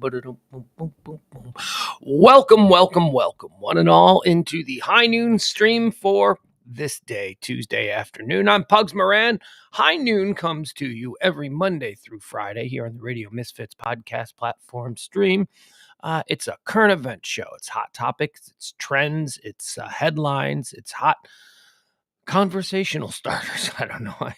Welcome, welcome, welcome, one and all, into the High Noon stream for this day, Tuesday afternoon. I'm Pugs Moran. High Noon comes to you every Monday through Friday here on the Radio Misfits podcast platform stream. It's a current event show. It's hot topics, it's trends, it's headlines, it's hot conversational starters. I don't know.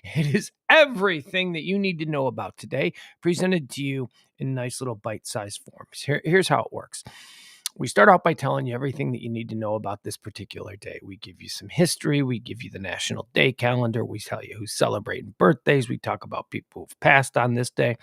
It is everything that you need to know about today, presented to you in nice little bite-sized forms. Here's how it works. We start out by telling you everything that you need to know about this particular day. We give you some history. We give you the National Day calendar. We tell you who's celebrating birthdays. We talk about people who've passed on this day.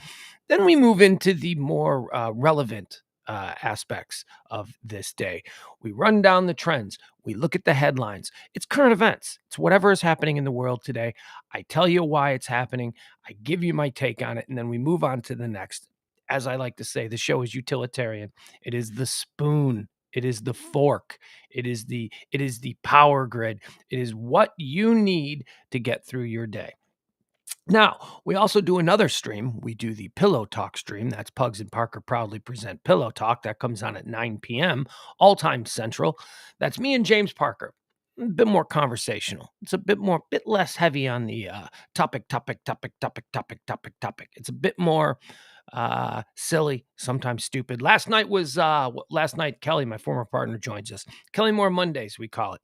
Then we move into the more relevant aspects of this day. We run down the trends. We look at the headlines. It's current events. It's whatever is happening in the world today. I tell you why it's happening. I give you my take on it, and then we move on to the next. As I like to say, the show is utilitarian. It is the spoon. It is the fork. It is the power grid. It is what you need to get through your day. Now, we also do another stream. We do the Pillow Talk stream. That's Pugs and Parker proudly present Pillow Talk. That comes on at 9 p.m., all time central. That's me and James Parker. A bit more conversational. It's a bit less heavy on the topic. It's a bit more silly, sometimes stupid. Last night, Kelly, my former partner, joins us. Kelly Moore Mondays, we call it,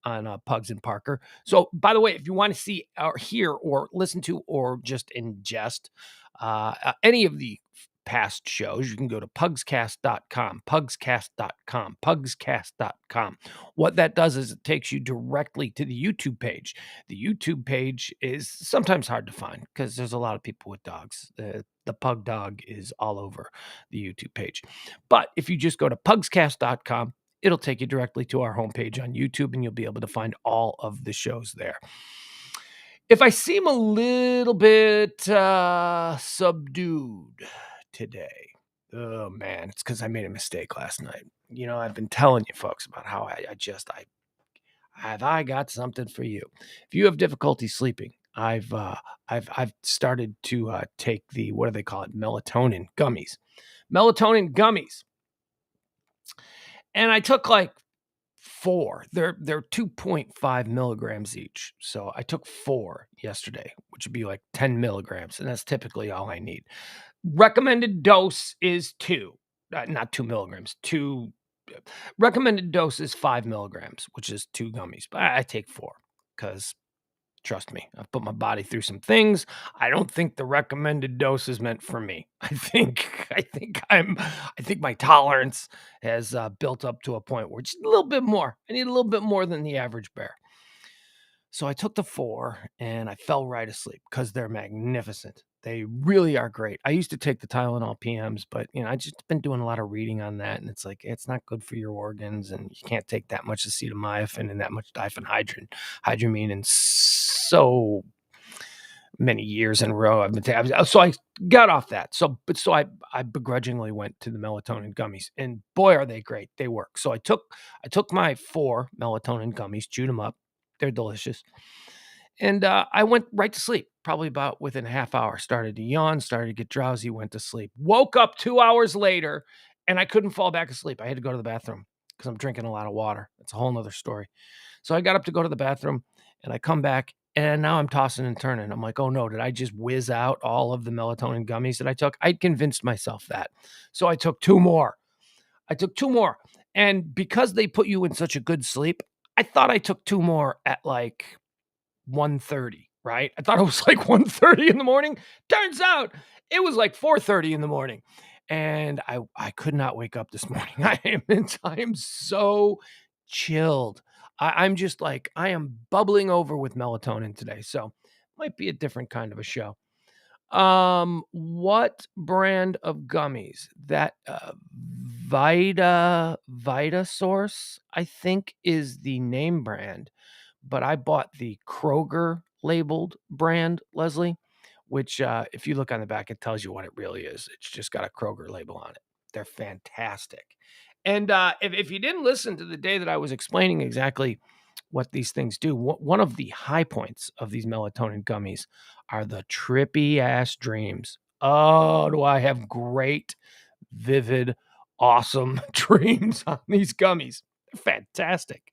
on Pugs and Parker. So, by the way, if you want to see or hear or listen to or just ingest any of the past shows, you can go to pugscast.com, pugscast.com. What that does is it takes you directly to the YouTube page. The YouTube page is sometimes hard to find because there's a lot of people with dogs. The pug dog is all over the YouTube page. But if you just go to pugscast.com, it'll take you directly to our homepage on YouTube, and you'll be able to find all of the shows there. If I seem a little bit subdued today, oh man, it's because I made a mistake last night. You know, I've been telling you folks about how I got something for you. If you have difficulty sleeping, I've started to take the, what do they call it, melatonin gummies. And I took like 4. They're 2.5 milligrams each. So I took 4 yesterday, which would be like 10 milligrams. And that's typically all I need. Recommended dose is 2, not 2 milligrams. Recommended dose is 5 milligrams, which is 2 gummies. But I take 4 because, trust me, I've put my body through some things. I don't think the recommended dose is meant for me. I think my tolerance has built up to a point where just a little bit more. I need a little bit more than the average bear. So I took the 4 and I fell right asleep because they're magnificent. They really are great. I used to take the Tylenol PMs, but I just been doing a lot of reading on that, and it's like it's not good for your organs, and you can't take that much acetaminophen and that much diphenhydramine, and so many years in a row I've been taking. So I got off that. So I begrudgingly went to the melatonin gummies, and boy, are they great. They work. So I took my 4 melatonin gummies, chewed them up. They're delicious. And I went right to sleep, probably about within a half hour. Started to yawn, started to get drowsy, went to sleep. Woke up 2 hours later, and I couldn't fall back asleep. I had to go to the bathroom because I'm drinking a lot of water. It's a whole nother story. So I got up to go to the bathroom, and I come back, and now I'm tossing and turning. I'm like, oh no, did I just whiz out all of the melatonin gummies that I took? I'd convinced myself that. So I took 2 more. And because they put you in such a good sleep, I thought I took 2 more at like 1:30, right? I thought it was like 1:30 in the morning. Turns out it was like 4:30 in the morning. And I could not wake up this morning. I am so chilled. I'm just like, I am bubbling over with melatonin today. So might be a different kind of a show. What brand of gummies? That Vita Source, I think, is the name brand. But I bought the Kroger labeled brand, Leslie, which if you look on the back, it tells you what it really is. It's just got a Kroger label on it. They're fantastic. And if you didn't listen to the day that I was explaining exactly what these things do, one of the high points of these melatonin gummies are the trippy ass dreams. Oh, do I have great vivid, awesome dreams on these gummies. They're fantastic.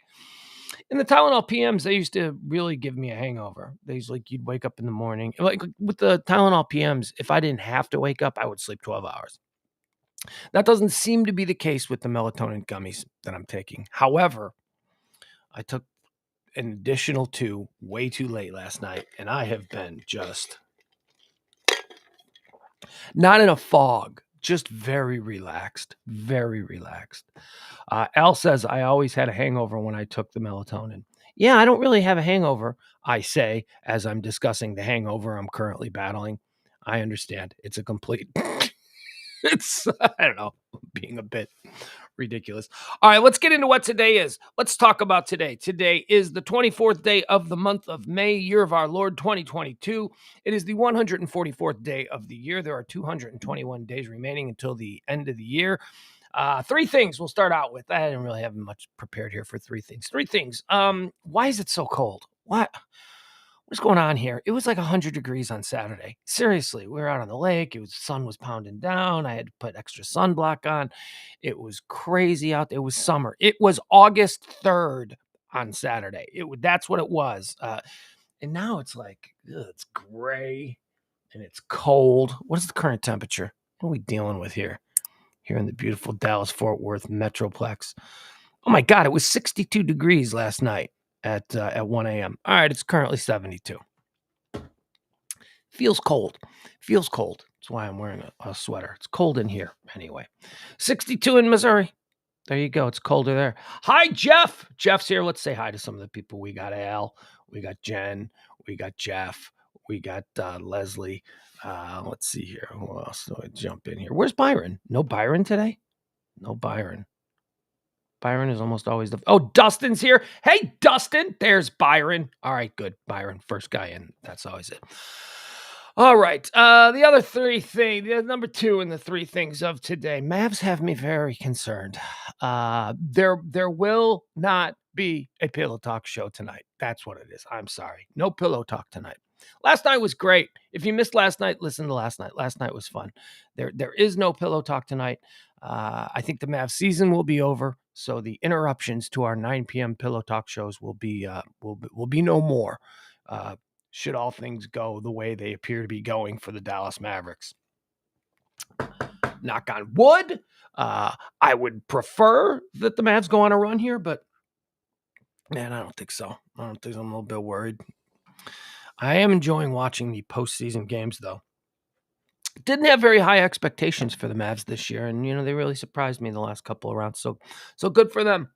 In the Tylenol PMs, they used to really give me a hangover. They used like you'd wake up in the morning. Like with the Tylenol PMs, if I didn't have to wake up, I would sleep 12 hours. That doesn't seem to be the case with the melatonin gummies that I'm taking. However, I took an additional 2 way too late last night, and I have been just not in a fog, just very relaxed, very relaxed. Al says, I always had a hangover when I took the melatonin. Yeah, I don't really have a hangover, I say, as I'm discussing the hangover I'm currently battling. I understand. It's a complete, it's, I don't know, being a bit ridiculous. All right, let's get into what today is. Let's talk about today. Today is the 24th day of the month of May, year of our Lord 2022. It is the 144th day of the year. There are 221 days remaining until the end of the year. 3 things we'll start out with. I didn't really have much prepared here for 3 things. 3 things. Why is it so cold? What's going on here? It was like 100 degrees on Saturday. Seriously, we were out on the lake. Sun was pounding down. I had to put extra sunblock on. It was crazy out there. It was summer. It was August 3rd on Saturday. That's what it was. And now it's like, it's gray and it's cold. What is the current temperature? What are we dealing with here in the beautiful Dallas-Fort Worth Metroplex? Oh my God, it was 62 degrees last night at 1 a.m. All right, it's currently 72. Feels cold. That's why I'm wearing a sweater. It's cold in here anyway. 62 in Missouri. There you go. It's colder there. Hi, Jeff. Jeff's here. Let's say hi to some of the people. We got Al. We got Jen. We got Jeff. We got Leslie. Let's see here. Who else do I jump in here? Where's Byron? No Byron today? No Byron. Byron is almost always Dustin's here. Hey, Dustin. There's Byron. All right, good. Byron, first guy in. That's always it. All right. The other 3 things, number 2 in the 3 things of today. Mavs have me very concerned. There will not be a Pillow Talk show tonight. That's what it is. I'm sorry. No Pillow Talk tonight. Last night was great. If you missed last night, listen to last night. Last night was fun. There is no Pillow Talk tonight. I think the Mavs season will be over, so the interruptions to our 9 p.m. Pillow Talk shows will be no more. Should all things go the way they appear to be going for the Dallas Mavericks. Knock on wood. I would prefer that the Mavs go on a run here, but man, I don't think so. I'm a little bit worried. I am enjoying watching the postseason games, though. Didn't have very high expectations for the Mavs this year, and they really surprised me in the last couple of rounds. So good for them.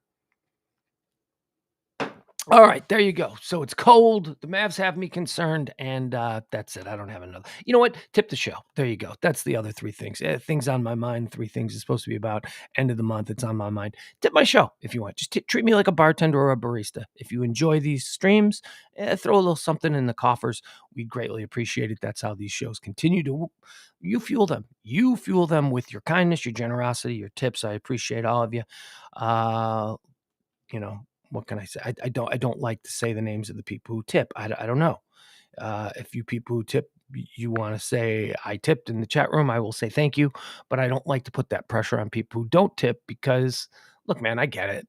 All right, there you go. So it's cold. The Mavs have me concerned, and that's it. I don't have another. You know what? Tip the show. There you go. That's the other 3 things. Things on my mind. 3 things is supposed to be about. End of the month. It's on my mind. Tip my show if you want. Just treat me like a bartender or a barista. If you enjoy these streams, throw a little something in the coffers. We'd greatly appreciate it. That's how these shows continue to. You fuel them. You fuel them with your kindness, your generosity, your tips. I appreciate all of you. What can I say? I don't like to say the names of the people who tip. I don't know. If you people who tip, you want to say I tipped in the chat room, I will say thank you. But I don't like to put that pressure on people who don't tip because, look, man, I get it.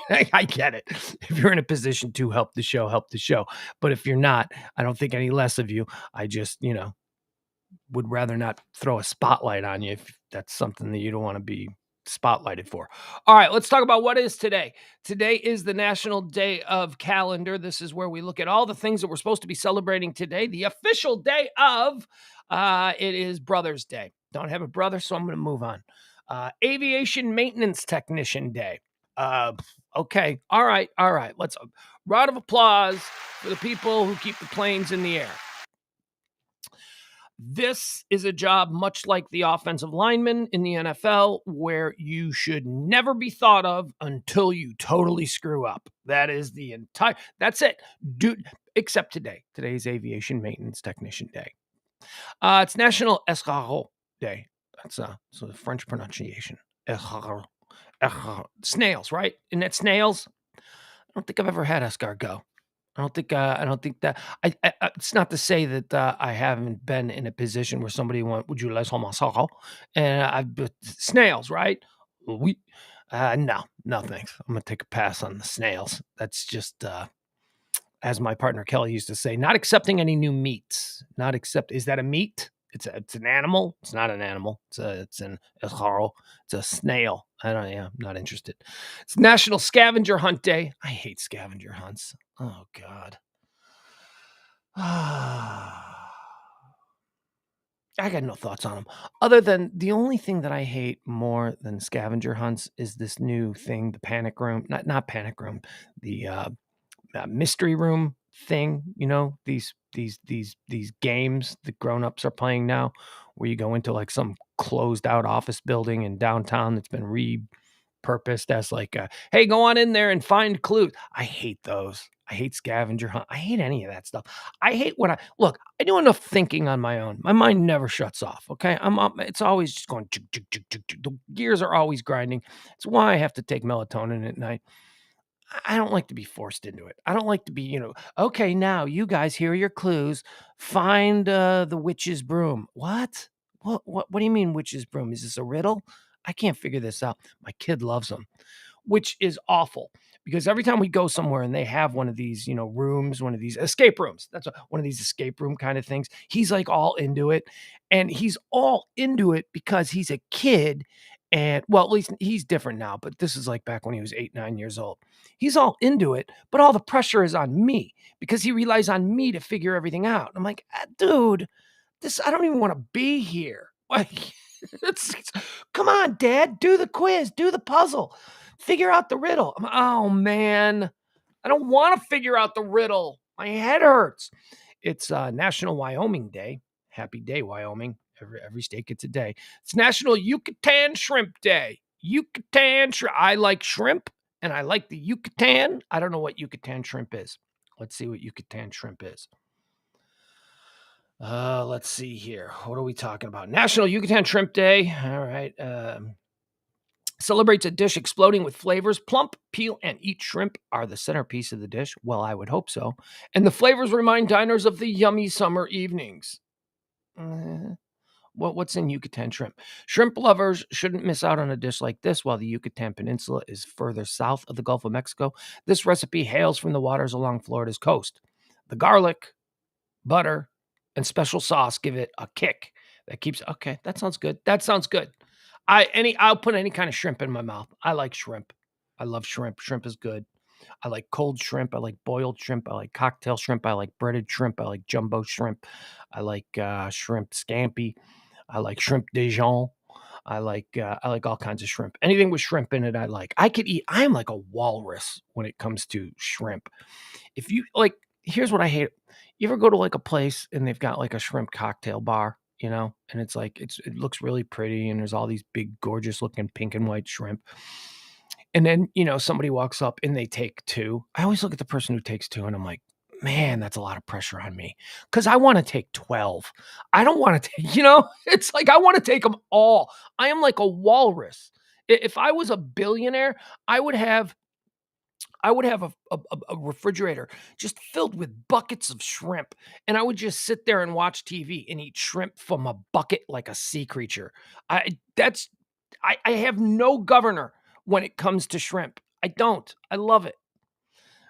I get it. If you're in a position to help the show, help the show. But if you're not, I don't think any less of you. I just, would rather not throw a spotlight on you if that's something that you don't want to be spotlighted for. All right, let's talk about what is today. Today is the National Day of Calendar. This is where we look at all the things that we're supposed to be celebrating today. The official day of it is Brothers Day. Don't have a brother, so I'm going to move on. Aviation Maintenance Technician Day. Okay. All right. Let's round of applause for the people who keep the planes in the air. This is a job much like the offensive lineman in the NFL where you should never be thought of until you totally screw up. That is that's it. Dude, except today. Today's Aviation Maintenance Technician Day. It's National Escargot Day. That's the French pronunciation. Escargot. Snails, right? Isn't that snails? I don't think I've ever had escargot. I don't think that it's not to say that, I haven't been in a position where somebody went, "Would you like some massage?" And I've but snails, right? We no, no thanks. I'm gonna take a pass on the snails. That's just, as my partner Kelly used to say, not accepting any new meats. Not accept is that a meat? It's an animal? It's not an animal. It's horrible. It's a snail. I don't yeah, I'm not interested. It's National Scavenger Hunt Day. I hate scavenger hunts. Oh God. I got no thoughts on them. Other than the only thing that I hate more than scavenger hunts is this new thing, the panic room. Not panic room, the mystery room thing. You know these games that grown-ups are playing now, where you go into like some closed out office building in downtown that's been repurposed as like, hey, go on in there and find clues. I hate those. I hate scavenger hunt. I hate any of that stuff. I hate when I look. I do enough thinking on my own. My mind never shuts off. Okay, I'm up. It's always just going. Chuk, chuk, chuk, chuk, chuk. The gears are always grinding. It's why I have to take melatonin at night. I don't like to be forced into it. I don't like to be, okay, now you guys, here are your clues. Find the witch's broom. What? What do you mean witch's broom? Is this a riddle? I can't figure this out. My kid loves them, which is awful because every time we go somewhere and they have one of these, rooms, one of these escape rooms, that's one of these escape room kind of things. He's like all into it. And he's all into it because he's a kid. And well, at least he's different now, but this is like back when he was 8, 9 years old. He's all into it, but all the pressure is on me because he relies on me to figure everything out. I'm like, dude, I don't even want to be here. Like, come on, Dad, do the quiz, do the puzzle, figure out the riddle. Oh man, I don't want to figure out the riddle. My head hurts. It's National Wyoming Day. Happy day, Wyoming. Every state gets a day. It's National Yucatan Shrimp Day. Yucatan shrimp. I like shrimp and I like the Yucatan. I don't know what Yucatan shrimp is. Let's see what Yucatan shrimp is. Let's see here. What are we talking about? National Yucatan Shrimp Day. All right. Celebrates a dish exploding with flavors. Plump, peel, and eat shrimp are the centerpiece of the dish. Well, I would hope so. And the flavors remind diners of the yummy summer evenings. What's in Yucatan shrimp? Shrimp lovers shouldn't miss out on a dish like this while the Yucatan Peninsula is further south of the Gulf of Mexico. This recipe hails from the waters along Florida's coast. The garlic, butter, and special sauce give it a kick that keeps okay, that sounds good. That sounds good. I'll put any kind of shrimp in my mouth. I like shrimp. I love shrimp. Shrimp is good. I like cold shrimp. I like boiled shrimp. I like cocktail shrimp. I like breaded shrimp. I like jumbo shrimp. I like shrimp scampi. I like shrimp Dijon. I like all kinds of shrimp. Anything with shrimp in it, I like. I could eat. I am like a walrus when it comes to shrimp. If you like, here's what I hate. You ever go to like a place and they've got like a shrimp cocktail bar, and it's like it looks really pretty and there's all these big, gorgeous looking pink and white shrimp. And then, somebody walks up and they take two. I always look at the person who takes two and I'm like, man, that's a lot of pressure on me because I want to take 12. I don't want to take, it's like I want to take them all. I am like a walrus. If I was a billionaire, I would have a refrigerator just filled with buckets of shrimp, and I would just sit there and watch TV and eat shrimp from a bucket like a sea creature. I have no governor when it comes to shrimp. I don't. I love it.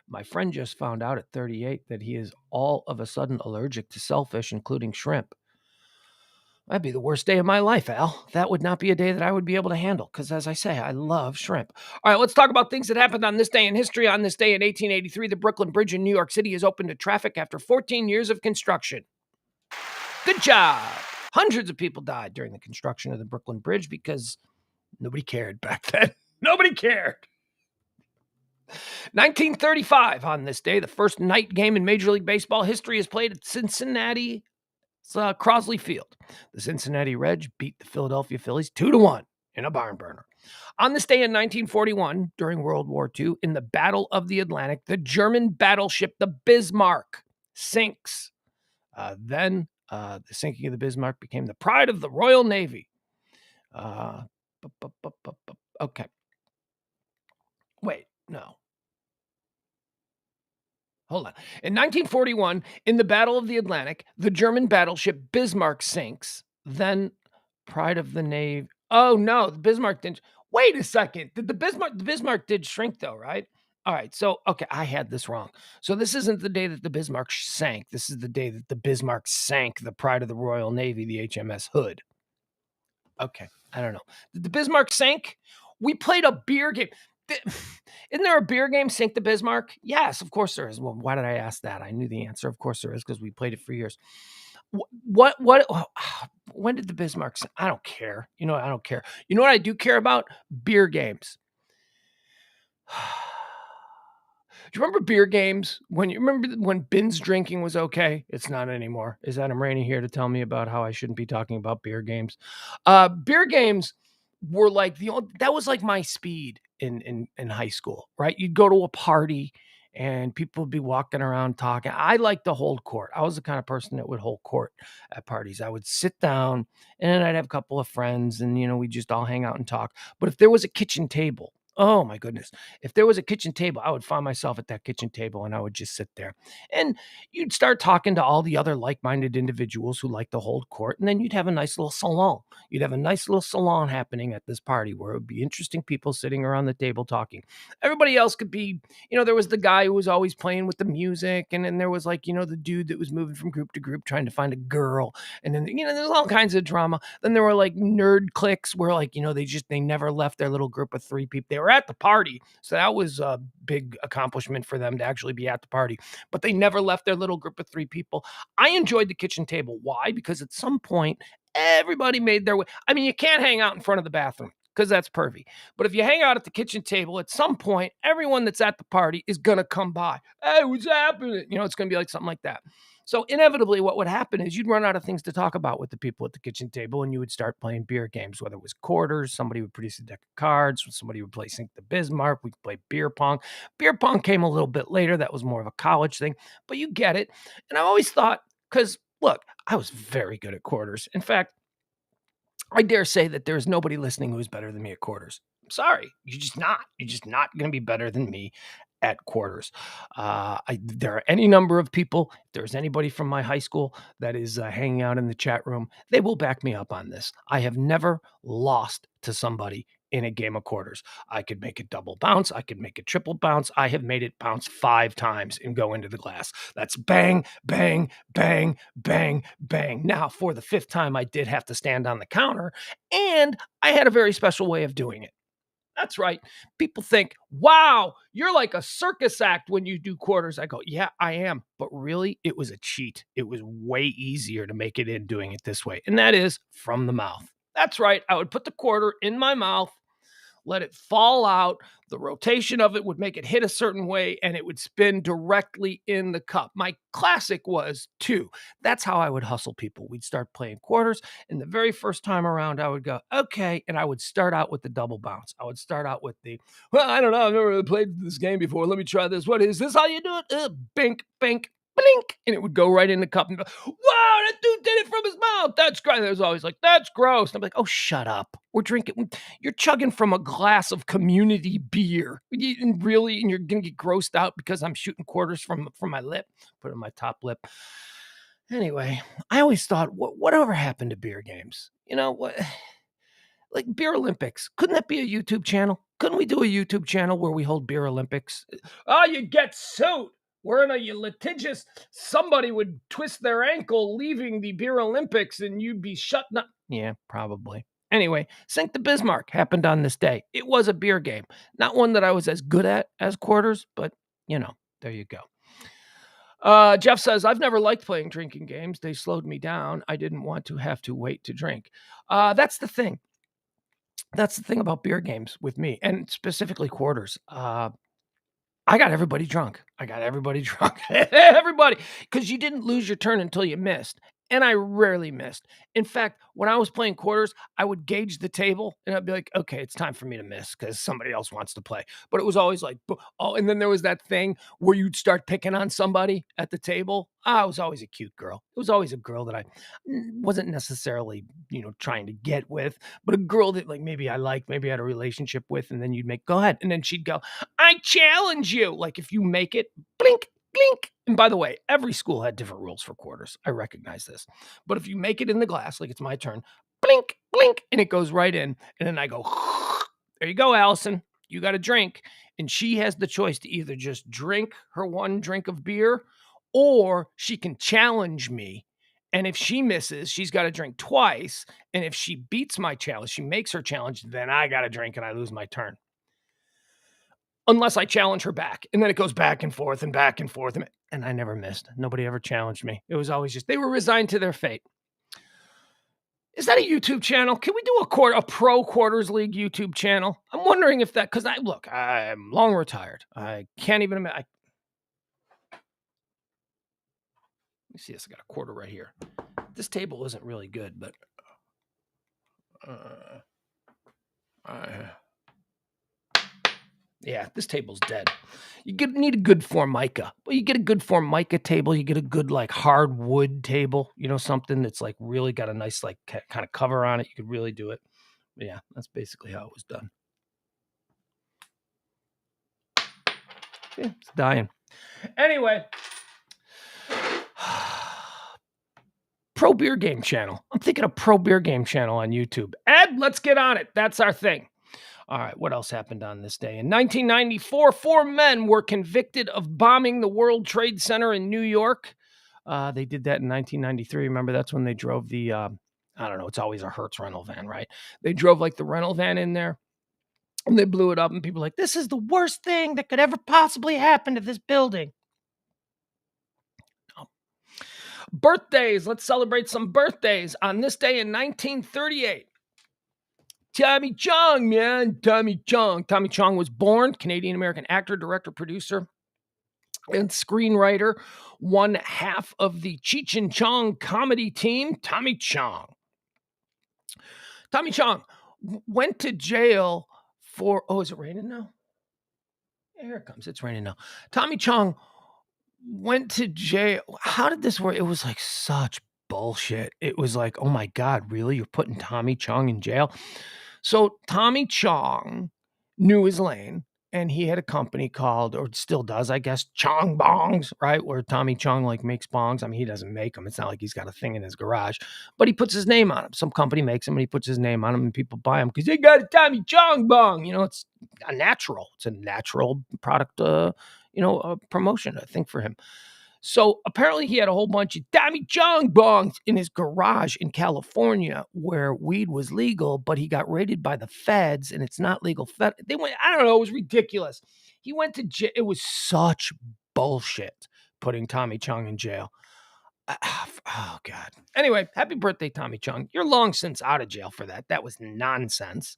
My friend just found out at 38 that he is all of a sudden allergic to shellfish, including shrimp. That'd be the worst day of my life, Al. That would not be a day that I would be able to handle because, as I say, I love shrimp. All right, let's talk about things that happened on this day in history. On this day in 1883, the Brooklyn Bridge in New York City is open to traffic after 14 years of construction. Good job. Hundreds of people died during the construction of the Brooklyn Bridge because nobody cared back then. Nobody cared. 1935, on this day, the first night game in Major League Baseball history is played at Cincinnati Crosley Field. The Cincinnati Reds beat the Philadelphia Phillies 2-1 in a barn burner. On this day in 1941, during World War II, in the Battle of the Atlantic, the German battleship, the Bismarck, sinks. Then the sinking of the Bismarck became the pride of the Royal Navy. Okay. Wait, no. Hold on. In 1941, in the Battle of the Atlantic, the German battleship Bismarck sinks. Then Pride of the Navy. Oh no, the Bismarck didn't. Wait a second. Did the Bismarck did shrink though, right? All right. So, okay, I had this wrong. So this isn't the day that the Bismarck sank. This is the day that the Bismarck sank the Pride of the Royal Navy, the HMS Hood. Okay, I don't know. Did the Bismarck sink? We played a beer game. Isn't there a beer game, Sink the Bismarck? Yes, of course there is. Well, why did I ask that? I knew the answer. Of course there is, because we played it for years. What when did the Bismarck sink? I don't care. I don't care. You know what I do care about? Beer games. Do you remember beer games? You remember when binge drinking was okay? It's not anymore. Is Adam Rainey here to tell me about how I shouldn't be talking about beer games? Beer games were like that was like my speed in high school, right? You'd go to a party and people would be walking around talking. I like to hold court. I was the kind of person that would hold court at parties. I would sit down and then I'd have a couple of friends and we'd just all hang out and talk. But if there was a kitchen table, oh my goodness. If there was a kitchen table, I would find myself at that kitchen table and I would just sit there. And you'd start talking to all the other like-minded individuals who like to hold court. And then you'd have a nice little salon. You'd have a nice little salon happening at this party where it would be interesting people sitting around the table talking. Everybody else could be, there was the guy who was always playing with the music. And then there was the dude that was moving from group to group trying to find a girl. And then, there's all kinds of drama. Then there were like nerd cliques where they never left their little group of 3 people. They were at the party. So that was a big accomplishment for them to actually be at the party. But they never left their little group of 3 people. I enjoyed the kitchen table. Why? Because at some point, everybody made their way. I mean, you can't hang out in front of the bathroom because that's pervy. But if you hang out at the kitchen table, at some point, everyone that's at the party is going to come by. Hey, what's happening? It's going to be like something like that. So inevitably what would happen is you'd run out of things to talk about with the people at the kitchen table and you would start playing beer games, whether it was quarters, somebody would produce a deck of cards, somebody would play Sink the Bismarck, we could play beer pong. Beer pong came a little bit later. That was more of a college thing, but you get it. And I always thought, because look, I was very good at quarters. In fact, I dare say that there's nobody listening who is better than me at quarters. I'm sorry. You're just not. You're just not going to be better than me at quarters. There are any number of people. If there's anybody from my high school that is hanging out in the chat room, they will back me up on this. I have never lost to somebody in a game of quarters. I could make a double bounce. I could make a triple bounce. I have made it bounce 5 times and go into the glass. That's bang, bang, bang, bang, bang. Now, for the 5th time, I did have to stand on the counter, and I had a very special way of doing it. That's right. People think, wow, you're like a circus act when you do quarters. I go, yeah, I am. But really, it was a cheat. It was way easier to make it in doing it this way. And that is from the mouth. That's right. I would put the quarter in my mouth, let it fall out. The rotation of it would make it hit a certain way and it would spin directly in the cup. My classic was 2. That's how I would hustle people. We'd start playing quarters, and the very first time around, I would go, okay, and I would start out with the double bounce. I would start out with well, I don't know, I've never really played this game before. Let me try this. What is this? How you do it? Bink, bink, blink, and it would go right in the cup and go, wow, that dude did it from his mouth. That's gross. There's always like, that's gross. And I'm like, oh, shut up. We're drinking. You're chugging from a glass of community beer. And you're going to get grossed out because I'm shooting quarters from my lip, put it on my top lip. Anyway, I always thought, whatever happened to beer games? What? Like Beer Olympics. Couldn't that be a YouTube channel? Couldn't we do a YouTube channel where we hold Beer Olympics? Oh, you get sued. We're in a litigious, somebody would twist their ankle leaving the Beer Olympics and you'd be shut up. Yeah, probably. Anyway, Sink the Bismarck happened on this day. It was a beer game. Not one that I was as good at as quarters, but, there you go. Jeff says, I've never liked playing drinking games. They slowed me down. I didn't want to have to wait to drink. That's the thing. That's the thing about beer games with me, and specifically quarters. I got everybody drunk. Everybody, because you didn't lose your turn until you missed. And I rarely missed. In fact, when I was playing quarters, I would gauge the table and I'd be like, okay, it's time for me to miss because somebody else wants to play. But it was always like, oh, and then there was that thing where you'd start picking on somebody at the table. I was always a cute girl. It was always a girl that I wasn't necessarily, trying to get with, but a girl that maybe I liked, maybe I had a relationship with, and then you'd go ahead. And then she'd go, I challenge you. Like if you make it, blink. clink. And by the way, every school had different rules for quarters. I recognize this. But if you make it in the glass, like it's my turn, blink, blink, and it goes right in. And then I go, there you go, Allison. You got a drink. And she has the choice to either just drink her one drink of beer or she can challenge me. And if she misses, she's got to drink twice. And if she beats my challenge, she makes her challenge, then I got to drink and I lose my turn. Unless I challenge her back. And then it goes back and forth and back and forth. And I never missed. Nobody ever challenged me. It was always just, they were resigned to their fate. Is that a YouTube channel? Can we do a pro quarters league YouTube channel? I'm wondering if that, because I'm long retired. I can't even imagine. Let me see this. I got a quarter right here. This table isn't really good, but yeah, this table's dead. You need a good Formica. Well, you get a good Formica table. You get a good like hardwood table. You know, something that's like really got a nice like kind of cover on it. You could really do it. But yeah, that's basically how it was done. Yeah, it's dying. Anyway, Pro Beer Game Channel. I'm thinking of Pro Beer Game Channel on YouTube. Ed, let's get on it. That's our thing. All right, what else happened on this day? In 1994, 4 men were convicted of bombing the World Trade Center in New York. They did that in 1993. Remember, that's when they drove the, I don't know, it's always a Hertz rental van, right? They drove like the rental van in there and they blew it up and people were like, this is the worst thing that could ever possibly happen to this building. Oh. Birthdays. Let's celebrate some birthdays. On this day in 1938. Tommy Chong, man. Tommy Chong. Tommy Chong was born, Canadian-American actor, director, producer, and screenwriter. One half of the Cheech and Chong comedy team, Tommy Chong. Tommy Chong went to jail for, is it raining now? Here it comes. It's raining now. Tommy Chong went to jail. How did this work? It was like such bullshit. It was like, oh my God, really? You're putting Tommy Chong in jail? So Tommy Chong knew his lane, and he had a company called, or still does, I guess, Chong Bongs, right? Where Tommy Chong like makes bongs. I mean, he doesn't make them. It's not like he's got a thing in his garage, but he puts his name on them. Some company makes them and he puts his name on them and people buy them because they got a Tommy Chong bong. You know, it's a natural product, promotion, I think, for him. So apparently he had a whole bunch of Tommy Chong bongs in his garage in California where weed was legal, but he got raided by the feds and it's not legal. They went, I don't know, it was ridiculous. He went to jail. It was such bullshit putting Tommy Chong in jail. Oh, God. Anyway, happy birthday, Tommy Chong. You're long since out of jail for that. That was nonsense.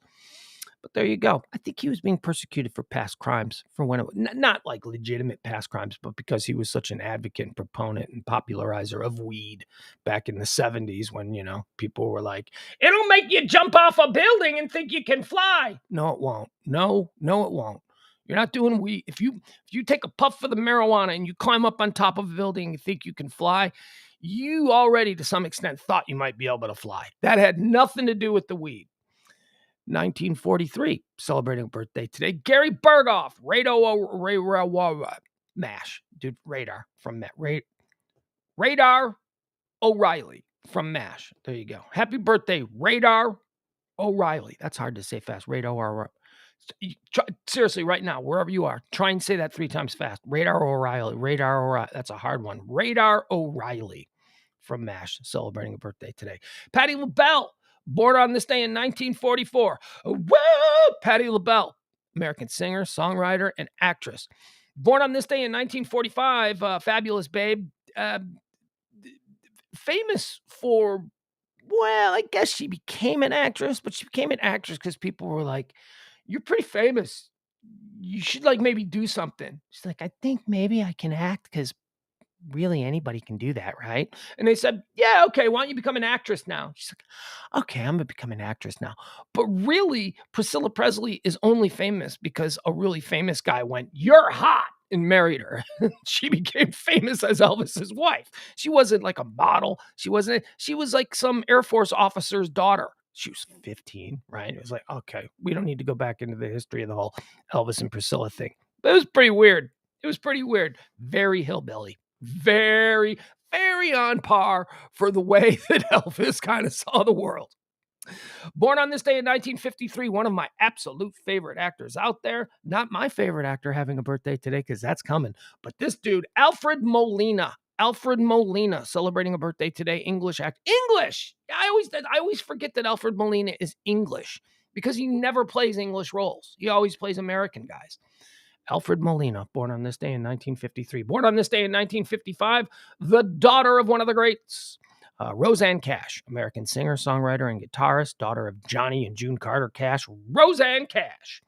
But there you go. I think he was being persecuted for past crimes, for when it was not like legitimate past crimes, but because he was such an advocate and proponent and popularizer of weed back in the 70s when, people were like, it'll make you jump off a building and think you can fly. No, it won't. No, it won't. You're not doing weed. If you take a puff of the marijuana and you climb up on top of a building and you think you can fly, you already to some extent thought you might be able to fly. That had nothing to do with the weed. 1943, celebrating a birthday today. Gary Berghoff, MASH, dude, Radar from Radar O'Reilly from MASH. There you go. Happy birthday, Radar O'Reilly. That's hard to say fast. Radar O'Reilly. Seriously, right now, wherever you are, try and say that 3 times fast. Radar O'Reilly. That's a hard one. Radar O'Reilly from MASH, celebrating a birthday today. Patti LaBelle, born on this day in 1944. Whoa! Patti LaBelle, American singer, songwriter, and actress. Born on this day in 1945, fabulous babe. Famous for, well, I guess she became an actress, but she became an actress because people were like, you're pretty famous. You should like maybe do something. She's like, I think maybe I can act because really anybody can do that, right? And they said, yeah, okay, why don't you become an actress now? She's like, okay, I'm gonna become an actress now. But really, Priscilla Presley is only famous because a really famous guy went, you're hot, and married her. She became famous as Elvis's wife. She wasn't like a model. She was like some Air Force officer's daughter. She was 15, right? It was like, okay, we don't need to go back into the history of the whole Elvis and Priscilla thing. But it was pretty weird. It was pretty weird. Very hillbilly. Very, very on par for the way that Elvis kind of saw the world. Born on this day in 1953, one of my absolute favorite actors out there. Not my favorite actor having a birthday today because that's coming. But this dude, Alfred Molina. Alfred Molina celebrating a birthday today. English act. English! I always forget that Alfred Molina is English because he never plays English roles. He always plays American guys. Alfred Molina, born on this day in 1953. Born on this day in 1955, the daughter of one of the greats. Rosanne Cash, American singer, songwriter, and guitarist, daughter of Johnny and June Carter Cash. Rosanne Cash.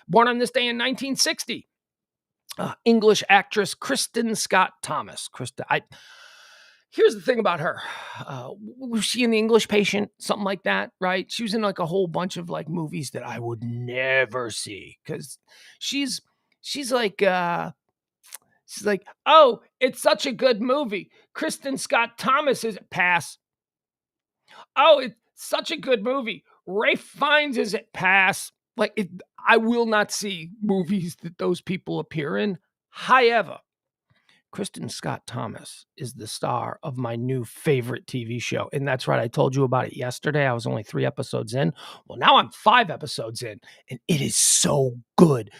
Born on this day in 1960. English actress Kristen Scott Thomas. Here's the thing about her. Was she in The English Patient? Something like that, right? She was in like a whole bunch of like movies that I would never see because she's like she's like, oh, it's such a good movie. Kristen Scott Thomas is pass. Oh, it's such a good movie. Rafe Fiennes is it pass. I will not see movies that those people appear in. However, Kristen Scott Thomas is the star of my new favorite TV show. And that's right. I told you about it yesterday. I was only 3 episodes in. Well, now I'm 5 episodes in, and it is so good.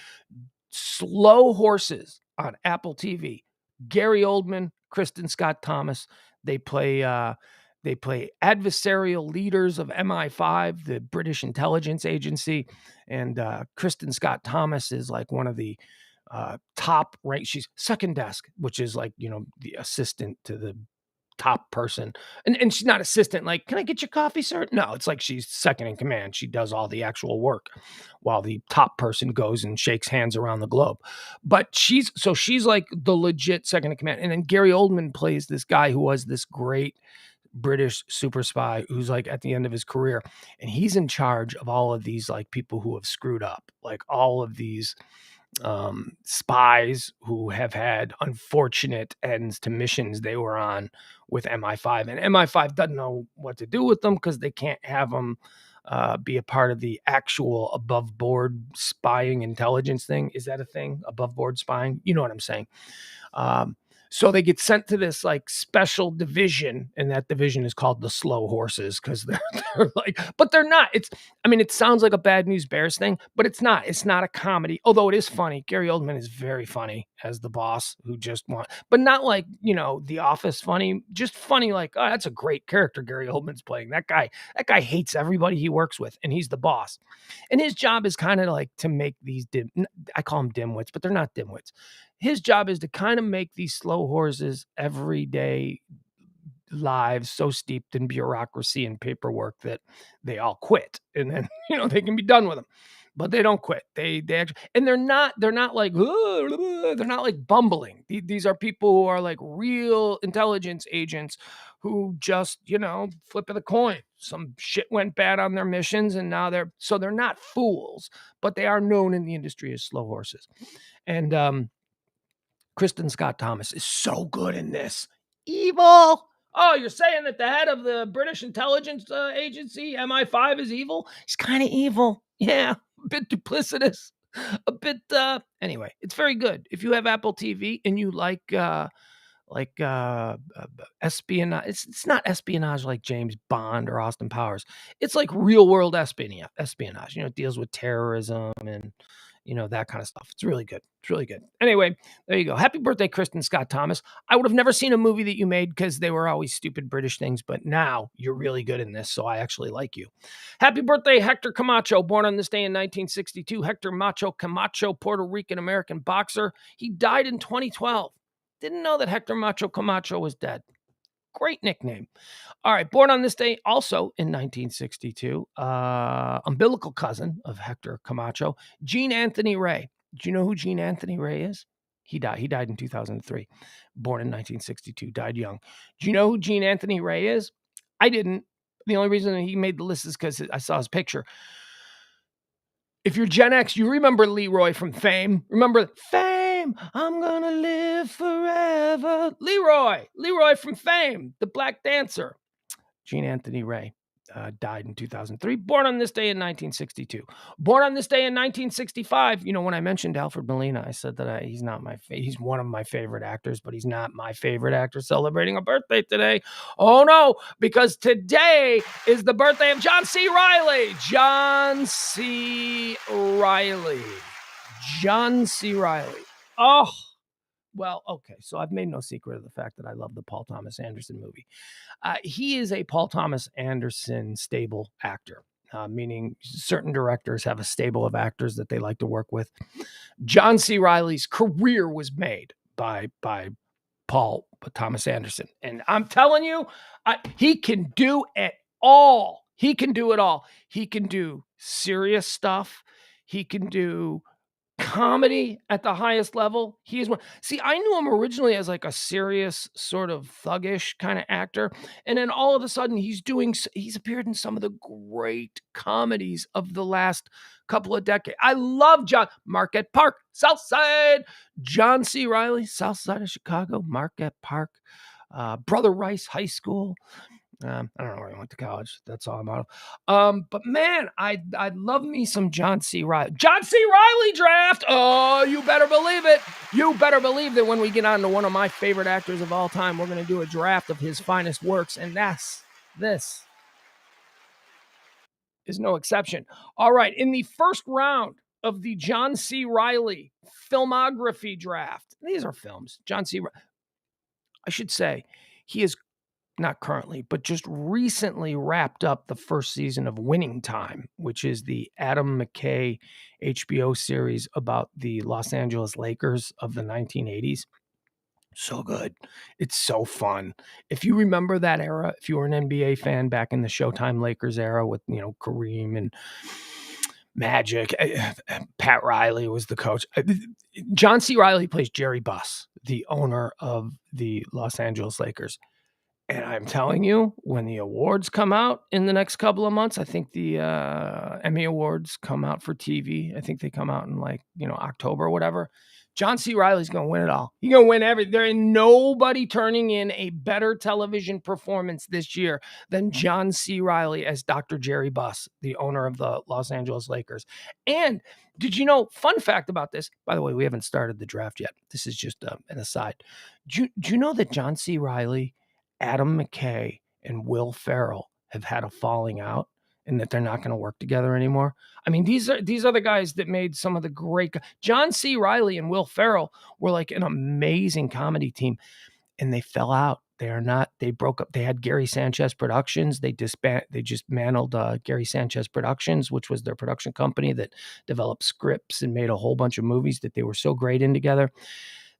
Slow Horses on Apple TV. Gary Oldman, Kristen Scott Thomas. They play adversarial leaders of MI5, the British intelligence agency, and Kristen Scott Thomas is like one of the top rank. She's second desk, which is like the assistant to the top person, and she's not assistant like, can I get your coffee, sir? No, it's like she's second in command. She does all the actual work while the top person goes and shakes hands around the globe. But she's like the legit second in command. And then Gary Oldman plays this guy who was this great British super spy who's like at the end of his career, and he's in charge of all of these like people who have screwed up, like all of these spies who have had unfortunate ends to missions they were on with MI5, and MI5 doesn't know what to do with them because they can't have them be a part of the actual above board spying intelligence thing. Is that a thing? Above board spying? You know what I'm saying? So they get sent to this like special division, and that division is called the Slow Horses because they're like, but they're not. It sounds like a Bad News Bears thing, but it's not. It's not a comedy, although it is funny. Gary Oldman is very funny as the boss who just wants, but not like, The Office funny, just funny. Like, oh, that's a great character Gary Oldman's playing. That guy hates everybody he works with, and he's the boss. And his job is kind of like to make these I call them dimwits, but they're not dimwits. His job is to kind of make these slow horses everyday lives so steeped in bureaucracy and paperwork that they all quit, and then they can be done with them. But they don't quit. They actually, and they're not like they're not like bumbling. These are people who are like real intelligence agents who just flip of the coin. Some shit went bad on their missions, and now they're not fools, but they are known in the industry as slow horses. And Kristen Scott Thomas is so good in this. Evil. Oh, you're saying that the head of the British intelligence agency, MI5, is evil? He's kind of evil. Yeah, a bit duplicitous. A bit, anyway, it's very good. If you have Apple TV and you like espionage, it's not espionage like James Bond or Austin Powers. It's like real world espionage. It deals with terrorism and that kind of stuff. It's really good. It's really good. Anyway, there you go. Happy birthday, Kristen Scott Thomas. I would have never seen a movie that you made because they were always stupid British things, but now you're really good in this, so I actually like you. Happy birthday, Hector Camacho, born on this day in 1962. Hector Macho Camacho, Puerto Rican-American boxer. He died in 2012. Didn't know that Hector Macho Camacho was dead. Great nickname. All right, born on this day also in 1962, umbilical cousin of Hector Camacho, Gene Anthony Ray. Do you know who Gene Anthony Ray is? He died. He died in 2003. Born in 1962, died young. Do you know who Gene Anthony Ray is? I didn't. The only reason he made the list is because I saw his picture. If you're Gen X, you remember Leroy from Fame. Remember Fame? I'm gonna live forever. Leroy from Fame, the black dancer. Gene Anthony Ray. died in 2003. Born on this day in 1962. Born on this day in 1965. You know, when I mentioned Alfred Molina, I said that he's one of my favorite actors, but he's not my favorite actor celebrating a birthday today. Oh no, because today is the birthday of John C. Reilly. John C. Reilly. John C. Reilly. Oh, well, okay. So I've made no secret of the fact that I love the Paul Thomas Anderson movie. He is a Paul Thomas Anderson stable actor, meaning certain directors have a stable of actors that they like to work with. John C. Reilly's career was made by Paul Thomas Anderson, and I'm telling you, he can do it all. He can do it all. He can do serious stuff. He can do comedy at the highest level. He is one. See, I knew him originally as like a serious, sort of thuggish kind of actor, and then all of a sudden he's appeared in some of the great comedies of the last couple of decades. I love Market Park, South Side, John C. Reilly, South Side of Chicago, Market Park, Brother Rice High School. I don't know where I went to college. That's all I'm out of. But man, I'd love me some John C. Reilly. John C. Reilly draft. Oh, you better believe it. You better believe that when we get on to one of my favorite actors of all time, we're going to do a draft of his finest works, and this is no exception. All right, in the first round of the John C. Reilly filmography draft, these are films. I should say, he is not currently, but just recently wrapped up the first season of Winning Time, which is the Adam McKay HBO series about the Los Angeles Lakers of the 1980s. So good. It's so fun. If you remember that era, if you were an NBA fan back in the Showtime Lakers era with, Kareem and Magic, Pat Riley was the coach. John C. Reilly plays Jerry Buss, the owner of the Los Angeles Lakers. And I'm telling you, when the awards come out in the next couple of months, I think the Emmy Awards come out for TV. I think they come out in October or whatever. John C. Reilly's going to win it all. He's going to win everything. There ain't nobody turning in a better television performance this year than John C. Reilly as Dr. Jerry Buss, the owner of the Los Angeles Lakers. And did you know, fun fact about this, by the way, we haven't started the draft yet. This is just an aside. Do you know that John C. Reilly, Adam McKay, and Will Ferrell have had a falling out and that they're not going to work together anymore? I mean, these are the guys that made some of the great. John C. Reilly and Will Ferrell were like an amazing comedy team, and they fell out. They broke up. They had Gary Sanchez Productions. They dismantled Gary Sanchez Productions, which was their production company that developed scripts and made a whole bunch of movies that they were so great in together.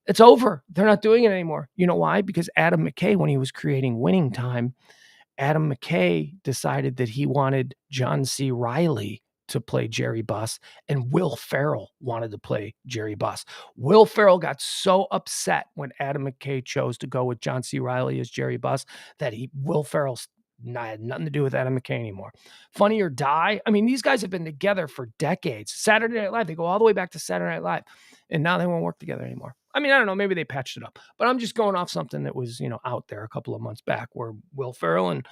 It's over. They're not doing it anymore. You know why? Because Adam McKay, when he was creating Winning Time, Adam McKay decided that he wanted John C. Reilly to play Jerry Buss, and Will Ferrell wanted to play Jerry Buss. Will Ferrell got so upset when Adam McKay chose to go with John C. Reilly as Jerry Buss that Will Ferrell had nothing to do with Adam McKay anymore. Funny or Die. I mean, these guys have been together for decades. Saturday Night Live, they go all the way back to Saturday Night Live, and now they won't work together anymore. I mean, I don't know, maybe they patched it up, but I'm just going off something that was, out there a couple of months back where Will Ferrell and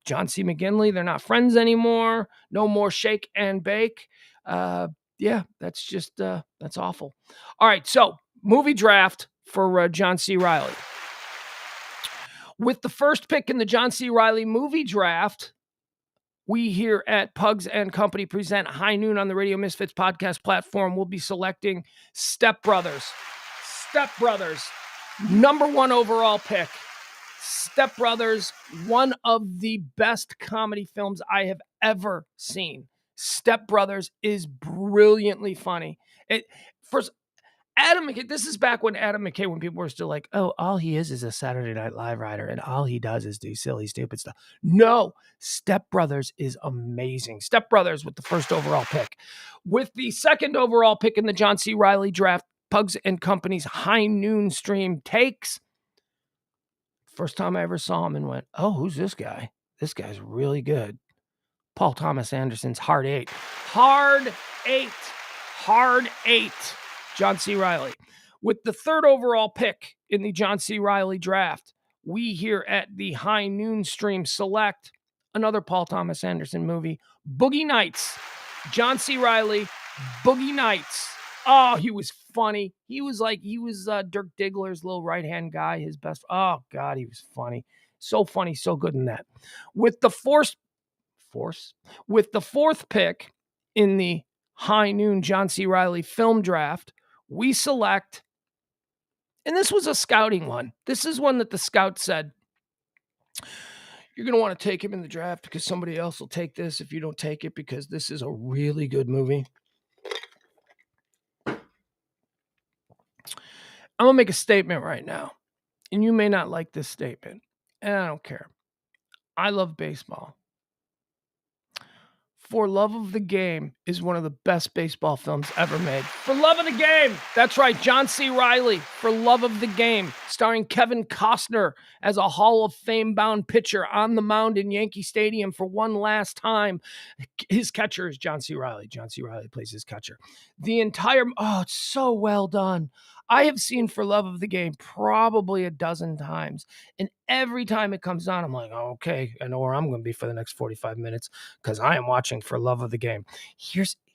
John C. McGinley, they're not friends anymore. No more shake and bake. Yeah, that's just, that's awful. All right, so movie draft for John C. Reilly. With the first pick in the John C. Reilly movie draft, we here at Pugs and Company present High Noon on the Radio Misfits podcast platform. We'll be selecting Step Brothers. Step Brothers, number 1 overall pick. Step Brothers, one of the best comedy films I have ever seen. Step Brothers is brilliantly funny. Adam McKay, this is back when Adam McKay, when people were still like, oh, all he is a Saturday Night Live writer, and all he does is do silly, stupid stuff. No, Step Brothers is amazing. Step Brothers with the first overall pick. With the second overall pick in the John C. Reilly draft, Pugs and Company's High Noon stream takes. First time I ever saw him and went, oh, who's this guy? This guy's really good. Paul Thomas Anderson's Hard 8. Hard 8. Hard 8. John C. Reilly. With the third overall pick in the John C. Reilly draft, we here at the High Noon stream select another Paul Thomas Anderson movie, Boogie Nights. John C. Reilly, Boogie Nights. Oh, he was funny. He was Dirk Diggler's little right-hand guy, his best. Oh, God, he was funny. So funny, so good in that. With the with the fourth pick in the High Noon John C. Reilly film draft, we select, and this was a scouting one. This is one that the scout said, you're going to want to take him in the draft because somebody else will take this if you don't take it, because this is a really good movie. I'm going to make a statement right now, and you may not like this statement, and I don't care. I love baseball. For Love of the Game is one of the best baseball films ever made. For Love of the Game. That's right, John C. Reilly, For Love of the Game, starring Kevin Costner as a Hall of Fame-bound pitcher on the mound in Yankee Stadium for one last time. His catcher is John C. Reilly. John C. Reilly plays his catcher. It's so well done. I have seen For Love of the Game probably a dozen times. And every time it comes on, I'm like, oh, okay, I know where I'm going to be for the next 45 minutes because I am watching For Love of the Game.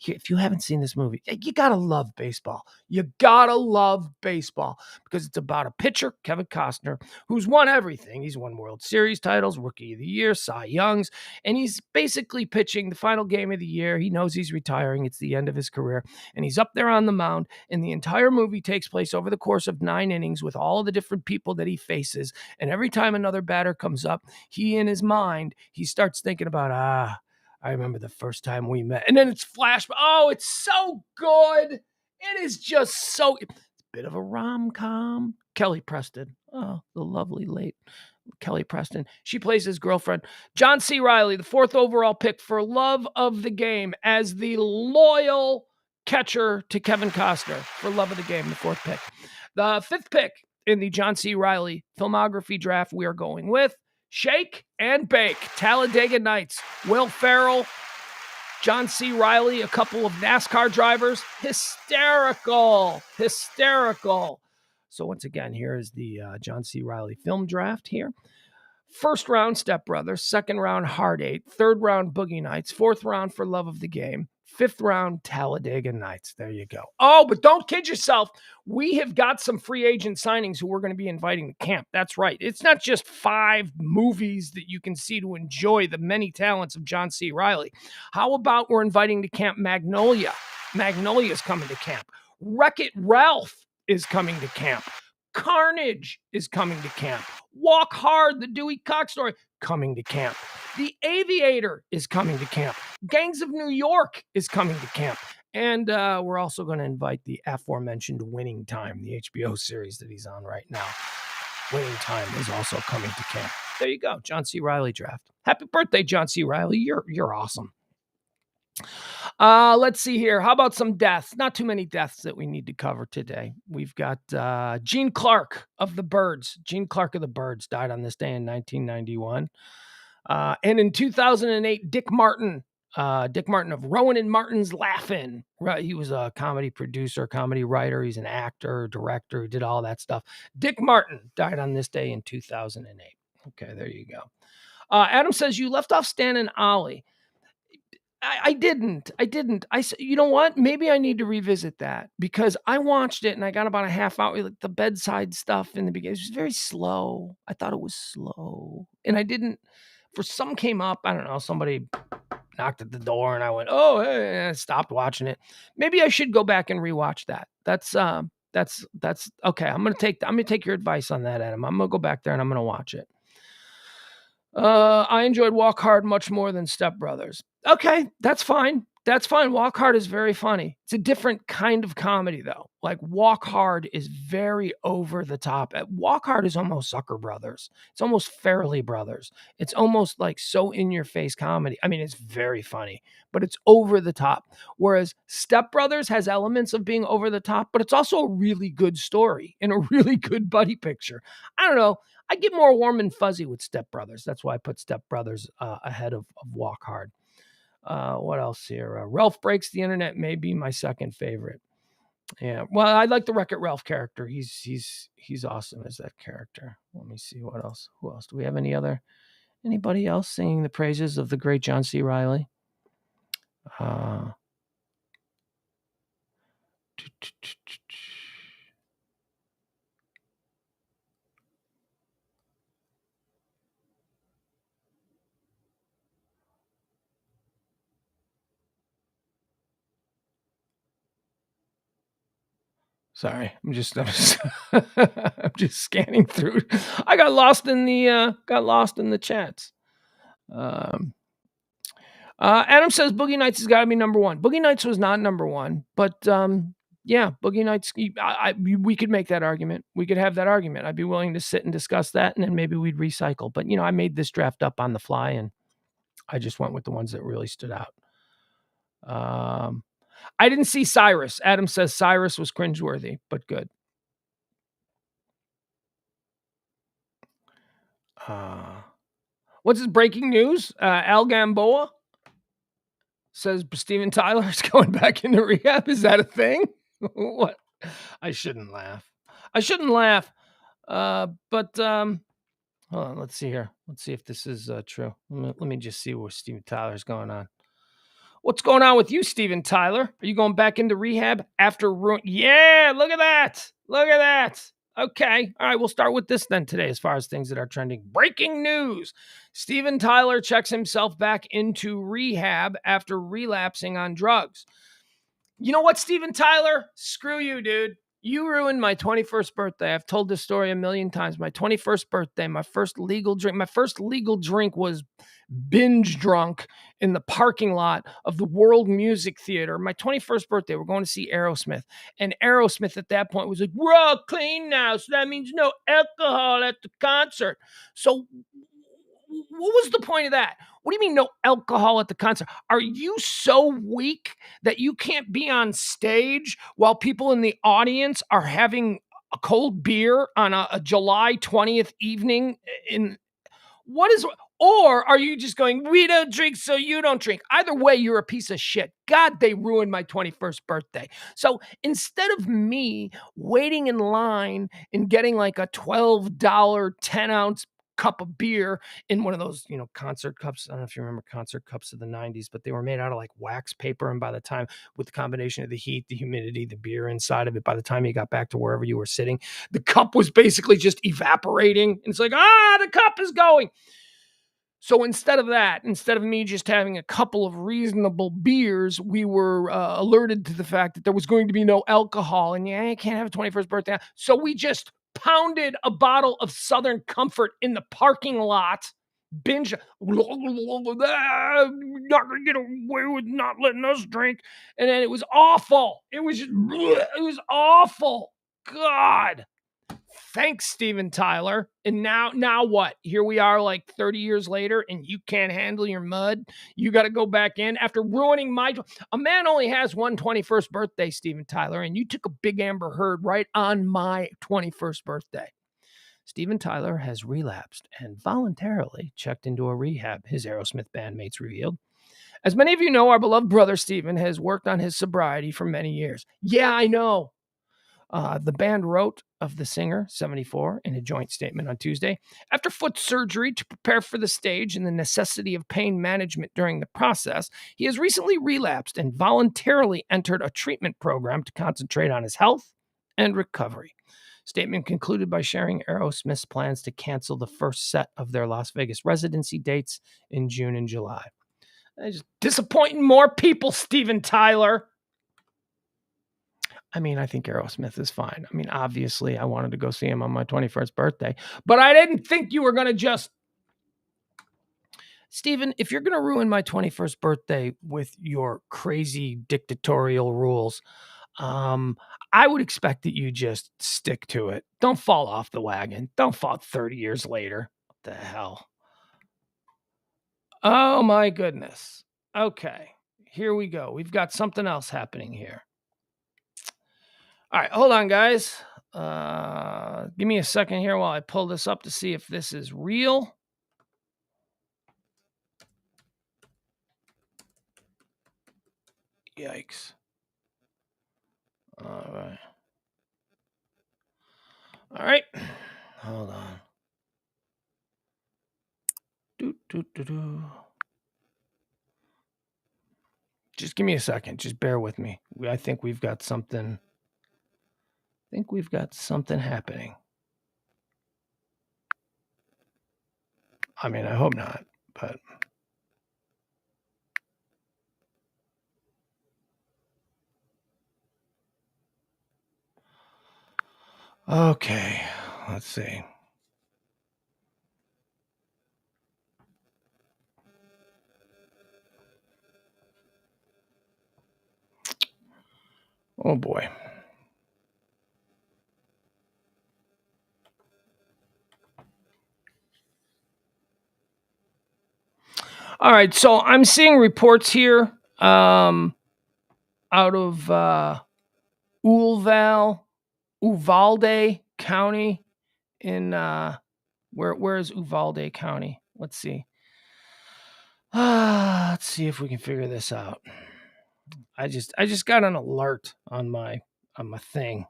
If you haven't seen this movie, you got to love baseball. You got to love baseball because it's about a pitcher, Kevin Costner, who's won everything. He's won World Series titles, Rookie of the Year, Cy Youngs, and he's basically pitching the final game of the year. He knows he's retiring. It's the end of his career, and he's up there on the mound, and the entire movie takes place over the course of 9 innings with all of the different people that he faces, and every time another batter comes up, in his mind, he starts thinking about, I remember the first time we met. And then it's flashback. Oh, it's so good. It is just so, it's a bit of a rom-com. Kelly Preston. Oh, the lovely late Kelly Preston. She plays his girlfriend. John C. Reilly, the 4th overall pick For Love of the Game, as the loyal catcher to Kevin Costner. For Love of the Game, the 4th pick. The 5th pick in the John C. Reilly filmography draft, we are going with Shake and Bake, Talladega Nights, Will Ferrell, John C. Reilly, a couple of NASCAR drivers. Hysterical. So once again, here is the John C. Reilly film draft here. First round, Step Brothers. Second round, Hard Eight. Third round, Boogie Nights. Fourth round, For Love of the Game. Fifth round, Talladega Nights. There you go. Oh, but don't kid yourself. We have got some free agent signings who we're going to be inviting to camp. That's right. It's not just 5 movies that you can see to enjoy the many talents of John C. Reilly. How about we're inviting to camp Magnolia? Magnolia's coming to camp. Wreck-It Ralph is coming to camp. Carnage is coming to camp. Walk Hard, the Dewey Cox story, coming to camp. The Aviator is coming to camp. Gangs of New York is coming to camp. And we're also going to invite the aforementioned Winning Time, the HBO series that he's on right now. Winning Time is also coming to camp. There you go, John C. Reilly draft. Happy birthday, John C. Reilly. You're awesome. Let's see here. How about some deaths? Not too many deaths that we need to cover today. We've got Gene Clark of the Byrds. Gene Clark of the Byrds died on this day in 1991. And in 2008, Dick Martin of Rowan and Martin's Laugh-In. He was a comedy producer, comedy writer. He's an actor, director. He did all that stuff. Dick Martin died on this day in 2008. Okay, there you go. Adam says, you left off Stan and Ollie. I didn't. You know what? Maybe I need to revisit that because I watched it and I got about a half hour, like the bedside stuff in the beginning. It was very slow. I thought it was slow. And some came up. I don't know. Somebody knocked at the door and I went, oh, hey, and I stopped watching it. Maybe I should go back and rewatch that. That's okay. I'm going to take your advice on that, Adam. I'm going to go back there and I'm going to watch it. I enjoyed Walk Hard much more than Step Brothers. Okay, that's fine. Walk Hard is very funny. It's a different kind of comedy, though. Like, Walk Hard is very over the top. Walk Hard is almost Zucker Brothers. It's almost Fairley Brothers. It's almost like so in-your-face comedy. I mean, it's very funny, but it's over the top. Whereas Step Brothers has elements of being over the top, but it's also a really good story and a really good buddy picture. I don't know. I get more warm and fuzzy with Step Brothers. That's why I put Step Brothers ahead of Walk Hard. What else here? Ralph Breaks the Internet may be my second favorite. Yeah, well, I like the Wreck-It Ralph character. He's awesome as that character. Let me see what else. Who else? Do we have any other Anybody else singing the praises of the great John C. Reilly? Sorry, I'm just I'm just scanning through. I got lost in the chats. Adam says Boogie Nights has got to be number one. Boogie Nights was not number one, but yeah, Boogie Nights. We could make that argument. We could have that argument. I'd be willing to sit and discuss that, and then maybe we'd recycle. But I made this draft up on the fly, and I just went with the ones that really stood out. I didn't see Cyrus. Adam says Cyrus was cringeworthy, but good. What's his breaking news? Al Gamboa says Steven Tyler is going back into rehab. Is that a thing? What? I shouldn't laugh. But hold on. Let's see here. Let's see if this is true. Let me just see where Steven Tyler's going on. What's going on with you, Steven Tyler? Are you going back into rehab after Yeah, look at that. Look at that. Okay. All right. We'll start with this then today as far as things that are trending. Breaking news. Steven Tyler checks himself back into rehab after relapsing on drugs. You know what, Steven Tyler? Screw you, dude. You ruined my 21st birthday. I've told this story a million times. My 21st birthday, my first legal drink was binge drunk in the parking lot of the World Music Theater. My 21st birthday, we're going to see Aerosmith. And Aerosmith at that point was like, we're all clean now, so that means no alcohol at the concert. So what was the point of that? What do you mean no alcohol at the concert? Are you so weak that you can't be on stage while people in the audience are having a cold beer on a July 20th evening or are you just going, we don't drink, so you don't drink? Either way, you're a piece of shit. God, they ruined my 21st birthday. So instead of me waiting in line and getting like a $12, 10-ounce cup of beer in one of those, concert cups. I don't know if you remember concert cups of the 90s, but they were made out of like wax paper. And by the time, with the combination of the heat, the humidity, the beer inside of it, by the time you got back to wherever you were sitting, the cup was basically just evaporating. And it's like, the cup is going. So instead of me just having a couple of reasonable beers, we were alerted to the fact that there was going to be no alcohol. And I can't have a 21st birthday. So we just pounded a bottle of Southern Comfort in the parking lot. Binge. Not going to get away with not letting us drink. And then it was awful. It was awful. God. Thanks, Steven Tyler. And now what? Here we are like 30 years later and you can't handle your mud. You got to go back in after ruining a man only has one 21st birthday, Steven Tyler, and you took a big Amber Heard right on my 21st birthday. Steven Tyler has relapsed and voluntarily checked into a rehab, his Aerosmith bandmates revealed. As many of you know, our beloved brother Steven has worked on his sobriety for many years. Yeah, I know. The band wrote of the singer, 74, in a joint statement on Tuesday. After foot surgery to prepare for the stage and the necessity of pain management during the process, he has recently relapsed and voluntarily entered a treatment program to concentrate on his health and recovery. Statement concluded by sharing Aerosmith's plans to cancel the first set of their Las Vegas residency dates in June and July. Just disappointing more people, Steven Tyler. I mean, I think Aerosmith is fine. I mean, obviously, I wanted to go see him on my 21st birthday, but I didn't think you were going to just... Steven, if you're going to ruin my 21st birthday with your crazy dictatorial rules, I would expect that you just stick to it. Don't fall off the wagon. Don't fall 30 years later. What the hell? Oh, my goodness. Okay, here we go. We've got something else happening here. All right, hold on, guys. Give me a second here while I pull this up to see if this is real. Yikes. All right. All right. Hold on. Just give me a second. Just bear with me. I think we've got something. Happening. I mean, I hope not, but. Okay, let's see. Oh boy. All right, so I'm seeing reports here out of Uvalde County in where is Uvalde County? Let's see. Let's see if we can figure this out. I just got an alert on my thing.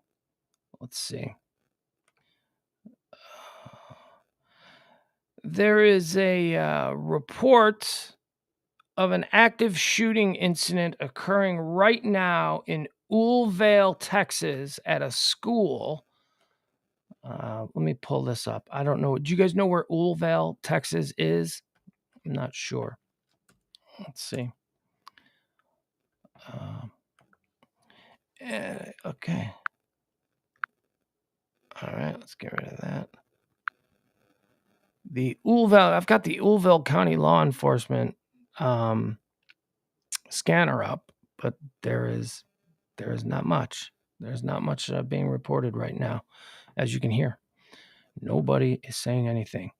Let's see. There is a report of an active shooting incident occurring right now in Uvalde, Texas, at a school. Let me pull this up. I don't know. Do you guys know where Uvalde, Texas is? I'm not sure. Let's see. Okay. All right, let's get rid of that. I've got the Uvalde County Law Enforcement scanner up, but there is not much. There's not much being reported right now, as you can hear. Nobody is saying anything.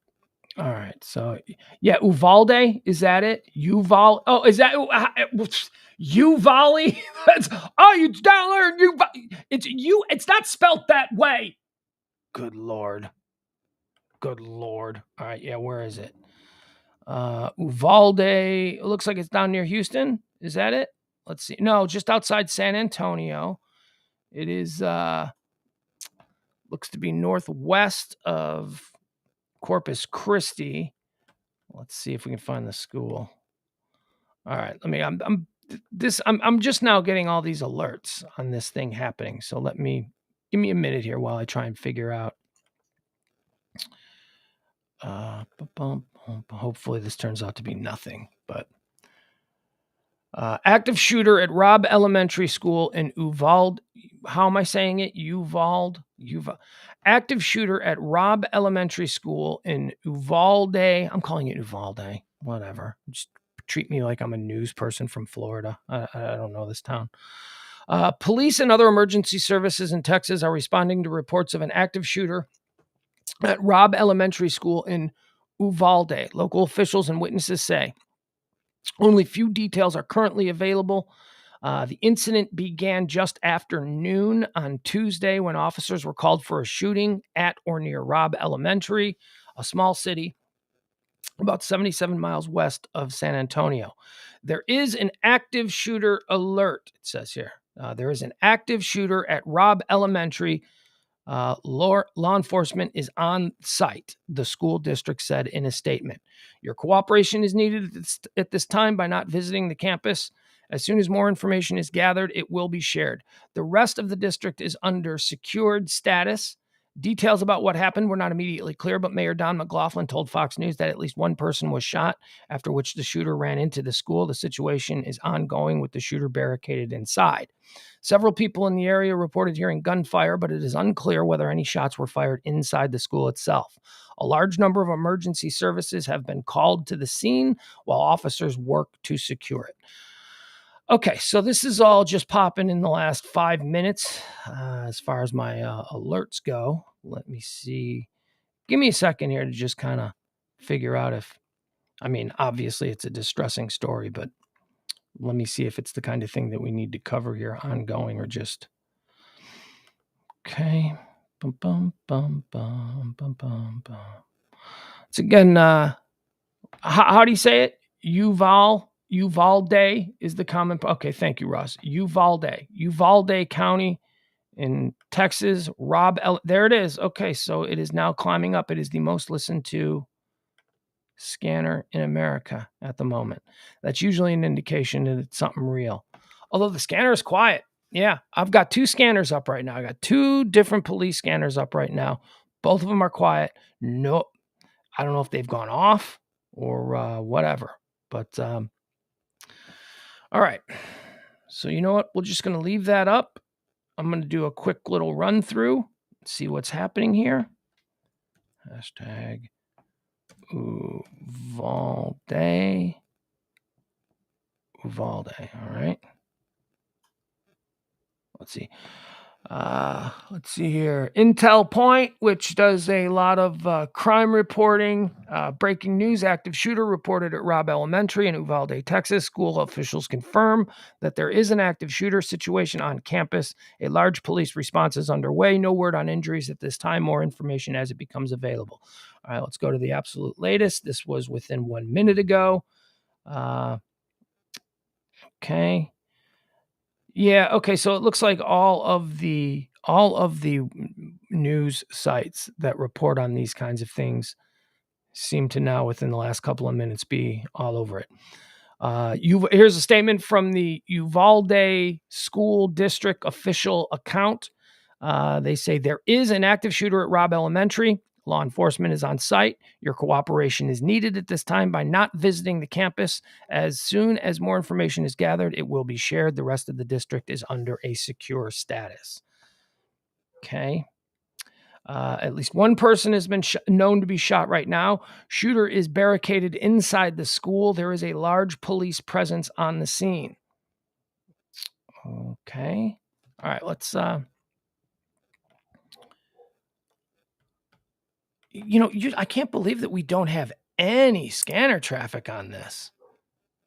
All right, so yeah, Uvalde, is that it? Uvalde. Oh, is that Uvalde? You down there? It's not spelt that way. Good Lord. All right, yeah, where is it? Uvalde. It looks like it's down near Houston. Is that it? Let's see. No, just outside San Antonio. It is looks to be northwest of Corpus Christi. Let's see if we can find the school. All right, I'm just now getting all these alerts on this thing happening. So give me a minute here while I try and figure out. Hopefully this turns out to be nothing, but active shooter at Robb Elementary School in Uvalde. How am I saying it? Uvalde. Active shooter at Robb Elementary School in Uvalde. I'm calling it Uvalde. Whatever. Just treat me like I'm a news person from Florida. I don't know this town. Police and other emergency services in Texas are responding to reports of an active shooter at Robb Elementary School in Uvalde. Local officials and witnesses say only few details are currently available. The incident began just after noon on Tuesday when officers were called for a shooting at or near Robb Elementary, a small city about 77 miles west of San Antonio. There is an active shooter alert, it says here. There is an active shooter at Robb Elementary. Law enforcement is on site, the school district said in a statement. Your cooperation is needed at this time by not visiting the campus. As soon as more information is gathered, it will be shared. The rest of the district is under secured status. Details about what happened were not immediately clear, but Mayor Don McLaughlin told Fox News that at least one person was shot, after which the shooter ran into the school. The situation is ongoing with the shooter barricaded inside. Several people in the area reported hearing gunfire, but it is unclear whether any shots were fired inside the school itself. A large number of emergency services have been called to the scene while officers work to secure it. Okay, so this is all just popping in the last 5 minutes as far as my alerts go. Let me see. Give me a second here to just kind of figure out obviously it's a distressing story, but let me see if it's the kind of thing that we need to cover here ongoing or just. Okay. Bum, bum, bum, bum, bum, bum, bum. It's again, how do you say it? Uvalde is the common. Okay, thank you, Russ. Uvalde County in Texas. There it is. Okay, so it is now climbing up. It is the most listened to scanner in America at the moment. That's usually an indication that it's something real. Although the scanner is quiet. Yeah, I've got 2 scanners up right now. I got 2 different police scanners up right now. Both of them are quiet. No, I don't know if they've gone off or whatever. But all right. So you know what? We're just going to leave that up. I'm going to do a quick little run through, see what's happening here. Hashtag Uvalde. Uvalde. All right. Let's see. Let's see here. Intel Point, which does a lot of crime reporting. Breaking news: active shooter reported at Robb Elementary in Uvalde, Texas. School officials confirm that there is an active shooter situation on campus. A large police response is underway. No word on injuries at this time. More information as it becomes available. All right, let's go to the absolute latest. This was within 1 minute ago. Okay. Yeah, okay, so it looks like all of the news sites that report on these kinds of things seem to now, within the last couple of minutes, be all over it. Here's a statement from the Uvalde School District official account. They say there is an active shooter at Robb Elementary. Law enforcement is on site. Your cooperation is needed at this time by not visiting the campus. As soon as more information is gathered, it will be shared. The rest of the district is under a secure status. Okay. At least one person has been known to be shot right now. Shooter is barricaded inside the school. There is a large police presence on the scene. Okay. All right, let's I can't believe that we don't have any scanner traffic on this.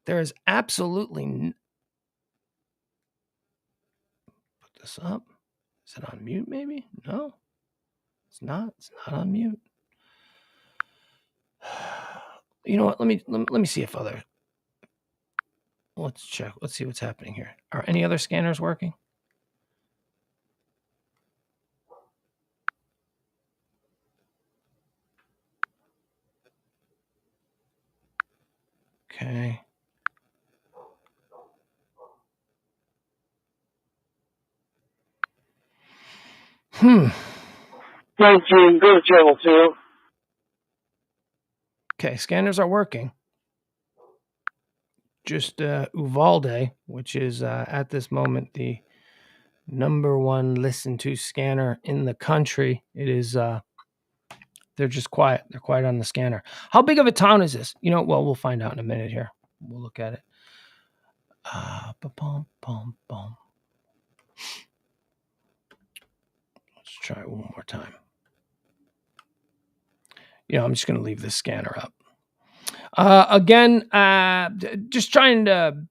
There is absolutely put this up. Is it on mute maybe? No. It's not. It's not on mute. You know what? Let me see if other. Let's check. Let's see what's happening here. Are any other scanners working? Okay. Hmm. 19, go to channel 2. Okay, scanners are working. Just Uvalde, which is at this moment the #1 listened to scanner in the country. It is they're just quiet. They're quiet on the scanner. How big of a town is this? Well, we'll find out in a minute here. We'll look at it. Let's try it one more time. I'm just going to leave this scanner up. Again, just trying to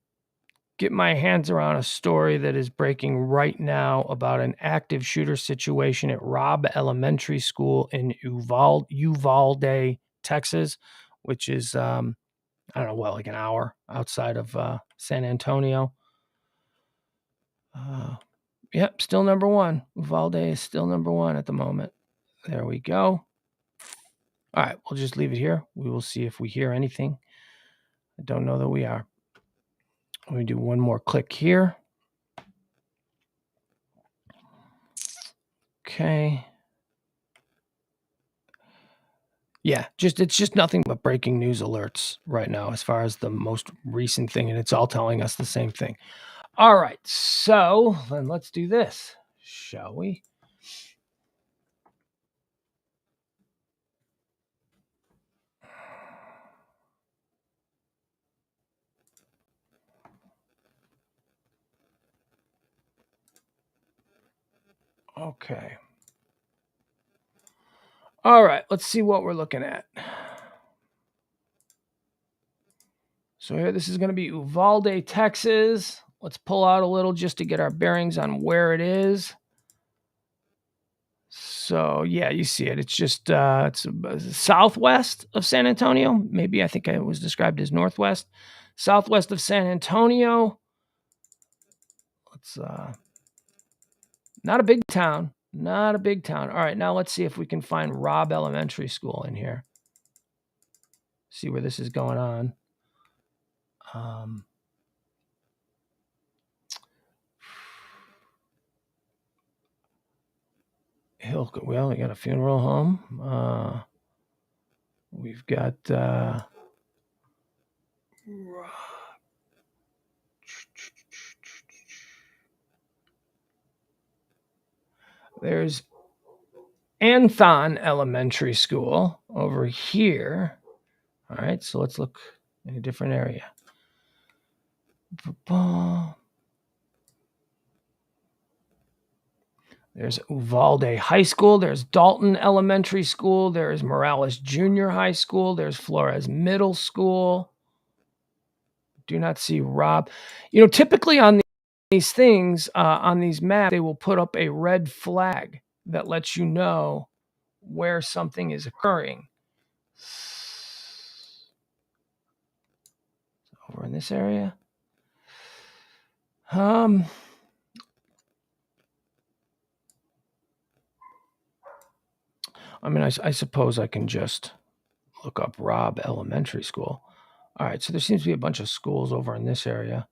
get my hands around a story that is breaking right now about an active shooter situation at Robb Elementary School in Uvalde, Texas, which is, I don't know, like an hour outside of San Antonio. Yep, still #1. Uvalde is still #1 at the moment. There we go. All right, we'll just leave it here. We will see if we hear anything. I don't know that we are. Let me do one more click here. Okay. Yeah, it's just nothing but breaking news alerts right now as far as the most recent thing, and it's all telling us the same thing. All right, so then let's do this, shall we? Okay. All right, let's see what we're looking at. So here, this is going to be Uvalde, Texas. Let's pull out a little just to get our bearings on where it is. So yeah, you see it. It's just it's southwest of San Antonio. Maybe I think it was described as northwest, southwest of San Antonio. Let's not a big town. Not a big town. All right, now let's see if we can find Robb Elementary School in here. see where this is going on. Well, we got a funeral home. We've got there's Anthon Elementary School over here. All right, so let's look in a different area. There's Uvalde High School. There's Dalton Elementary School. There's Morales Junior High School. There's Flores Middle School. Do not see Rob. Typically on these things, on these maps, they will put up a red flag that lets you know where something is occurring. Over in this area. I suppose I can just look up Robb Elementary School. All right, so there seems to be a bunch of schools over in this area.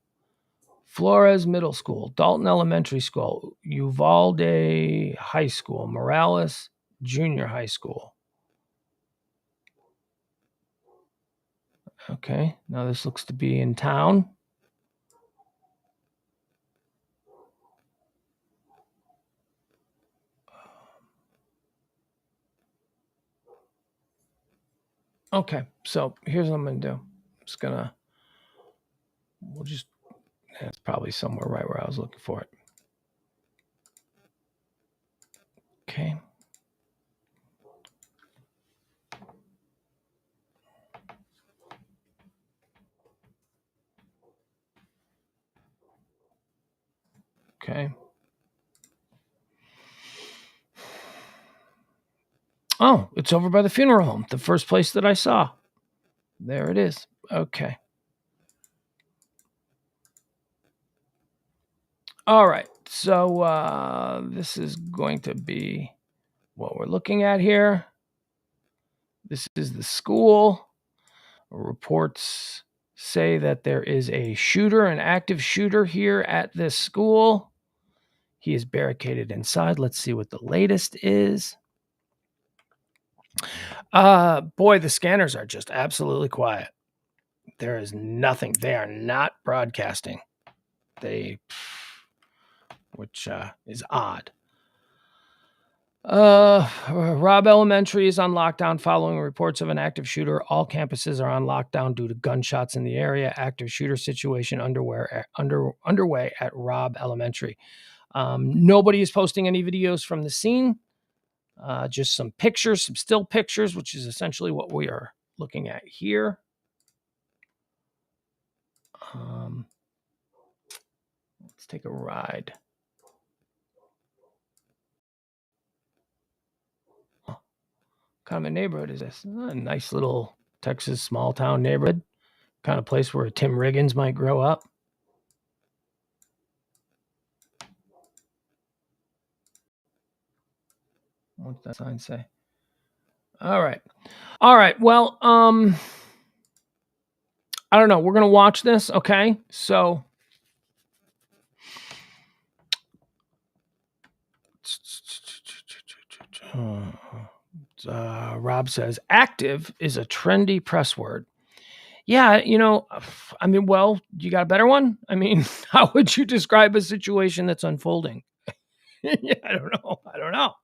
Flores Middle School, Dalton Elementary School, Uvalde High School, Morales Junior High School. Okay, now this looks to be in town. Okay, so here's what I'm going to do. It's probably somewhere right where I was looking for it. Okay. Okay. Oh, it's over by the funeral home, the first place that I saw. There it is. Okay. All right. So this is going to be what we're looking at here. This is the school. Reports say that there is a shooter, an active shooter here at this school. He is barricaded inside. Let's see what the latest is. Boy, the scanners are just absolutely quiet. There is nothing. They are not broadcasting. Which is odd. Robb Elementary is on lockdown following reports of an active shooter. All campuses are on lockdown due to gunshots in the area. Active shooter situation underway at Robb Elementary. Nobody is posting any videos from the scene. Just some pictures, some still pictures, which is essentially what we are looking at here. Let's take a ride. What kind of a neighborhood is this? A nice little Texas small town neighborhood. Kind of place where Tim Riggins might grow up. What's that sign say? All right. Well, I don't know. We're going to watch this. Okay. So Rob says active is a trendy press word. Yeah. Well, you got a better one? How would you describe a situation that's unfolding? Yeah, I don't know.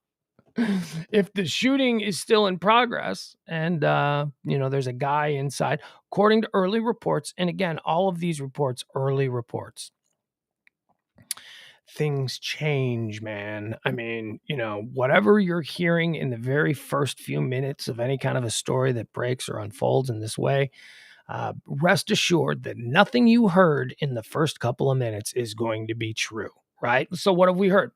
If the shooting is still in progress and, there's a guy inside, according to early reports, and again, all of these reports, early reports, things change, man. Whatever you're hearing in the very first few minutes of any kind of a story that breaks or unfolds in this way, rest assured that nothing you heard in the first couple of minutes is going to be true. Right. So what have we heard?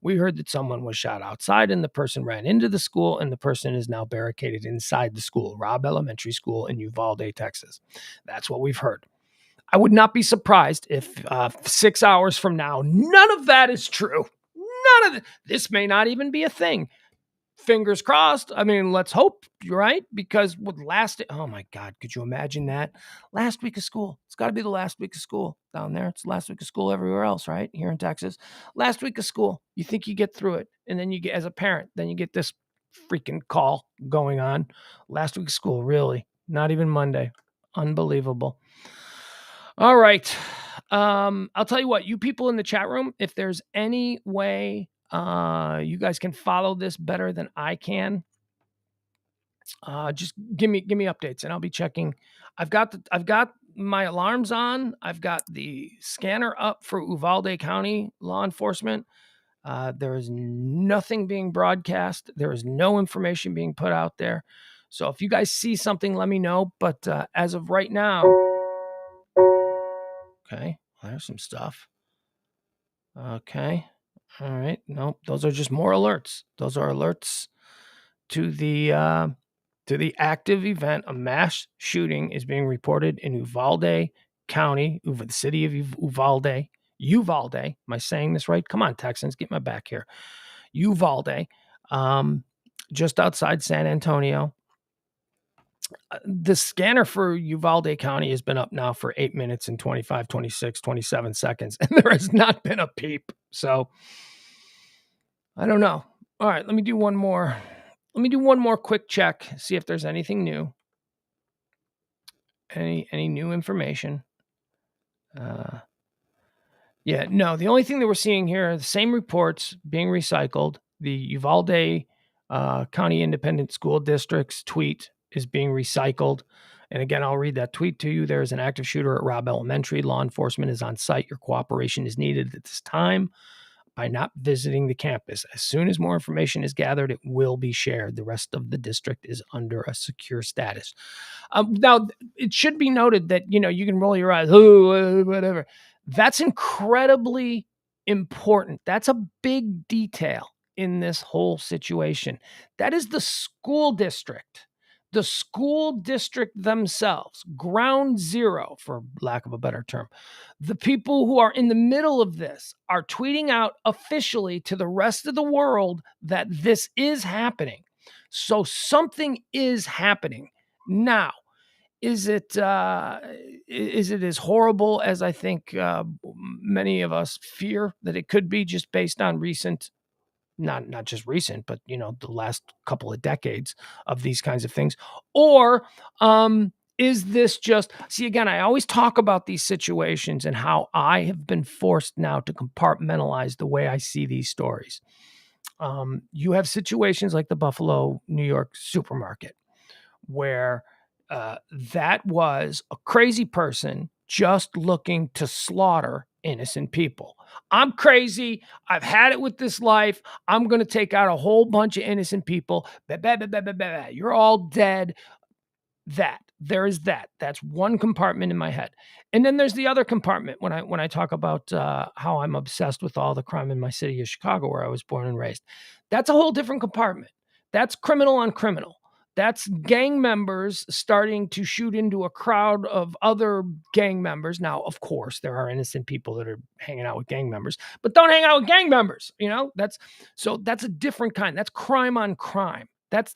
We heard that someone was shot outside and the person ran into the school and the person is now barricaded inside the school, Robb Elementary School in Uvalde, Texas. That's what we've heard. I would not be surprised if 6 hours from now, none of that is true. None of this may not even be a thing. fingers crossed. I mean, let's hope, right? Because with oh my God, could you imagine that? Last week of school. It's got to be the last week of school down there. It's the last week of school everywhere else, right? Here in Texas. Last week of school. You think you get through it. And then you get, as a parent, then you get this freaking call going on. Last week of school, really? Not even Monday. Unbelievable. All right. I'll tell you what, you people in the chat room, if there's any way you guys can follow this better than I can, just give me updates and I'll be checking. I've got my alarms on. I've got the scanner up for Uvalde County law enforcement. There is nothing being broadcast. There is no information being put out there. So if you guys see something, let me know. But as of right now, okay, well, there's some stuff. Okay. All right. Nope. Those are just more alerts. Those are alerts to the active event. A mass shooting is being reported in Uvalde County, the city of Uvalde. Uvalde. Am I saying this right? Come on, Texans, get my back here. Uvalde, just outside San Antonio. The scanner for Uvalde County has been up now for 8 minutes and 25, 26, 27 seconds, and there has not been a peep. So I don't know. All right, let me do one more. Let me do one more quick check, see if there's anything new. Any new information? Yeah, no, the only thing that we're seeing here are the same reports being recycled. The Uvalde County Independent School District's tweet is being recycled. And again, I'll read that tweet to you. There is an active shooter at Robb Elementary. Law enforcement is on site. Your cooperation is needed at this time by not visiting the campus. As soon as more information is gathered, it will be shared. The rest of the district is under a secure status. Now, it should be noted that, you can roll your eyes, oh, whatever. That's incredibly important. That's a big detail in this whole situation. That is the school district. The school district themselves, ground zero, for lack of a better term. The people who are in the middle of this are tweeting out officially to the rest of the world that this is happening. So something is happening. Now, is it as horrible as I think many of us fear that it could be, just based on recent, not just recent, but the last couple of decades of these kinds of things? Or is this just, see, again, I always talk about these situations and how I have been forced now to compartmentalize the way I see these stories. You have situations like the Buffalo, New York supermarket, where that was a crazy person just looking to slaughter innocent people. I'm crazy. I've had it with this life. I'm going to take out a whole bunch of innocent people. You're all dead. There is that. That's one compartment in my head. And then there's the other compartment when I talk about how I'm obsessed with all the crime in my city of Chicago, where I was born and raised. That's a whole different compartment. That's criminal on criminal. That's gang members starting to shoot into a crowd of other gang members. Now, of course, there are innocent people that are hanging out with gang members, but don't hang out with gang members. That's a different kind. That's crime on crime. That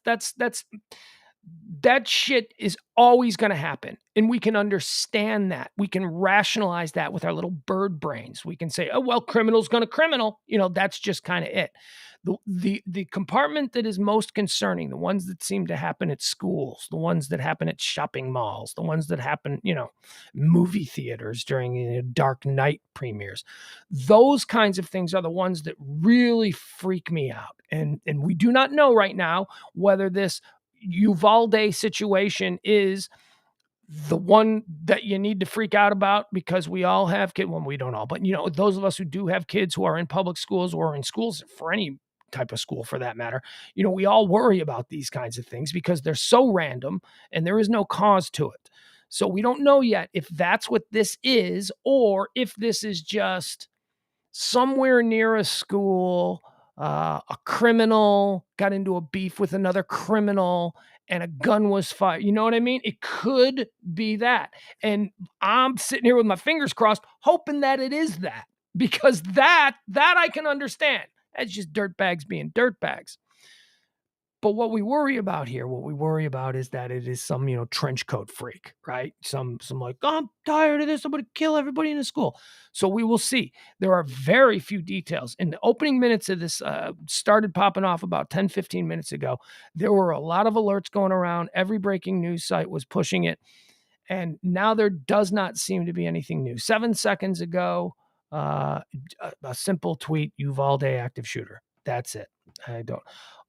shit is always going to happen. And we can understand that. We can rationalize that with our little bird brains. We can say, oh, well, criminal's going to criminal. That's just kind of it. The compartment that is most concerning, the ones that seem to happen at schools, the ones that happen at shopping malls, the ones that happen, movie theaters during dark night premieres, those kinds of things are the ones that really freak me out. And we do not know right now whether this Uvalde situation is the one that you need to freak out about, because we all have kids. Well, we don't all, but those of us who do have kids who are in public schools or in schools, for any type of school for that matter, we all worry about these kinds of things because they're so random and there is no cause to it. So we don't know yet if that's what this is, or if this is just somewhere near a school, a criminal got into a beef with another criminal and a gun was fired. You know what I mean? It could be that. And I'm sitting here with my fingers crossed, hoping that it is that, because that I can understand. That's just dirtbags being dirtbags. But what we worry about here, what we worry about is that it is some, trench coat freak, right? Some like, oh, I'm tired of this. I'm going to kill everybody in the school. So we will see. There are very few details. In the opening minutes of this started popping off about 10, 15 minutes ago. There were a lot of alerts going around. Every breaking news site was pushing it. And now there does not seem to be anything new. 7 seconds ago, a simple tweet, Uvalde active shooter. That's it. I don't.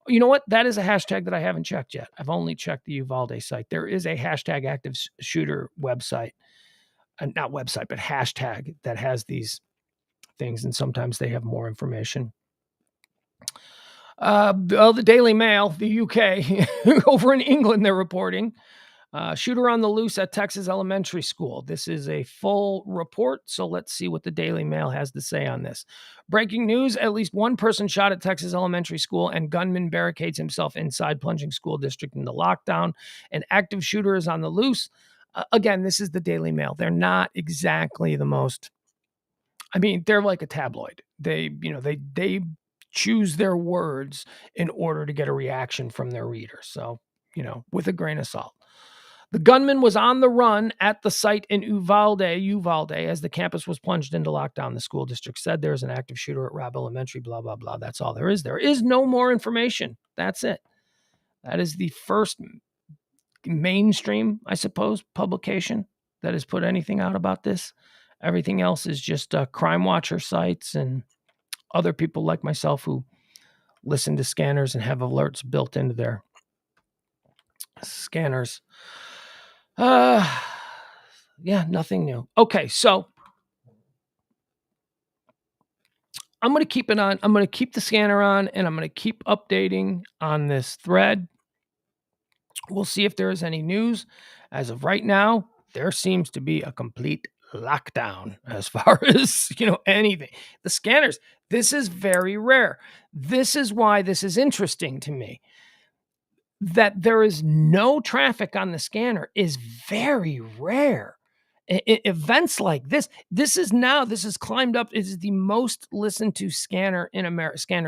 You know what? That is a hashtag that I haven't checked yet. I've only checked the Uvalde site. There is a hashtag active shooter website, not website, but hashtag that has these things, and sometimes they have more information. The Daily Mail, the UK, over in England, they're reporting shooter on the loose at Texas elementary school. This is a full report, so let's see what the Daily Mail has to say on this. Breaking news, at least one person shot at Texas elementary school and gunman barricades himself inside, plunging school district into lockdown. An active shooter is on the loose. Again, this is the Daily Mail. They're not exactly the most, they're like a tabloid. They choose their words in order to get a reaction from their readers. So, with a grain of salt. The gunman was on the run at the site in Uvalde, as the campus was plunged into lockdown. The school district said there's an active shooter at Robb Elementary, blah, blah, blah. That's all there is. There is no more information. That's it. That is the first mainstream, I suppose, publication that has put anything out about this. Everything else is just crime watcher sites and other people like myself who listen to scanners and have alerts built into their scanners. Yeah, nothing new. Okay, so I'm going to keep it on. I'm going to keep the scanner on, and I'm going to keep updating on this thread. We'll see if there is any news. As of right now, there seems to be a complete lockdown as far as, anything. The scanners, this is very rare. This is why this is interesting to me. That there is no traffic on the scanner is very rare. Events like this has climbed up. It is the most listened to scanner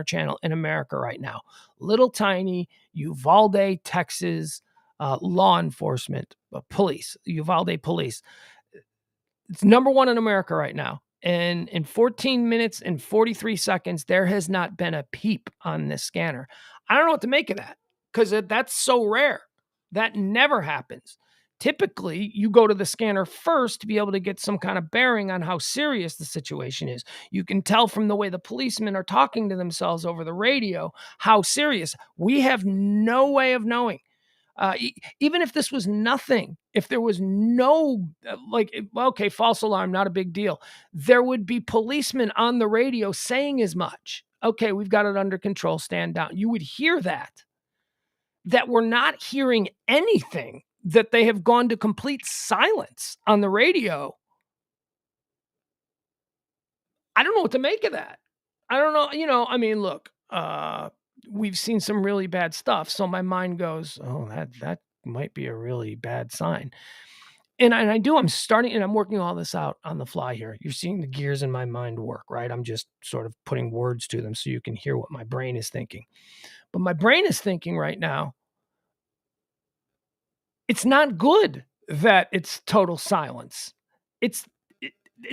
channel in America right now. Little tiny Uvalde, Texas, law enforcement, police, Uvalde police. It's number one in America right now. And in 14 minutes and 43 seconds, there has not been a peep on this scanner. I don't know what to make of that because that's so rare. That never happens. Typically, you go to the scanner first to be able to get some kind of bearing on how serious the situation is. You can tell from the way the policemen are talking to themselves over the radio how serious. We have no way of knowing. Even if this was nothing, if there was no, okay, false alarm, not a big deal. There would be policemen on the radio saying as much. Okay, we've got it under control, stand down. You would hear that. That we're not hearing anything, that they have gone to complete silence on the radio. I don't know what to make of that. I don't know, look, we've seen some really bad stuff. So my mind goes, oh, that might be a really bad sign. And I'm starting, and I'm working all this out on the fly here. You're seeing the gears in my mind work, right? I'm just sort of putting words to them so you can hear what my brain is thinking. But my brain is thinking right now, it's not good that it's total silence. It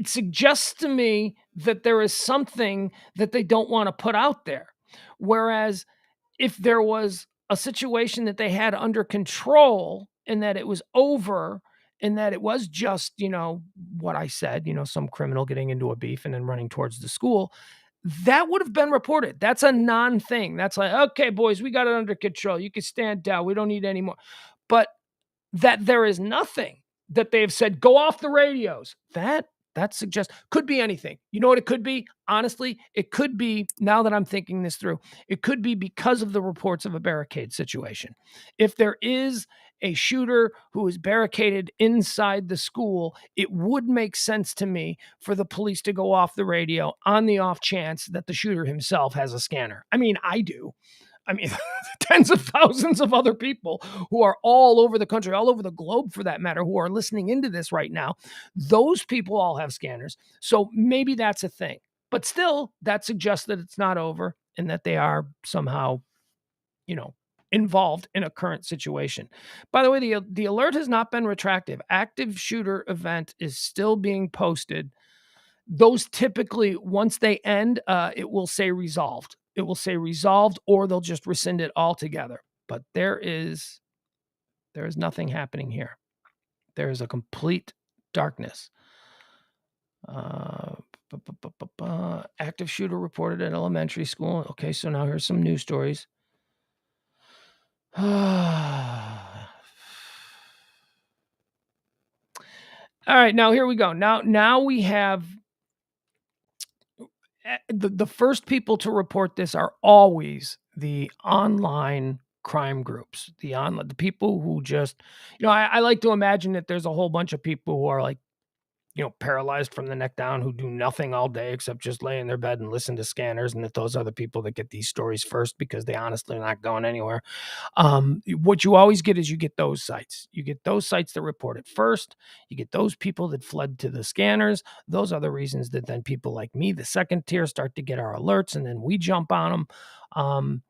suggests to me that there is something that they don't want to put out there. Whereas if there was a situation that they had under control and that it was over and that it was just, what I said, some criminal getting into a beef and then running towards the school, that would have been reported. That's a non-thing. That's like, okay, boys, we got it under control. You can stand down. We don't need any more. But that there is nothing that they have said, go off the radios. That suggests, could be anything. You know what it could be? Honestly, it could be, now that I'm thinking this through, it could be because of the reports of a barricade situation. If there is a shooter who is barricaded inside the school, it would make sense to me for the police to go off the radio on the off chance that the shooter himself has a scanner. I do. Tens of thousands of other people who are all over the country, all over the globe for that matter, who are listening into this right now, those people all have scanners. So maybe that's a thing. But still, that suggests that it's not over and that they are somehow, involved in a current situation. By the way, the alert has not been retracted. Active shooter event is still being posted. Those typically, once they end, it will say resolved. It will say resolved, or they'll just rescind it altogether. But there is nothing happening here. There is a complete darkness. Active shooter reported at elementary school. Okay, so now here's some news stories. All right, now here we go. Now we have the first people to report this are always the online crime groups, the people who just, I like to imagine that there's a whole bunch of people who are like, paralyzed from the neck down, who do nothing all day except just lay in their bed and listen to scanners, and that those are the people that get these stories first because they honestly are not going anywhere. What you always get is you get those sites. You get those sites that report it first. You get those people that fled to the scanners. Those are the reasons that then people like me, the second tier, start to get our alerts, and then we jump on them.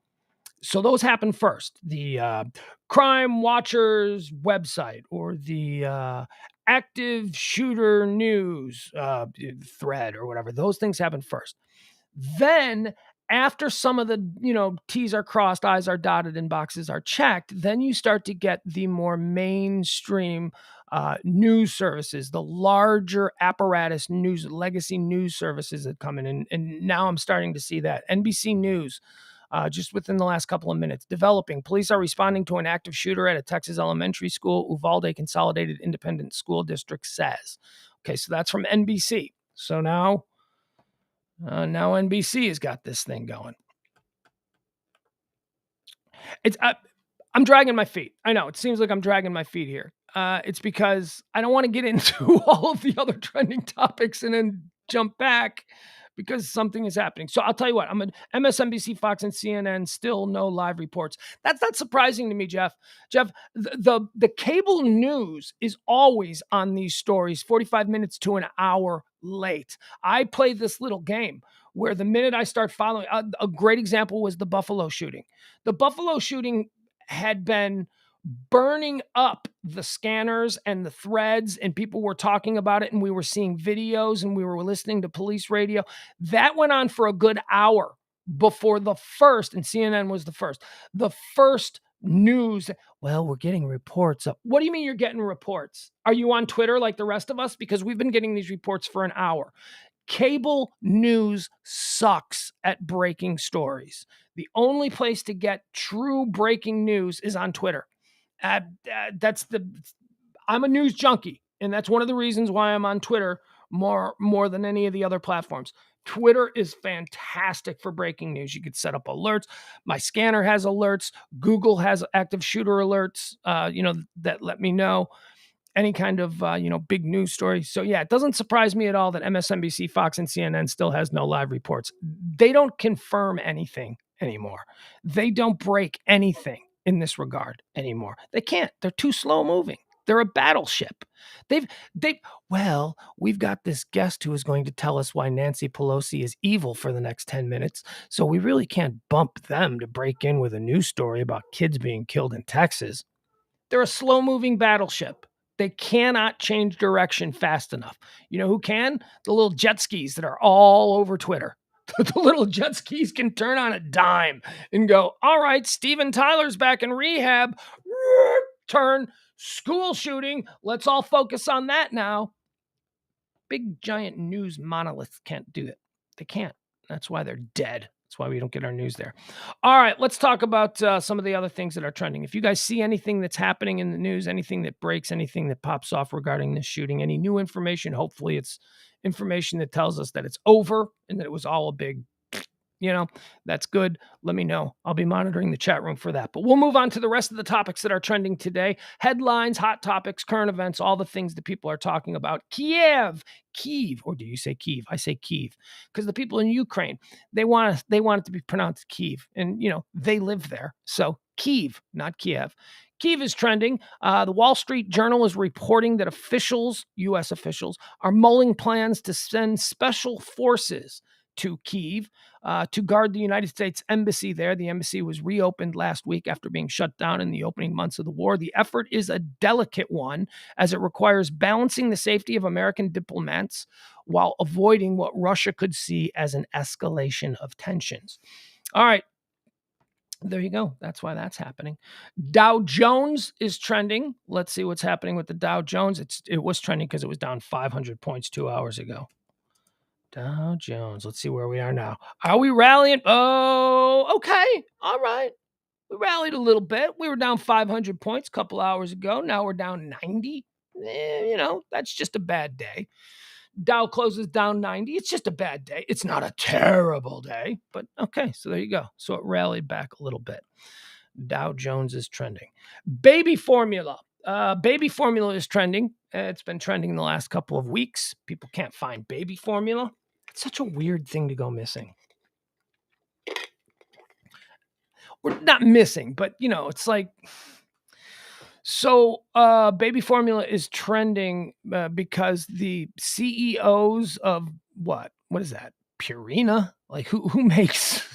So those happen first. The Crime Watchers website, or the Active Shooter News thread, or whatever. Those things happen first. Then, after some of the, T's are crossed, I's are dotted, and boxes are checked, then you start to get the more mainstream news services, the larger apparatus news, legacy news services that come in. And now I'm starting to see that. NBC News, just within the last couple of minutes, developing. Police are responding to an active shooter at a Texas elementary school, Uvalde Consolidated Independent School District says. Okay, so that's from NBC. So now NBC has got this thing going. I'm dragging my feet. I know, it seems like I'm dragging my feet here. It's because I don't want to get into all of the other trending topics and then jump back because something is happening. So I'll tell you what, I'm an MSNBC, Fox, and CNN, still no live reports. That's not surprising to me, Jeff. The cable news is always on these stories 45 minutes to an hour late. I play this little game where the minute I start following, a great example was the Buffalo shooting. The Buffalo shooting had been burning up the scanners and the threads, and people were talking about it, and we were seeing videos, and we were listening to police radio. That went on for a good hour before the first, and CNN was the first news. Well, we're getting reports up. What do you mean you're getting reports? Are you on Twitter like the rest of us? Because we've been getting these reports for an hour. Cable news sucks at breaking stories. The only place to get true breaking news is on Twitter. I'm a news junkie, and that's one of the reasons why I'm on Twitter more than any of the other platforms. Twitter is fantastic for breaking news. You could set up alerts. My scanner has alerts. Google has active shooter alerts, that let me know any kind of, big news story. So yeah, it doesn't surprise me at all that MSNBC, Fox, and CNN still has no live reports. They don't confirm anything anymore. They don't break anything in this regard anymore. They can't. They're too slow moving. They're a battleship. We've got this guest who is going to tell us why Nancy Pelosi is evil for the next 10 minutes. So we really can't bump them to break in with a news story about kids being killed in Texas. They're a slow moving battleship. They cannot change direction fast enough. You know who can? The little jet skis that are all over Twitter. The little jet skis can turn on a dime and go, all right, Steven Tyler's back in rehab. Turn, school shooting. Let's all focus on that now. Big, giant news monoliths can't do it. They can't. That's why they're dead. That's why we don't get our news there. All right, let's talk about some of the other things that are trending. If you guys see anything that's happening in the news, anything that breaks, anything that pops off regarding this shooting, any new information, hopefully it's information that tells us that it's over and that it was all a big, that's good. Let me know. I'll be monitoring the chat room for that. But we'll move on to the rest of the topics that are trending today. Headlines, hot topics, current events, all the things that people are talking about. Kiev, or do you say Kiev? I say Kiev because the people in Ukraine, they want it to be pronounced Kiev, and they live there. So Kiev, not Kiev. Kiev is trending. The Wall Street Journal is reporting that U.S. officials, are mulling plans to send special forces to Kyiv to guard the United States embassy there. The embassy was reopened last week after being shut down in the opening months of the war. The effort is a delicate one, as it requires balancing the safety of American diplomats while avoiding what Russia could see as an escalation of tensions. All right. There you go. That's why that's happening. Dow Jones is trending. Let's see what's happening with the Dow Jones. It was trending because it was down 500 points 2 hours ago. Dow Jones. Let's see where we are now. Are we rallying? Oh, okay. All right. We rallied a little bit. We were down 500 points a couple hours ago. Now we're down 90. That's just a bad day. Dow closes down 90. It's just a bad day. It's not a terrible day, but okay. So there you go. So it rallied back a little bit. Dow Jones is trending. Baby formula. Baby formula is trending. It's been trending the last couple of weeks. People can't find baby formula. It's such a weird thing to go missing. We're not missing, but it's like... So, baby formula is trending because the CEOs of what is that? Purina? Like who makes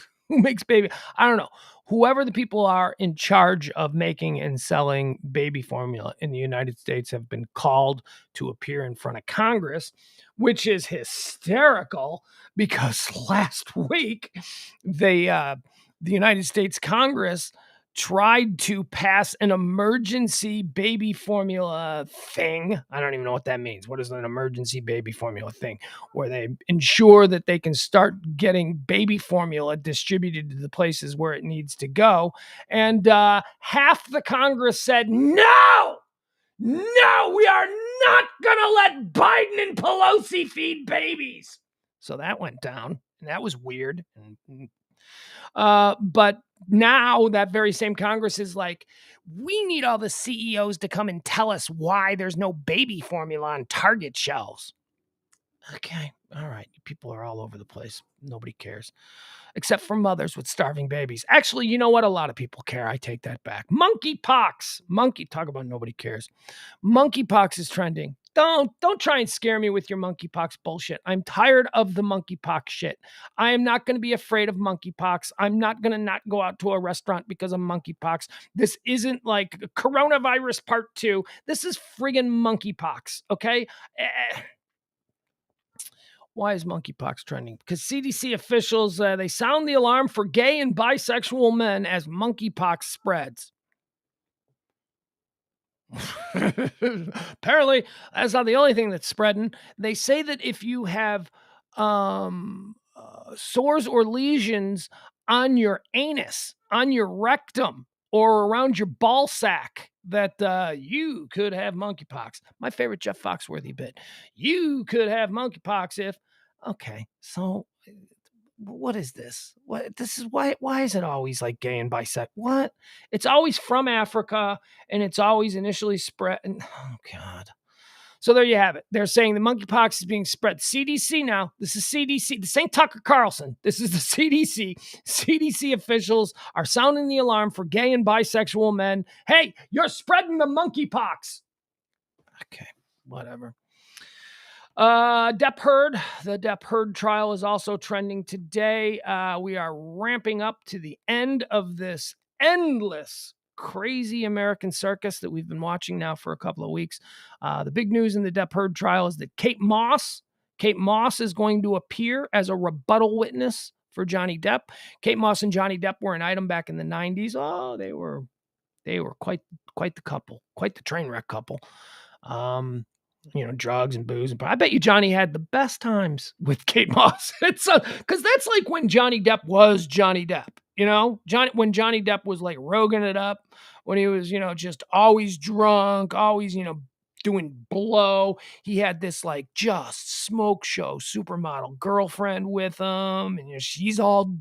baby? I don't know. Whoever the people are in charge of making and selling baby formula in the United States have been called to appear in front of Congress, which is hysterical because last week the United States Congress tried to pass an emergency baby formula thing. I don't even know what that means. What is an emergency baby formula thing? Where they ensure that they can start getting baby formula distributed to the places where it needs to go. And half the Congress said, no, we are not going to let Biden and Pelosi feed babies. So that went down, and that was weird. But now that very same Congress is like, we need all the CEOs to come and tell us why there's no baby formula on Target shelves. Okay. All right. People are all over the place. Nobody cares. Except for mothers with starving babies. Actually, you know what? A lot of people care. I take that back. Monkeypox. Talk about nobody cares. Monkeypox is trending. Don't try and scare me with your monkeypox bullshit. I'm tired of the monkeypox shit. I am not going to be afraid of monkeypox. I'm not going to not go out to a restaurant because of monkeypox. This isn't like coronavirus part 2. This is friggin' monkeypox, okay? Why is monkeypox trending? Because CDC officials, they sound the alarm for gay and bisexual men as monkeypox spreads. Apparently, that's not the only thing that's spreading. They say that if you have sores or lesions on your anus, on your rectum, or around your ball sack, that you could have monkeypox. My favorite Jeff Foxworthy bit. You could have monkeypox if... Okay, so what is this? Why is it always like gay and bisexual? What? It's always from Africa, and it's always initially spread. Oh God. So there you have it. They're saying the monkeypox is being spread. CDC now. This is CDC. This ain't Tucker Carlson. This is the CDC. CDC officials are sounding the alarm for gay and bisexual men. Hey, you're spreading the monkeypox. Okay, whatever. Depp Heard. The Depp Heard trial is also trending today. We are ramping up to the end of this endless, crazy American circus that we've been watching now for a couple of weeks. The big news in the Depp Heard trial is that Kate Moss is going to appear as a rebuttal witness for Johnny Depp. Kate Moss and Johnny Depp were an item back in the 90s. Oh, they were quite the couple, quite the train wreck couple. Drugs and booze. And I bet you Johnny had the best times with Kate Moss. It's because that's like when Johnny Depp was Johnny Depp. When Johnny Depp was like roguing it up, when he was, just always drunk, always, doing blow. He had this like just smoke show supermodel girlfriend with him, and she's all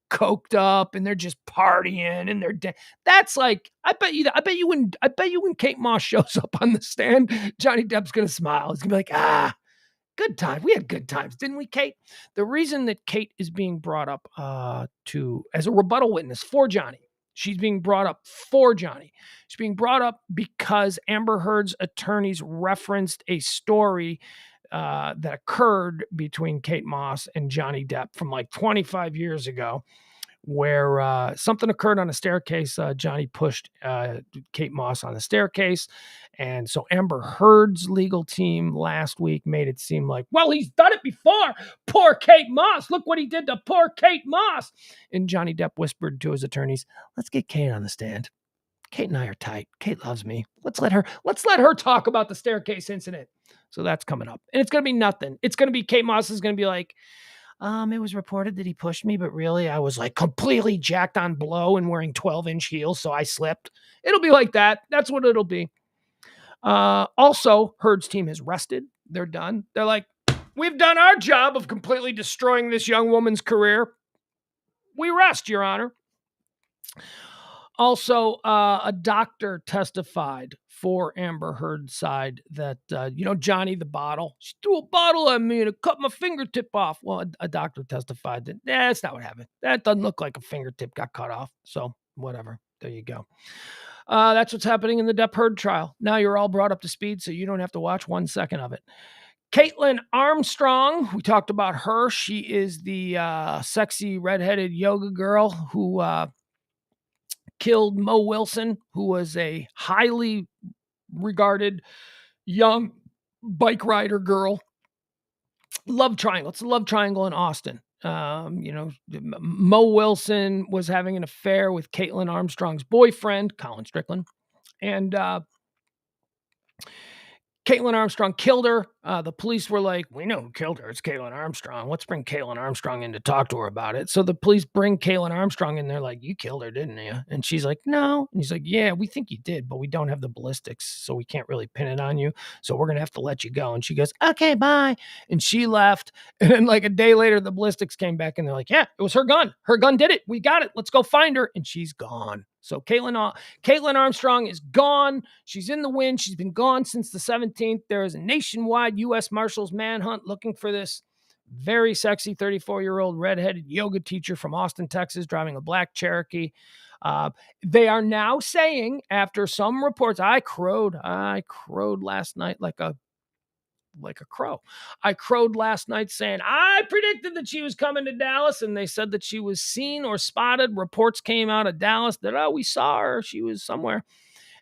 coked up, and they're just partying, and that's like, I bet you when Kate Moss shows up on the stand, Johnny Depp's gonna smile. He's gonna be like, good time. We had good times, didn't we, Kate? The reason that Kate is being brought up as a rebuttal witness for Johnny. She's being brought up for Johnny. She's being brought up because Amber Heard's attorneys referenced a story that occurred between Kate Moss and Johnny Depp from like 25 years ago, where something occurred on a staircase. Johnny pushed Kate Moss on the staircase. And so Amber Heard's legal team last week made it seem like, well, he's done it before. Poor Kate Moss. Look what he did to poor Kate Moss. And Johnny Depp whispered to his attorneys, let's get Kate on the stand. Kate and I are tight. Kate loves me. Let's let her talk about the staircase incident. So that's coming up. And it's going to be nothing. It's going to be Kate Moss is going to be like, it was reported that he pushed me, but really I was like completely jacked on blow and wearing 12-inch heels, so I slipped. It'll be like that. That's what it'll be. Also, Heard's team has rested. They're done. They're like, we've done our job of completely destroying this young woman's career. We rest, Your Honor. Also, a doctor testified for Amber Heard's side that, Johnny the bottle, she threw a bottle at me and it cut my fingertip off. Well, a doctor testified that that's not what happened. That doesn't look like a fingertip got cut off. So whatever. There you go. That's what's happening in the Depp Heard trial. Now you're all brought up to speed, so you don't have to watch 1 second of it. Caitlin Armstrong, we talked about her. She is the sexy redheaded yoga girl who killed Mo Wilson, who was a highly regarded young bike rider girl. Love triangle. It's a love triangle in Austin. Mo Wilson was having an affair with Caitlin Armstrong's boyfriend, Colin Strickland. And Caitlin Armstrong killed her. The police were like, we know who killed her. It's Caitlin Armstrong. Let's bring Caitlin Armstrong in to talk to her about it. So the police bring Caitlin Armstrong in. They're like, you killed her, didn't you? And she's like, no. And he's like, yeah, we think you did, but we don't have the ballistics, so we can't really pin it on you. So we're going to have to let you go. And she goes, okay, bye. And she left. And then like a day later, the ballistics came back and they're like, yeah, it was her gun. Her gun did it. We got it. Let's go find her. And she's gone. So Caitlin Armstrong is gone. She's in the wind. She's been gone since the 17th. There is a nationwide U.S. Marshals manhunt looking for this very sexy 34-year-old redheaded yoga teacher from Austin, Texas, driving a black Cherokee. They are now saying, after some reports, I crowed last night like a crow. I crowed last night saying, I predicted that she was coming to Dallas, and they said that she was seen or spotted. Reports came out of Dallas that, we saw her. She was somewhere.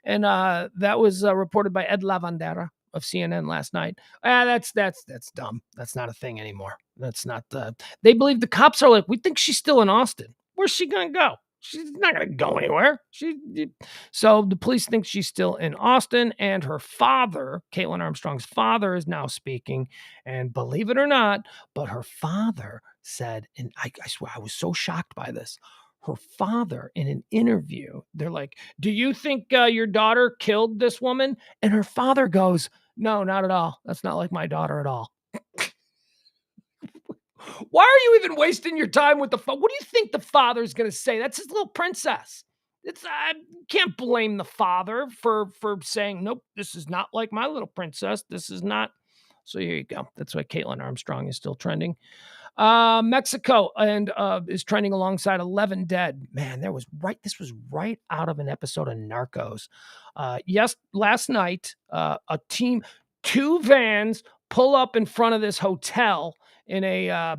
And that was reported by Ed Lavandera of CNN last night. That's dumb. That's not a thing anymore. That's not they believe the cops are like, we think she's still in Austin. Where's she going to go? She's not going to go anywhere. So the police think she's still in Austin, and her father, Caitlin Armstrong's father, is now speaking. And believe it or not, but her father said, and I swear I was so shocked by this. Her father, in an interview, they're like, do you think your daughter killed this woman? And her father goes, no, not at all. That's not like my daughter at all. Why are you even wasting your time with the father? What do you think the father's going to say? That's his little princess. I can't blame the father for saying, nope, this is not like my little princess. This is not. So here you go. That's why Caitlin Armstrong is still trending. Mexico and is trending alongside 11 dead. Man, this was right out of an episode of Narcos. Last night, two vans pull up in front of this hotel in a,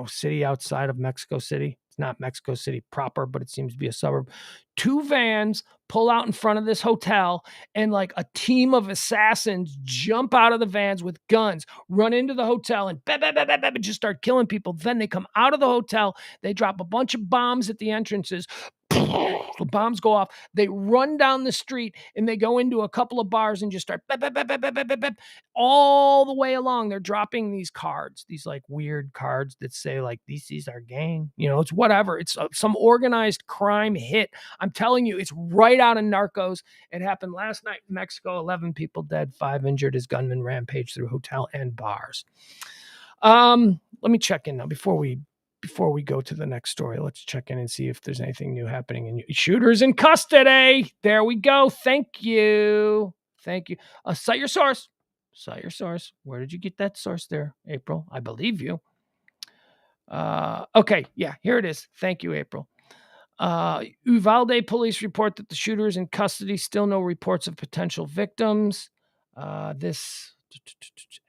city outside of Mexico City. It's not Mexico City proper, but it seems to be a suburb. Two vans pull out in front of this hotel, and like a team of assassins jump out of the vans with guns, run into the hotel, and just start killing people. Then they come out of the hotel. They drop a bunch of bombs at the entrances. The bombs go off. They run down the street and they go into a couple of bars and just start all the way along. They're dropping these cards, these like weird cards that say like, this is our gang. It's whatever. It's some organized crime hit. I'm telling you, it's right out of Narcos. It happened last night in Mexico. 11 people dead, 5 injured as gunmen rampage through hotel and bars. Let me check in now before we go to the next story. Let's check in and see if there's anything new happening. And shooters in custody. There we go. Thank you. Cite your source. Where did you get that source there, April? I believe you. Okay. Yeah, here it is. Thank you, April. Uvalde police report that the shooter is in custody. Still no reports of potential victims. This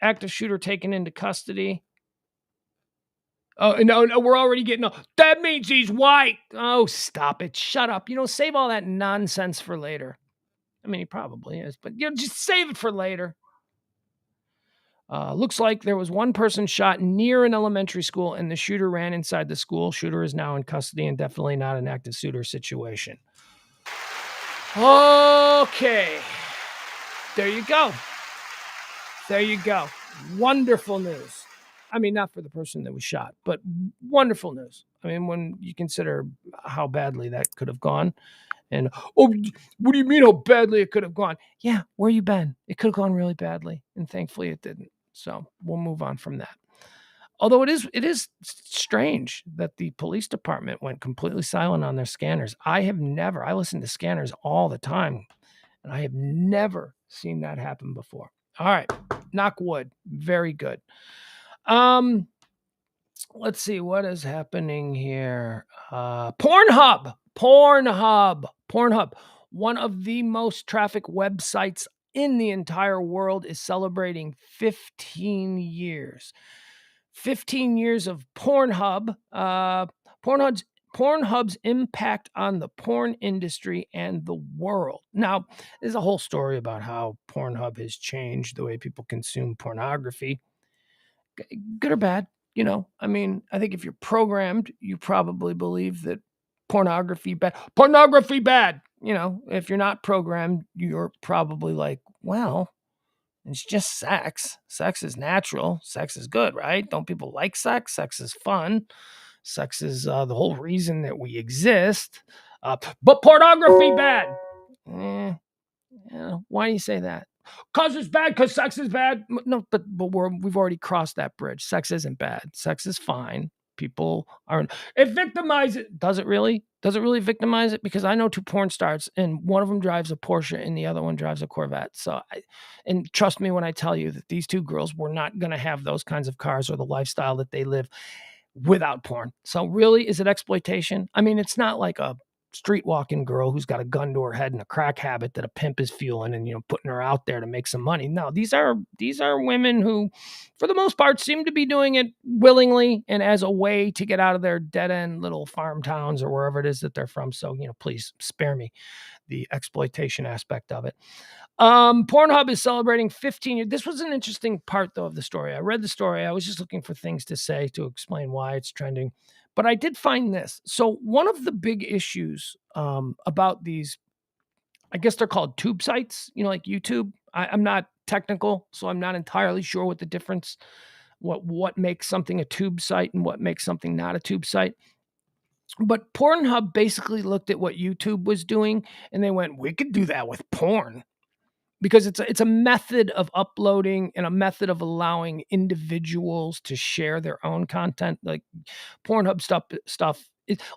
Active shooter taken into custody. Oh, no, we're already getting. That means he's white. Oh, stop it. Shut up. Save all that nonsense for later. I mean, he probably is, but just save it for later. Looks like there was one person shot near an elementary school and the shooter ran inside the school. Shooter is now in custody and definitely not an active shooter situation. Okay. There you go. There you go. Wonderful news. I mean, not for the person that was shot, but wonderful news. I mean, when you consider how badly that could have gone. And, oh, what do you mean how badly it could have gone? Yeah, where you been? It could have gone really badly, and thankfully it didn't. So we'll move on from that. Although it is strange that the police department went completely silent on their scanners. I listen to scanners all the time, and I have never seen that happen before. All right, knock wood. Very good. Let's see what is happening here. Pornhub. One of the most traffic websites in the entire world is celebrating 15 years. 15 years of Pornhub. Pornhub's impact on the porn industry and the world. Now, there's a whole story about how Pornhub has changed the way people consume pornography. Good or bad, I mean, I think if you're programmed, you probably believe that pornography bad. If you're not programmed, you're probably like, well, it's just sex. Sex is natural. Sex is good, right? Don't people like sex? Sex is fun. Sex is the whole reason that we exist. But pornography bad. Why do you say that? Because it's bad, because sex is bad. No, but we've already crossed that bridge. Sex isn't bad. Sex is fine. People aren't. It victimizes it. Does it really? Does it really victimize it? Because I know two porn stars, and one of them drives a Porsche, and the other one drives a Corvette. And trust me when I tell you that these two girls were not going to have those kinds of cars or the lifestyle that they live without porn. So really, is it exploitation? I mean, it's not like a street walking girl who's got a gun to her head and a crack habit that a pimp is fueling and putting her out there to make some money. No, these are women who, for the most part, seem to be doing it willingly and as a way to get out of their dead end little farm towns or wherever it is that they're from. So please spare me the exploitation aspect of it. Pornhub is celebrating 15 years. This was an interesting part, though, of the story. I read the story. I was just looking for things to say to explain why it's trending. But I did find this. So one of the big issues about these, I guess they're called tube sites, like YouTube. I'm not technical, so I'm not entirely sure what the difference, what makes something a tube site and what makes something not a tube site. But Pornhub basically looked at what YouTube was doing, and they went, we could do that with porn. Because it's a method of uploading and a method of allowing individuals to share their own content. Like Pornhub stuff.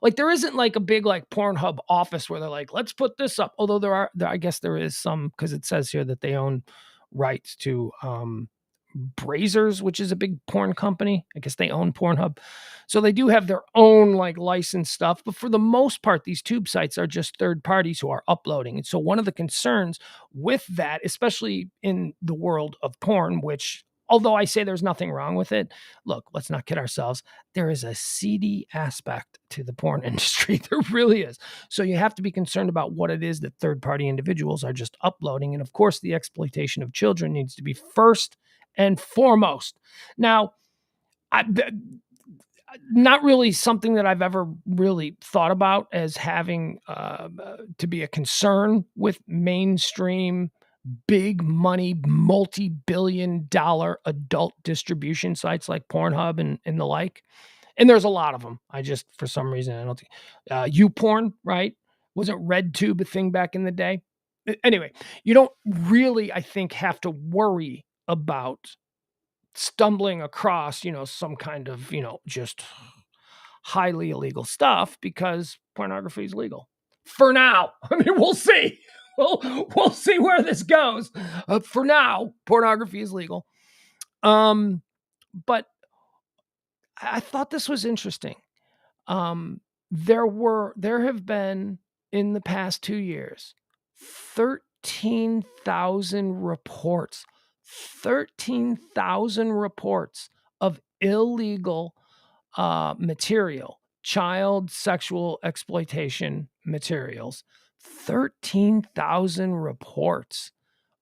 Like there isn't like a big like Pornhub office where they're like, let's put this up. Although I guess there is some, because it says here that they own rights to Brazzers, which is a big porn company. I guess they own Pornhub. So they do have their own like licensed stuff. But for the most part, these tube sites are just third parties who are uploading. And so one of the concerns with that, especially in the world of porn, which although I say there's nothing wrong with it, look, let's not kid ourselves. There is a seedy aspect to the porn industry. There really is. So you have to be concerned about what it is that third-party individuals are just uploading. And of course, the exploitation of children needs to be first and foremost. Now, not really something that I've ever really thought about as having to be a concern with mainstream, big money, multi-billion-dollar adult distribution sites like Pornhub and the like. And there's a lot of them. I just, for some reason, I don't think YouPorn, right? Wasn't RedTube a thing back in the day? Anyway, you don't really, I think, have to worry about stumbling across, some kind of, just highly illegal stuff because pornography is legal for now. I mean, we'll see. We'll see where this goes. For now, pornography is legal. But I thought this was interesting. There have been in the past 2 years 13,000 reports. 13,000 reports of illegal material, child sexual exploitation materials. 13,000 reports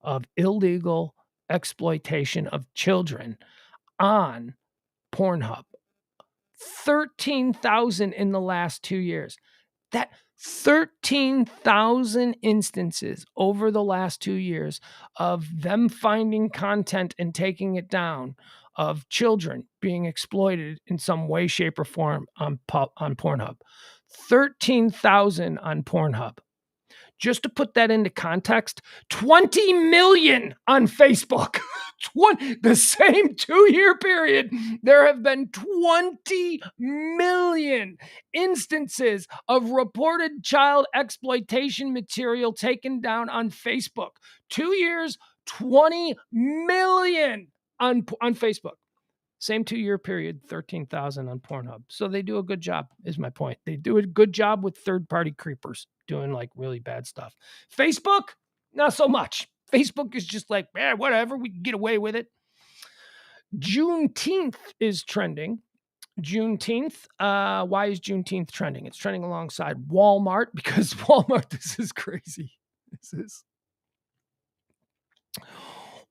of illegal exploitation of children on Pornhub. 13,000 in the last 2 years. That 13,000 instances over the last 2 years of them finding content and taking it down, of children being exploited in some way, shape, or form on Pornhub. 13,000 on Pornhub. Just to put that into context, 20 million on Facebook. The same 2-year period, there have been 20 million instances of reported child exploitation material taken down on Facebook. 2 years, 20 million on Facebook. Same 2-year period, 13,000 on Pornhub. So they do a good job, is my point. They do a good job with third-party creepers doing like really bad stuff. Facebook, not so much. Facebook is just like, whatever, we can get away with it. Juneteenth is trending. Juneteenth. Why is Juneteenth trending? It's trending alongside Walmart because Walmart, this is crazy.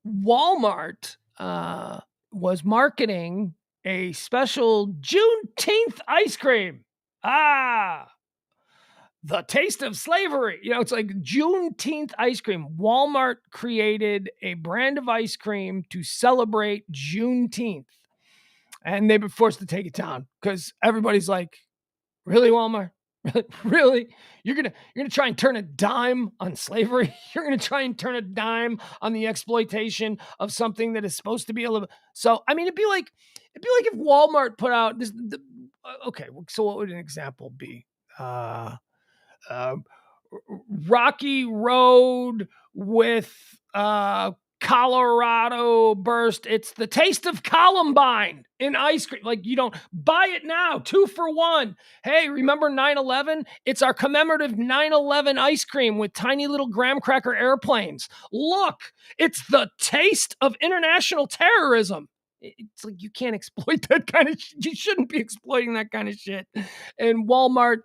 Walmart was marketing a special Juneteenth ice cream. The taste of slavery. It's like Juneteenth ice cream. Walmart created a brand of ice cream to celebrate Juneteenth. And they've been forced to take it down because everybody's like, really, Walmart? Really? You're gonna try and turn a dime on slavery? You're gonna try and turn a dime on the exploitation of something that is supposed to be a little. So I mean, it'd be like if Walmart put out this. Okay, so what would an example be? Rocky Road with Colorado burst. It's the taste of Columbine in ice cream. Like, you don't buy it now, 2 for 1. Hey, remember 9/11? It's our commemorative 9/11 ice cream with tiny little graham cracker airplanes. Look, it's the taste of international terrorism. It's like, you can't exploit that kind of shit. You shouldn't be exploiting that kind of shit. And Walmart,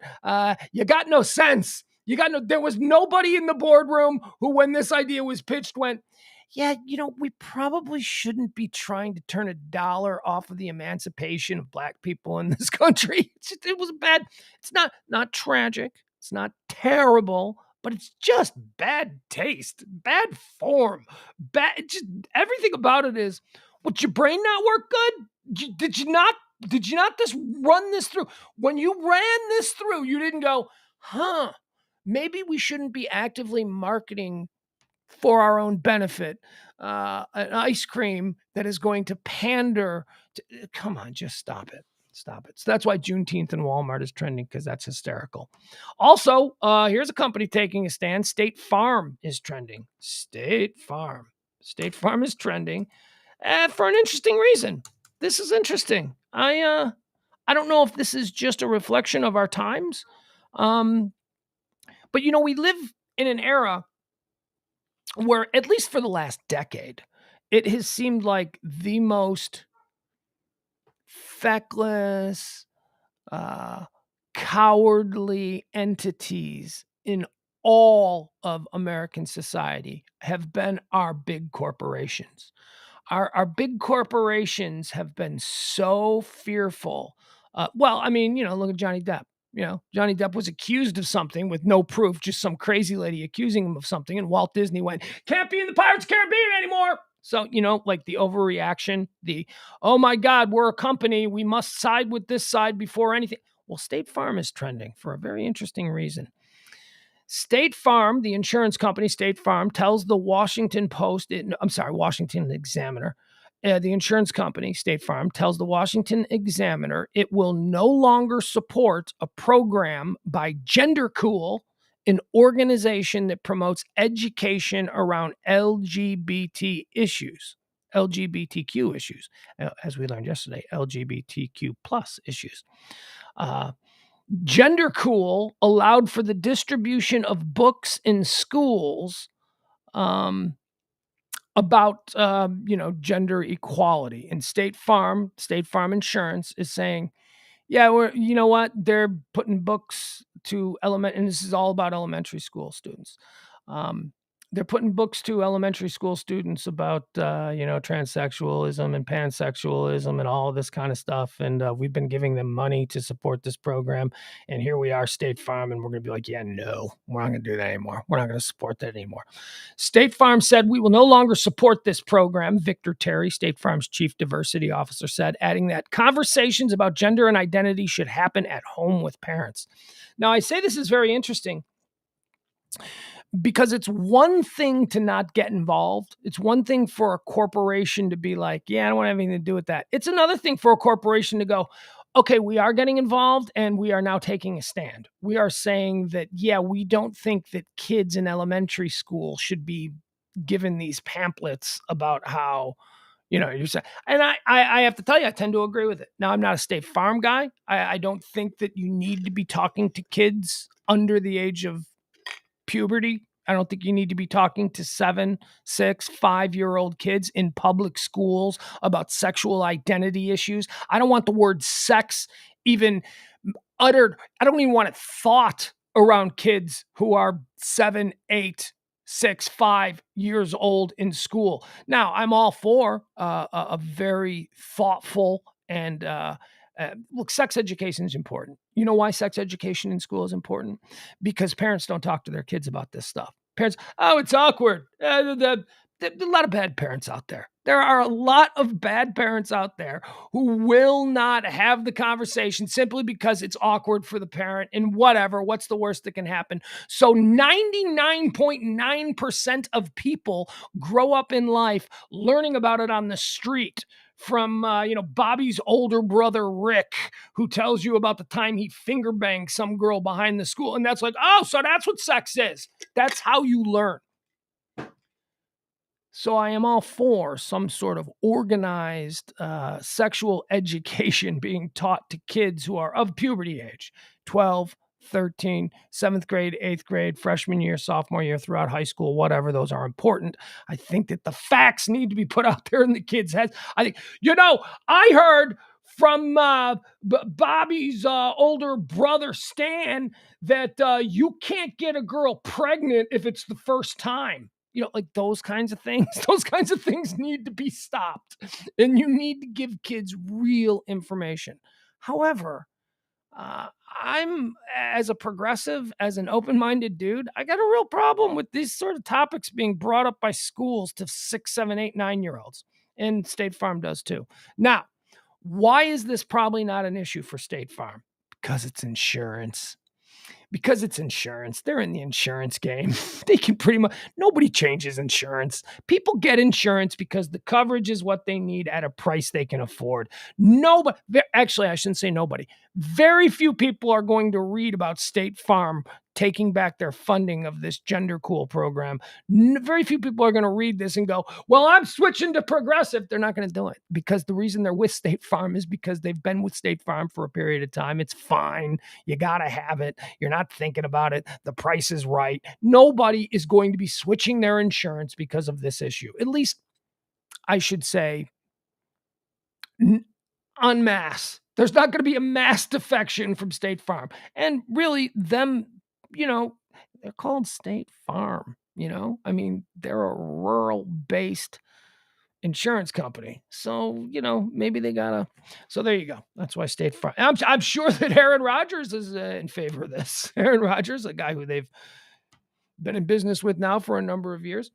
you got no sense. There was nobody in the boardroom who, when this idea was pitched, went, yeah, we probably shouldn't be trying to turn $1 off of the emancipation of Black people in this country. It was bad. It's not tragic. It's not terrible, but it's just bad taste, bad form, just everything about it is, would your brain not work good? Did you not just run this through? When you ran this through, you didn't go, maybe we shouldn't be actively marketing for our own benefit an ice cream that is going to pander to, come on, just stop it. So that's why Juneteenth and Walmart is trending, because that's hysterical. Also, here's a company taking a stand. State Farm is trending. State Farm is trending for an interesting reason. This is interesting. I don't know if this is just a reflection of our times, but we live in an era where, at least for the last decade, it has seemed like the most feckless, cowardly entities in all of American society have been our big corporations. Our big corporations have been so fearful. Look at Johnny Depp. Johnny Depp was accused of something with no proof, just some crazy lady accusing him of something, and Walt Disney went, can't be in the Pirates of the Caribbean anymore. So, like the overreaction, oh my God, we're a company, we must side with this side before anything. Well, State Farm is trending for a very interesting reason. State Farm, the insurance company State Farm, tells the Washington Examiner, the insurance company, State Farm, tells the Washington Examiner it will no longer support a program by GenderCool, an organization that promotes education around LGBTQ issues, as we learned yesterday, LGBTQ plus issues. GenderCool allowed for the distribution of books in schools about gender equality, and State Farm Insurance is saying, yeah, you know what? They're putting books to and this is all about elementary school students. Um, they're putting books to elementary school students about, transsexualism and pansexualism and all this kind of stuff. And we've been giving them money to support this program. And here we are, State Farm, and we're going to be like, yeah, no, we're not going to do that anymore. We're not going to support that anymore. State Farm said, we will no longer support this program, Victor Terry, State Farm's chief diversity officer, said, adding that conversations about gender and identity should happen at home with parents. Now, I say this is very interesting because it's one thing to not get involved. It's one thing for a corporation to be like, yeah, I don't want anything to do with that. It's another thing for a corporation to go, okay, we are getting involved and we are now taking a stand. We are saying that, yeah, we don't think that kids in elementary school should be given these pamphlets about how, you're saying, and I have to tell you, I tend to agree with it. Now, I'm not a State Farm guy. I don't think that you need to be talking to kids under the age of puberty. I don't think you need to be talking to 7, 6, 5-year-old kids in public schools about sexual identity issues. I don't want the word sex even uttered. I don't even want it thought around kids who are 7, 8, 6, 5 years old in school. Now, I'm all for a very thoughtful and look, sex education is important. You know why sex education in school is important? Because parents don't talk to their kids about this stuff. Parents, oh, it's awkward. There's a lot of bad parents out there. There are a lot of bad parents out there who will not have the conversation simply because it's awkward for the parent and whatever. What's the worst that can happen? So 99.9% of people grow up in life learning about it on the street from, Bobby's older brother, Rick, who tells you about the time he finger banged some girl behind the school. And that's like, oh, so that's what sex is. That's how you learn. So I am all for some sort of organized sexual education being taught to kids who are of puberty age, 12, 13, 7th grade, 8th grade, freshman year, sophomore year, throughout high school, whatever. Those are important. I think that the facts need to be put out there in the kids' heads. I think, I heard from Bobby's older brother, Stan, that you can't get a girl pregnant if it's the first time. Like those kinds of things, need to be stopped. And you need to give kids real information. However, I'm, as a progressive, as an open-minded dude, I got a real problem with these sort of topics being brought up by schools to 6, 7, 8, 9-year-olds. And State Farm does too. Now, why is this probably not an issue for State Farm? Because it's insurance. They're in the insurance game. They can pretty much, nobody changes insurance. People get insurance because the coverage is what they need at a price they can afford. Nobody, actually, I shouldn't say nobody. Very few people are going to read about State Farm taking back their funding of this Gender Cool program. Very few people are going to read this and go, well, I'm switching to progressive. They're not going to do it because the reason they're with State Farm is because they've been with State Farm for a period of time. It's fine. You got to have it. You're not thinking about it. The price is right. Nobody is going to be switching their insurance because of this issue. At least I should say en masse. There's not going to be a mass defection from State Farm. And really, they're called State Farm, I mean, they're a rural-based insurance company. So, maybe they gotta. So there you go. That's why State Farm. I'm sure that Aaron Rodgers is in favor of this. Aaron Rodgers, a guy who they've been in business with now for a number of years.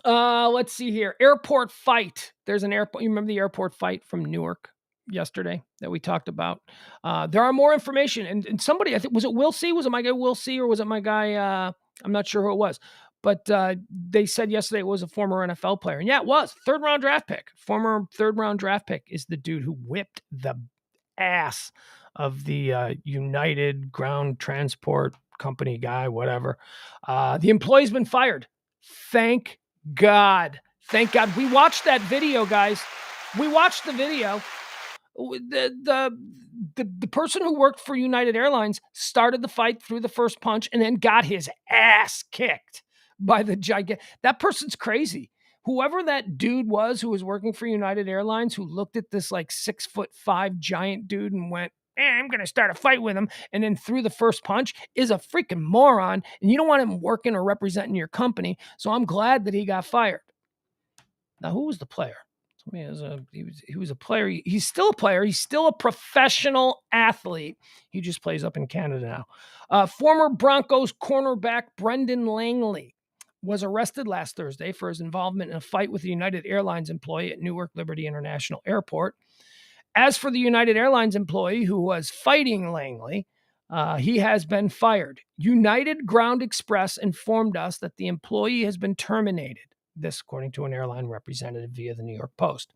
Let's see here. Airport fight. There's an airport. You remember the airport fight from Newark yesterday that we talked about? There are more information. And somebody, I think, was it Will C? Was it my guy Will C, or was it my guy? I'm not sure who it was. But they said yesterday it was a former NFL player. And yeah, it was. Third-round draft pick. Former third-round draft pick is the dude who whipped the ass of the United Ground Transport Company guy, whatever. The employee's been fired. Thank God. Thank God. We watched that video, guys. We watched the video. The person who worked for United Airlines started the fight, threw the first punch, and then got his ass kicked by the giant. That person's crazy. Whoever that dude was who was working for United Airlines, who looked at this like 6'5" giant dude and went, I'm going to start a fight with him, and then threw the first punch, is a freaking moron, and you don't want him working or representing your company. So I'm glad that he got fired. Now, who was the player? He was a player. He's still a player. He's still a professional athlete. He just plays up in Canada now. Former Broncos cornerback Brendan Langley was arrested last Thursday for his involvement in a fight with a United Airlines employee at Newark Liberty International Airport. As for the United Airlines employee who was fighting Langley, he has been fired. United Ground Express informed us that the employee has been terminated. This, according to an airline representative via the New York Post.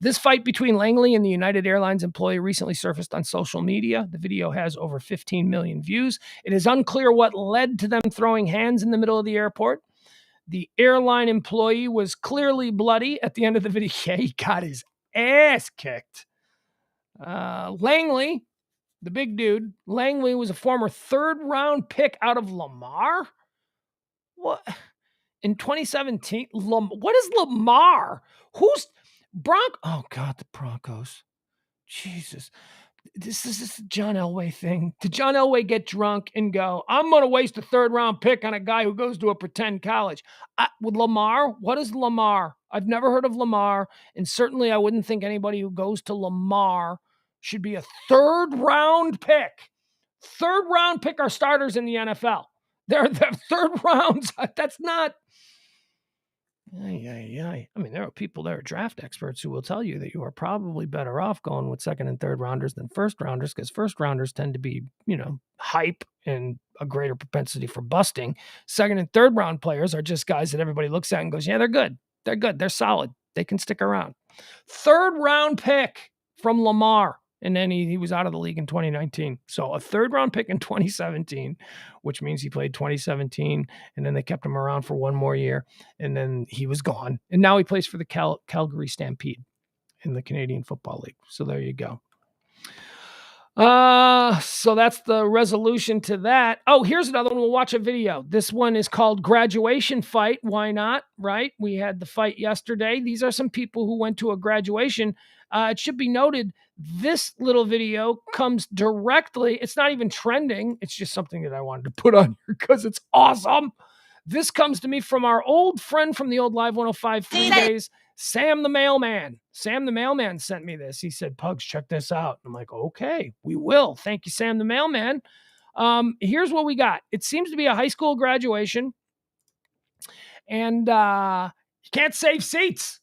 This fight between Langley and the United Airlines employee recently surfaced on social media. The video has over 15 million views. It is unclear what led to them throwing hands in the middle of the airport. The airline employee was clearly bloody at the end of the video. Yeah, he got his ass kicked. Langley, the big dude, Langley was a former third-round pick out of Lamar? What? In 2017, what is Lamar? Who's Oh, God, the Broncos. Jesus. This is this John Elway thing. Did John Elway get drunk and go, I'm going to waste a third-round pick on a guy who goes to a pretend college? With Lamar, what is Lamar? I've never heard of Lamar, and certainly I wouldn't think anybody who goes to Lamar should be a third-round pick. Third-round pick are starters in the NFL. They're third rounds. That's not... I mean, there are people that are draft experts who will tell you that you are probably better off going with second and third rounders than first rounders, because first rounders tend to be, hype and a greater propensity for busting. Second and third round players are just guys that everybody looks at and goes, yeah, they're good. They're good. They're solid. They can stick around. Third round pick from Lamar. And then he was out of the league in 2019. So a third-round pick in 2017, which means he played 2017, and then they kept him around for one more year, and then he was gone. And now he plays for the Calgary Stampede in the Canadian Football League. So there you go. So that's the resolution to that. Oh, here's another one. We'll watch a video. This one is called Graduation Fight. Why not? Right? We had the fight yesterday. These are some people who went to a graduation. It should be noted, this little video comes directly. It's not even trending. It's just something that I wanted to put on here because it's awesome. This comes to me from our old friend from the old Live 105 3 days, Sam the Mailman. Sam the Mailman sent me this. He said, Pugs, check this out. I'm like, okay, we will. Thank you, Sam the Mailman. Here's what we got. It seems to be a high school graduation, and you can't save seats.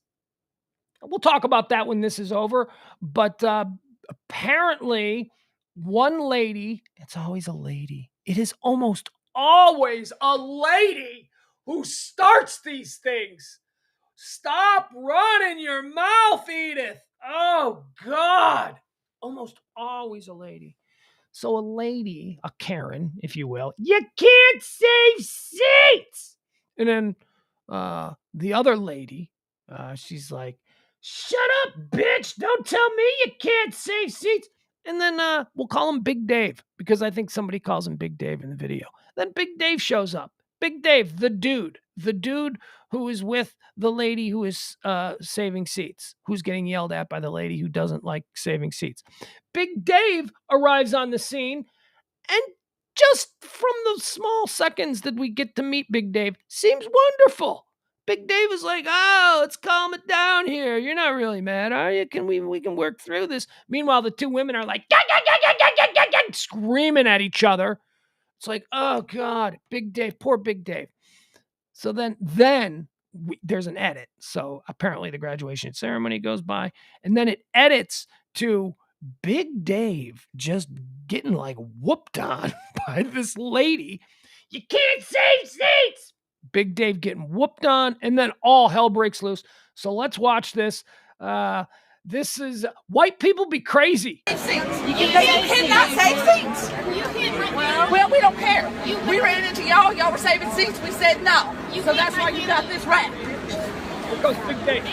We'll talk about that when this is over. But apparently, one lady, it's always a lady. It is almost always a lady who starts these things. Stop running your mouth, Edith. Oh, God. Almost always a lady. So a lady, a Karen, if you will, you can't save seats. And then the other lady, she's like, shut up, bitch. Don't tell me you can't save seats. And then we'll call him Big Dave, because I think somebody calls him Big Dave in the video. Then Big Dave shows up. Big Dave, the dude who is with the lady who is saving seats, who's getting yelled at by the lady who doesn't like saving seats. Big Dave arrives on the scene, and just from the small seconds that we get to meet Big Dave, seems wonderful. Big Dave is like, oh, let's calm it down here. You're not really mad, are you? We can work through this. Meanwhile, the two women are like, screaming at each other. It's like, oh, God, Big Dave, poor Big Dave. So then there's an edit. So apparently the graduation ceremony goes by, and then it edits to Big Dave just getting like whooped on by this lady. You can't save seats. Big Dave getting whooped on, and then all hell breaks loose. So let's watch this. This is White People Be Crazy. You cannot save seats. Well, we don't care. We ran into y'all. Y'all were saving seats. We said no. So that's why you got this rap. Here goes Big Dave.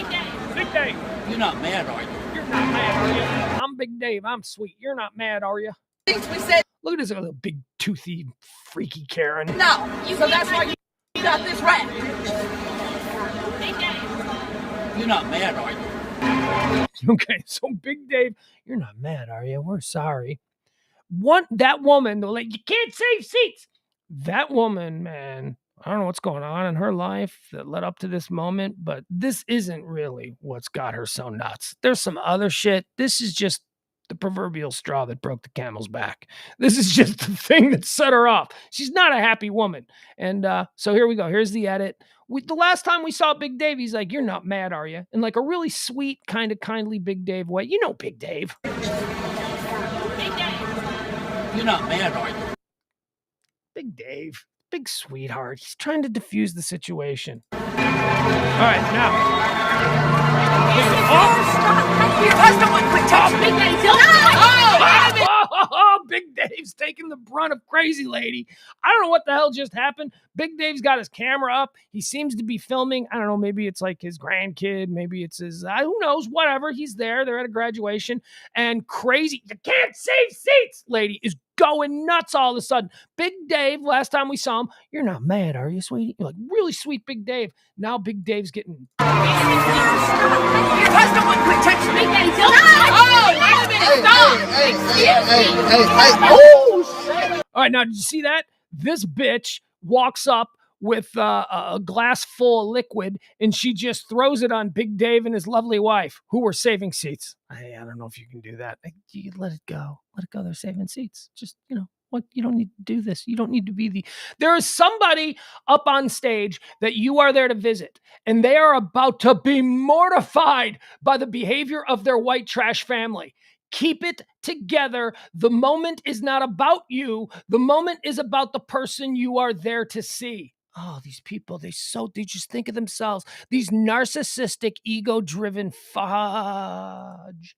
Big Dave. You're not mad, are you? You're not mad, are you? I'm Big Dave. I'm sweet. You're not mad, are you? We said look at this little big toothy freaky Karen. no. So that's why you got this rap. You're not mad, are you? Okay, so Big Dave, you're not mad, are you? We're sorry. That woman, they're like, you can't save seats. That woman, man, I don't know what's going on in her life that led up to this moment, but this isn't really what's got her so nuts. There's some other shit. This is just the proverbial straw that broke the camel's back. This is just the thing that set her off. She's not a happy woman. And so here we go. Here's the edit. The last time we saw Big Dave, he's like, you're not mad, are you? In like a really sweet, kind of kindly Big Dave way. You know Big Dave. You're not mad, are you? Big Dave, big sweetheart. He's trying to diffuse the situation. All right, now. Your husband would quit touching Big Dave. Oh, Big Dave's taking the brunt of crazy lady. I don't know what the hell just happened. Big Dave's got his camera up. He seems to be filming. I don't know. Maybe it's like his grandkid. Maybe it's his, who knows, whatever. He's there. They're at a graduation. And crazy, you can't save seats lady is going nuts all of a sudden. Big Dave, last time we saw him, you're not mad, are you, sweetie? You're like, really sweet Big Dave. Now Big Dave's getting... Your husband would quit touching Big Dave. All right, now did you see that? This bitch walks up with a glass full of liquid, and she just throws it on Big Dave and his lovely wife, who were saving seats. I don't know if you can do that. You let it go. Let it go. They're saving seats. Just, what? You don't need to do this. You don't need to be there is somebody up on stage that you are there to visit, and they are about to be mortified by the behavior of their white trash family. Keep it together. The moment is not about you. The moment is about the person you are there to see. Oh, these people, they just think of themselves. These narcissistic, ego-driven fudge.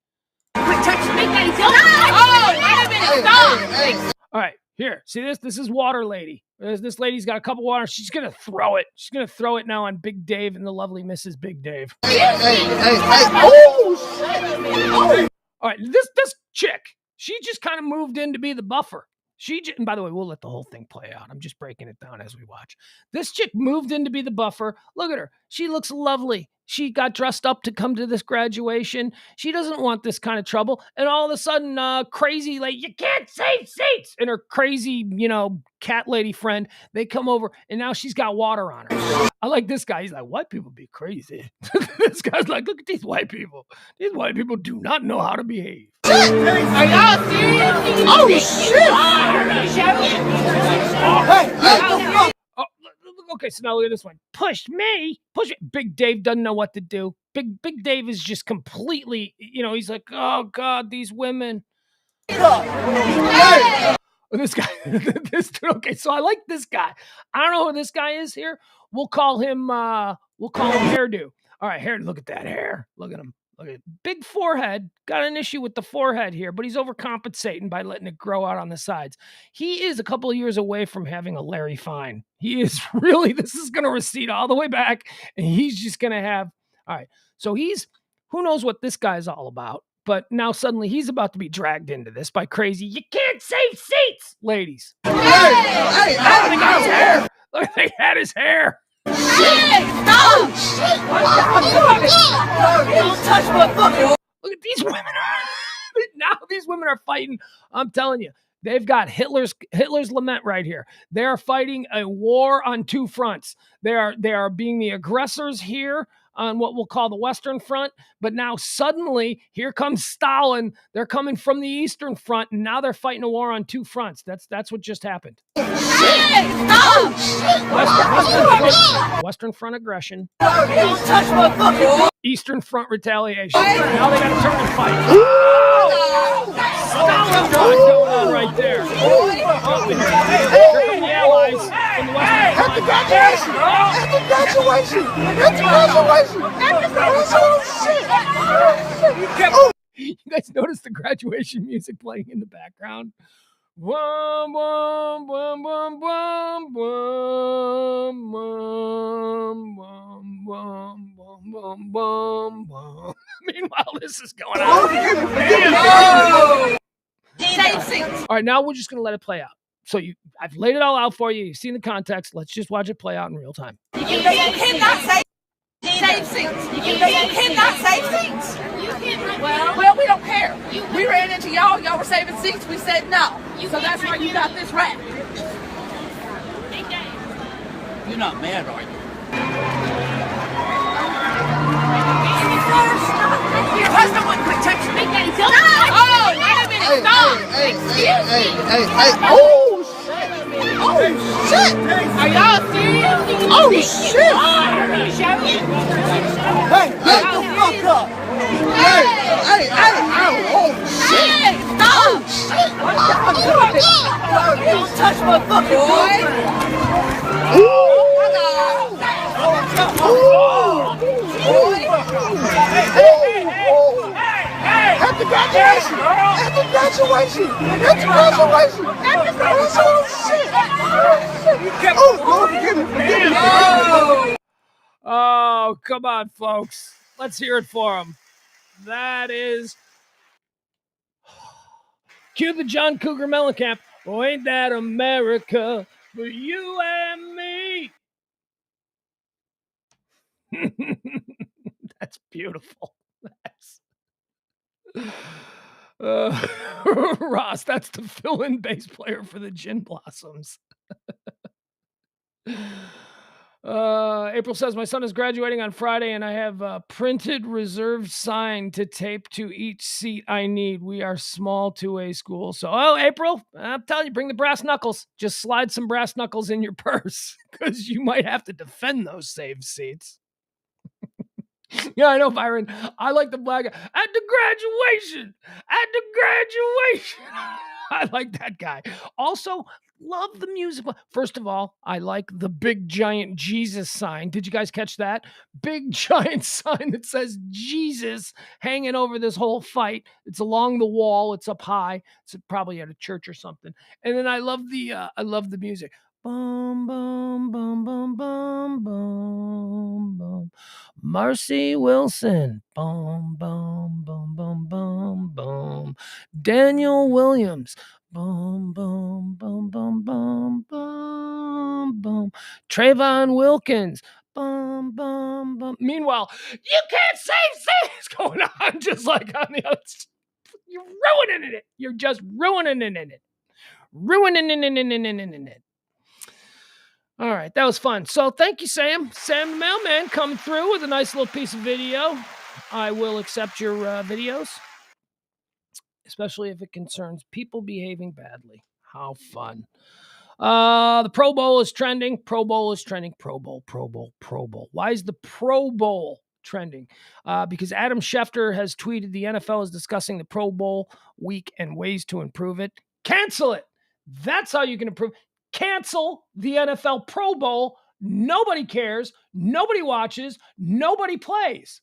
Quit touching Big Dave. Wait a minute. Stop. All right, here. See this? This is Water Lady. This lady's got a cup of water. She's going to throw it. She's going to throw it now on Big Dave and the lovely Mrs. Big Dave. All right, this chick, she just kind of moved in to be the buffer. And by the way, we'll let the whole thing play out. I'm just breaking it down as we watch. This chick moved in to be the buffer. Look at her. She looks lovely. She got dressed up to come to this graduation. She doesn't want this kind of trouble. And all of a sudden, crazy, like, you can't save seats. And her crazy, cat lady friend, they come over, and now she's got water on her. I like this guy. He's like, white people be crazy. This guy's like, look at these white people. These white people do not know how to behave. Are y'all serious? Oh, shit! Okay, so now look at this one. Push me. Big Dave doesn't know what to do. Big Dave is just completely, he's like, oh, God, these women. This guy, okay, so I like this guy. I don't know who this guy is here. We'll call him Hairdo. All right, Hairdo, look at that hair. Look at him. Look at it. Big forehead. Got an issue with the forehead here, but he's overcompensating by letting it grow out on the sides. He is a couple of years away from having a Larry Fine. He is really, this is going to recede all the way back, and he's just going to have, all right. So who knows what this guy's all about, but now suddenly he's about to be dragged into this by crazy, you can't save seats, ladies. Hey, look at his hair. Look, they had his hair. Shit! Stop! Don't touch my fucking... Look at these women. Now these women are fighting. I'm telling you, they've got Hitler's lament right here. They are fighting a war on two fronts. They are being the aggressors here on what we'll call the Western Front, but now suddenly here comes Stalin. They're coming from the Eastern Front, and now they're fighting a war on two fronts. That's what just happened. Western Front aggression. Don't touch my fucking... Eastern Front retaliation. Now they got to turn and fight. Stalingrad going on right there. Here come the Allies in the Western Front. You guys notice the graduation music playing in the background? Wum, wum, wum, wum, wum, wum, wum, wum, wum, wum, wum, wum. Meanwhile, this is going on. All right, now we're just going to let it play out. So I've laid it all out for you. You've seen the context. Let's just watch it play out in real time. You cannot say... Save seats. You cannot save seats. Well, we don't care. We ran into y'all. Y'all were saving seats. We said no. So that's why you got this wrapped. You're not mad, are you? Your husband wouldn't protect you. Oh, wait a minute. Stop. Excuse me. Oh, shit! Are y'all serious? Oh, shit! Hey, get the fuck up! Hey, oh, shit! Hey, stop. Don't touch my fucking boy! Happy graduation! Happy graduation! Happy graduation! Oh, shit! Oh, forgive me! Oh, come on, folks. Let's hear it for him. That is... Cue the John Cougar Mellencamp. Oh, ain't that America for you and me? That's beautiful. Ross, that's the fill-in bass player for the Gin Blossoms. April says, my son is graduating on Friday, and I have a printed reserved sign to tape to each seat I need. We are small 2A school. So, April, I'm telling you, bring the brass knuckles. Just slide some brass knuckles in your purse, because you might have to defend those saved seats. Yeah, I know, Byron. I like the black guy. At the graduation. I like that guy. Also, love the music. First of all, I like the big giant Jesus sign. Did you guys catch that? Big giant sign that says Jesus hanging over this whole fight. It's along the wall. It's up high. It's probably at a church or something. And then I love the music. Bum bum bum bum bum bum bum. Marcy Wilson. Boom, boom, boom, boom, boom, boom. Daniel Williams. Boom, boom, boom, boom, boom, boom, boom. Trayvon Wilkins. Boom, boom, boom. Meanwhile, you can't save things going on just like on the other. You're ruining it. You're just ruining it. Ruining it. All right, that was fun. So thank you, Sam. Sam the Mailman coming through with a nice little piece of video. I will accept your videos, especially if it concerns people behaving badly. How fun. The Pro Bowl is trending. Pro Bowl. Why is the Pro Bowl trending? Because Adam Schefter has tweeted the NFL is discussing the Pro Bowl week and ways to improve it. Cancel it. That's how you can improve. Cancel the NFL Pro Bowl. Nobody cares. Nobody watches. Nobody plays.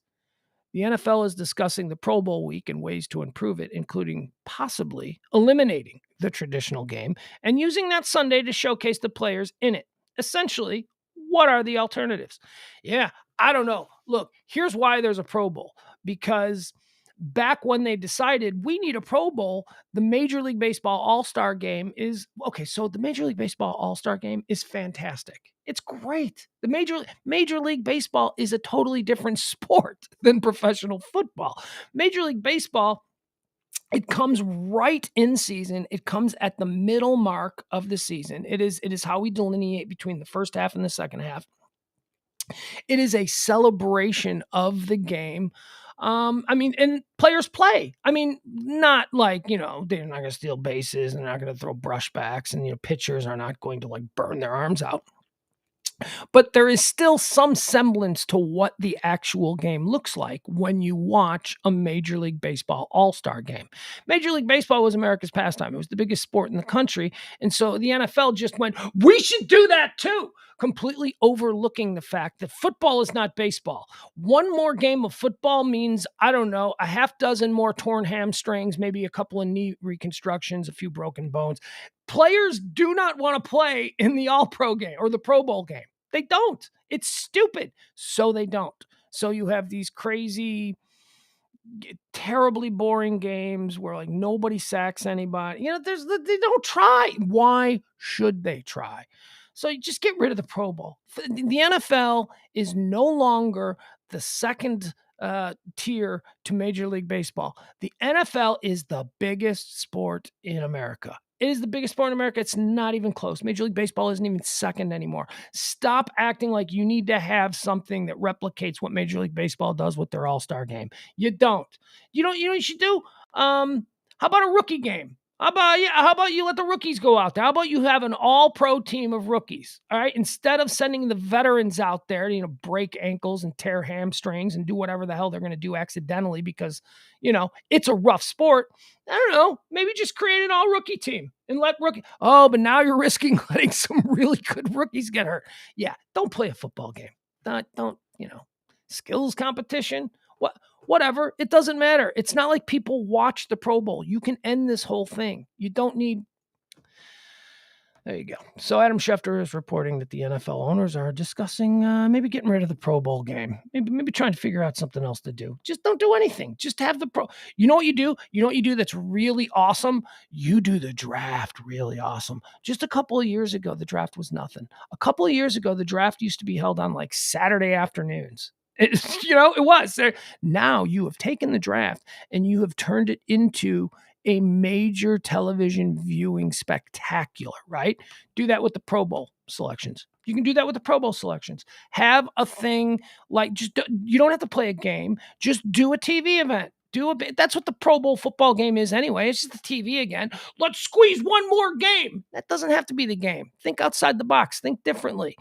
The NFL is discussing the Pro Bowl week and ways to improve it, including possibly eliminating the traditional game and using that Sunday to showcase the players in it. Essentially, what are the alternatives? Yeah, I don't know. Look, here's why there's a Pro Bowl. Because back when they decided we need a Pro Bowl, the Major League Baseball All-Star Game is okay. So the Major League Baseball All-Star Game is fantastic. It's great. The Major League Baseball is a totally different sport than professional football. Major League Baseball, it comes right in season. It comes at the middle mark of the season. It is how we delineate between the first half and the second half. It is a celebration of the game. And players play. Not like, they're not going to steal bases and they're not going to throw brushbacks, and, pitchers are not going to burn their arms out. But there is still some semblance to what the actual game looks like when you watch a Major League Baseball All-Star game. Major League Baseball was America's pastime. It was the biggest sport in the country. And so the NFL just went, we should do that too, completely overlooking the fact that football is not baseball. One more game of football means, I don't know, a half dozen more torn hamstrings, maybe a couple of knee reconstructions, a few broken bones. Players do not want to play in the All-Pro game or the Pro Bowl game. They don't. It's stupid. So they don't. So you have these crazy, terribly boring games where nobody sacks anybody. They don't try. Why should they try? So you just get rid of the Pro Bowl. The NFL is no longer the second tier to Major League Baseball. The NFL is the biggest sport in America. It is the biggest sport in America. It's not even close. Major League Baseball isn't even second anymore. Stop acting like you need to have something that replicates what Major League Baseball does with their All-Star game. You don't. You know what you should do? How about a rookie game? How about you let the rookies go out there? How about you have an all-pro team of rookies? All right. Instead of sending the veterans out there to, break ankles and tear hamstrings and do whatever the hell they're going to do accidentally because, it's a rough sport. I don't know. Maybe just create an all-rookie team and let rookie. Oh, but now you're risking letting some really good rookies get hurt. Yeah. Don't play a football game. Don't, skills competition. Whatever. It doesn't matter. It's not like people watch the Pro Bowl. You can end this whole thing. You don't need. There you go. So Adam Schefter is reporting that the NFL owners are discussing maybe getting rid of the Pro Bowl game. Maybe trying to figure out something else to do. Just don't do anything. Just have the Pro. You know what you do? You know what you do that's really awesome? You do the draft really awesome. Just a couple of years ago, the draft was nothing. A couple of years ago, the draft used to be held on like Saturday afternoons. It was. Now you have taken the draft and you have turned it into a major television viewing spectacular, right? Do that with the Pro Bowl selections. You can do that with the Pro Bowl selections. Have a thing like you don't have to play a game. Just do a TV event. That's what the Pro Bowl football game is anyway. It's just the TV again. Let's squeeze one more game. That doesn't have to be the game. Think outside the box. Think differently.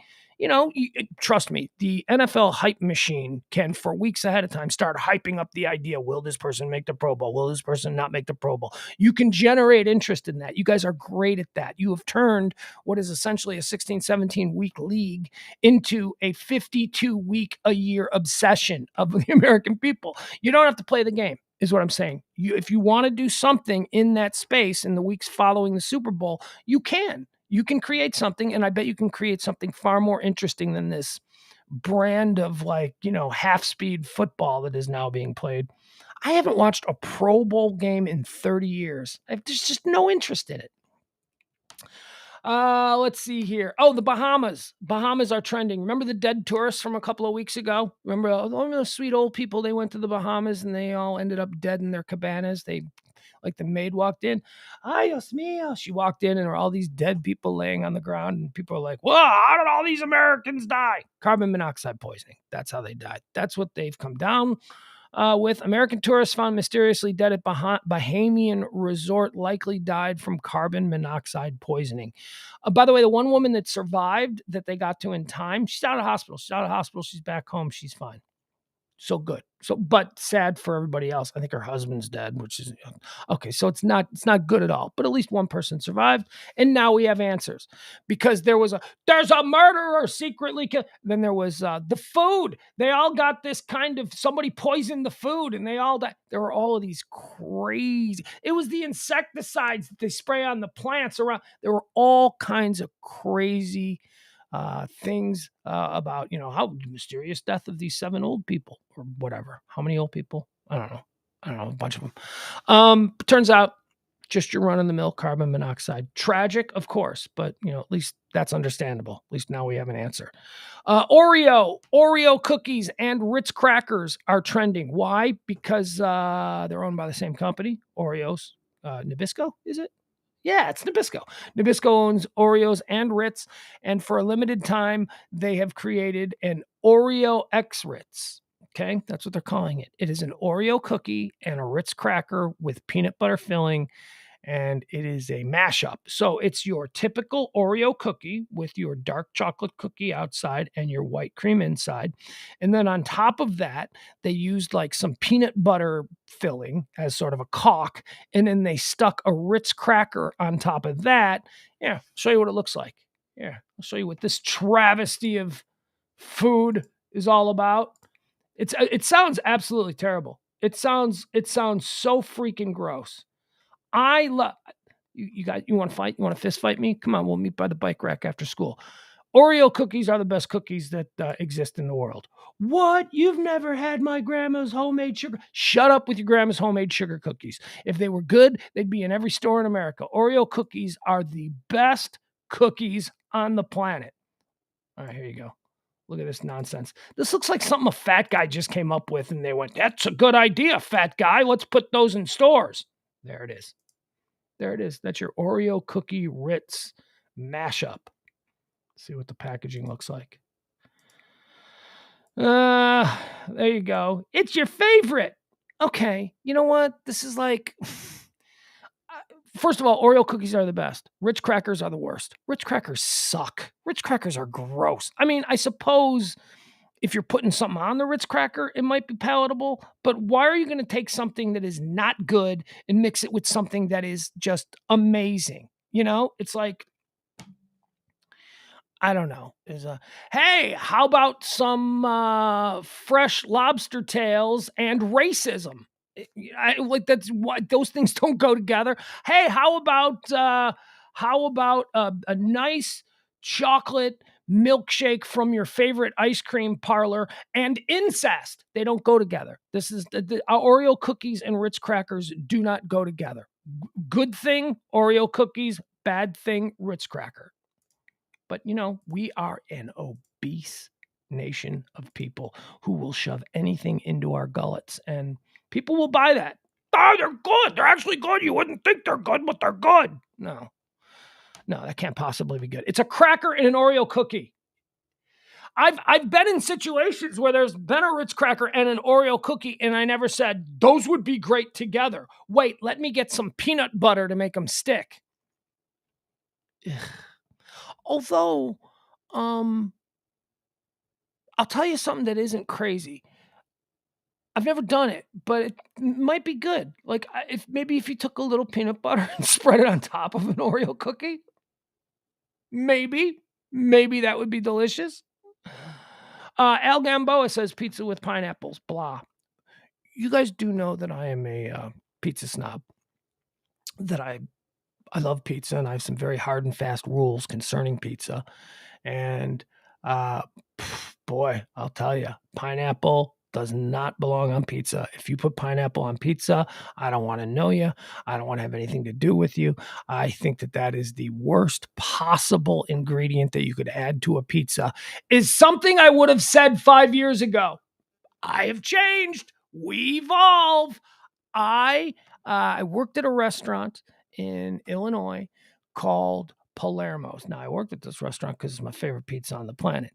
Trust me, the NFL hype machine can, for weeks ahead of time, start hyping up the idea. Will this person make the Pro Bowl? Will this person not make the Pro Bowl? You can generate interest in that. You guys are great at that. You have turned what is essentially a 16, 17-week league into a 52-week-a-year obsession of the American people. You don't have to play the game, is what I'm saying. If you want to do something in that space in the weeks following the Super Bowl, you can. You can create something, and I bet you can create something far more interesting than this brand of half-speed football that is now being played. I haven't watched a Pro Bowl game in 30 years. There's just no interest in it. Let's see here. Oh, the Bahamas. Bahamas are trending. Remember the dead tourists from a couple of weeks ago? Remember those sweet old people? They went to the Bahamas and they all ended up dead in their cabanas. Like the maid walked in. Ay, Dios mío. She walked in and there were all these dead people laying on the ground. And people are like, well, how did all these Americans die? Carbon monoxide poisoning. That's how they died. That's what they've come down with. American tourists found mysteriously dead at Bahamian resort likely died from carbon monoxide poisoning. By the way, the one woman that survived that they got to in time, she's out of hospital. She's back home. She's fine. So good. But sad for everybody else. I think her husband's dead, which is okay. So it's not good at all, but at least one person survived. And now we have answers because there's a murderer secretly. Then there was the food. They all got this kind of, somebody poisoned the food and they all died. There were all of these crazy, it was the insecticides that they spray on the plants around. There were all kinds of crazy things about, how mysterious death of these 7 old people or whatever. How many old people? I don't know, a bunch of them. Turns out just your run-of-the-mill carbon monoxide. Tragic, of course, but, at least that's understandable. At least now we have an answer. Oreo cookies and Ritz crackers are trending. Why? Because they're owned by the same company, Oreos. Nabisco, is it? Yeah, it's Nabisco. Nabisco owns Oreos and Ritz, and for a limited time, they have created an Oreo X Ritz. Okay, that's what they're calling it. It is an Oreo cookie and a Ritz cracker with peanut butter filling, and it is a mashup. So it's your typical Oreo cookie with your dark chocolate cookie outside and your white cream inside. And then on top of that, they used like some peanut butter filling as sort of a caulk. And then they stuck a Ritz cracker on top of that. Yeah, I'll show you what it looks like. Yeah, I'll show you what this travesty of food is all about. It sounds absolutely terrible. It sounds so freaking gross. I love you guys. You want to fight? You want to fist fight me? Come on, we'll meet by the bike rack after school. Oreo cookies are the best cookies that exist in the world. What? You've never had my grandma's homemade sugar? Shut up with your grandma's homemade sugar cookies. If they were good, they'd be in every store in America. Oreo cookies are the best cookies on the planet. All right, here you go. Look at this nonsense. This looks like something a fat guy just came up with, and they went, "That's a good idea, fat guy. Let's put those in stores." There it is. There it is. That's your Oreo cookie Ritz mashup. See what the packaging looks like. There you go. It's your favorite. Okay, you know what? This is like, first of all, Oreo cookies are the best. Ritz crackers are the worst. Ritz crackers suck. Ritz crackers are gross. I mean, I suppose if you're putting something on the Ritz cracker, it might be palatable, but why are you going to take something that is not good and mix it with something that is just amazing? You know, it's like, I don't know. Hey, how about some fresh lobster tails and racism? That's what those things don't go together. Hey, how about a nice chocolate milkshake from your favorite ice cream parlor and incest? They don't go together. This is the Oreo cookies and Ritz crackers do not go together. Good thing Oreo cookies, bad thing Ritz cracker. But, you know, we are an obese nation of people who will shove anything into our gullets, and people will buy that. Oh, they're good. They're actually good. You wouldn't think they're good, but they're good. No, that can't possibly be good. It's a cracker and an Oreo cookie. I've been in situations where there's been a Ritz cracker and an Oreo cookie, and I never said, those would be great together. Wait, let me get some peanut butter to make them stick. Ugh. Although, I'll tell you something that isn't crazy. I've never done it, but it might be good. Like if you took a little peanut butter and spread it on top of an Oreo cookie, maybe that would be delicious. Al Gamboa says pizza with pineapples, blah. You guys do know that I am a pizza snob, that I love pizza, and I have some very hard and fast rules concerning pizza. And boy, I'll tell you, pineapple does not belong on pizza. If you put pineapple on pizza, I don't want to know you. I don't want to have anything to do with you. I think that is the worst possible ingredient that you could add to a pizza. Is something I would have said 5 years ago. I have changed. We evolve. I worked at a restaurant in Illinois called Palermo's. Now, I worked at this restaurant because it's my favorite pizza on the planet.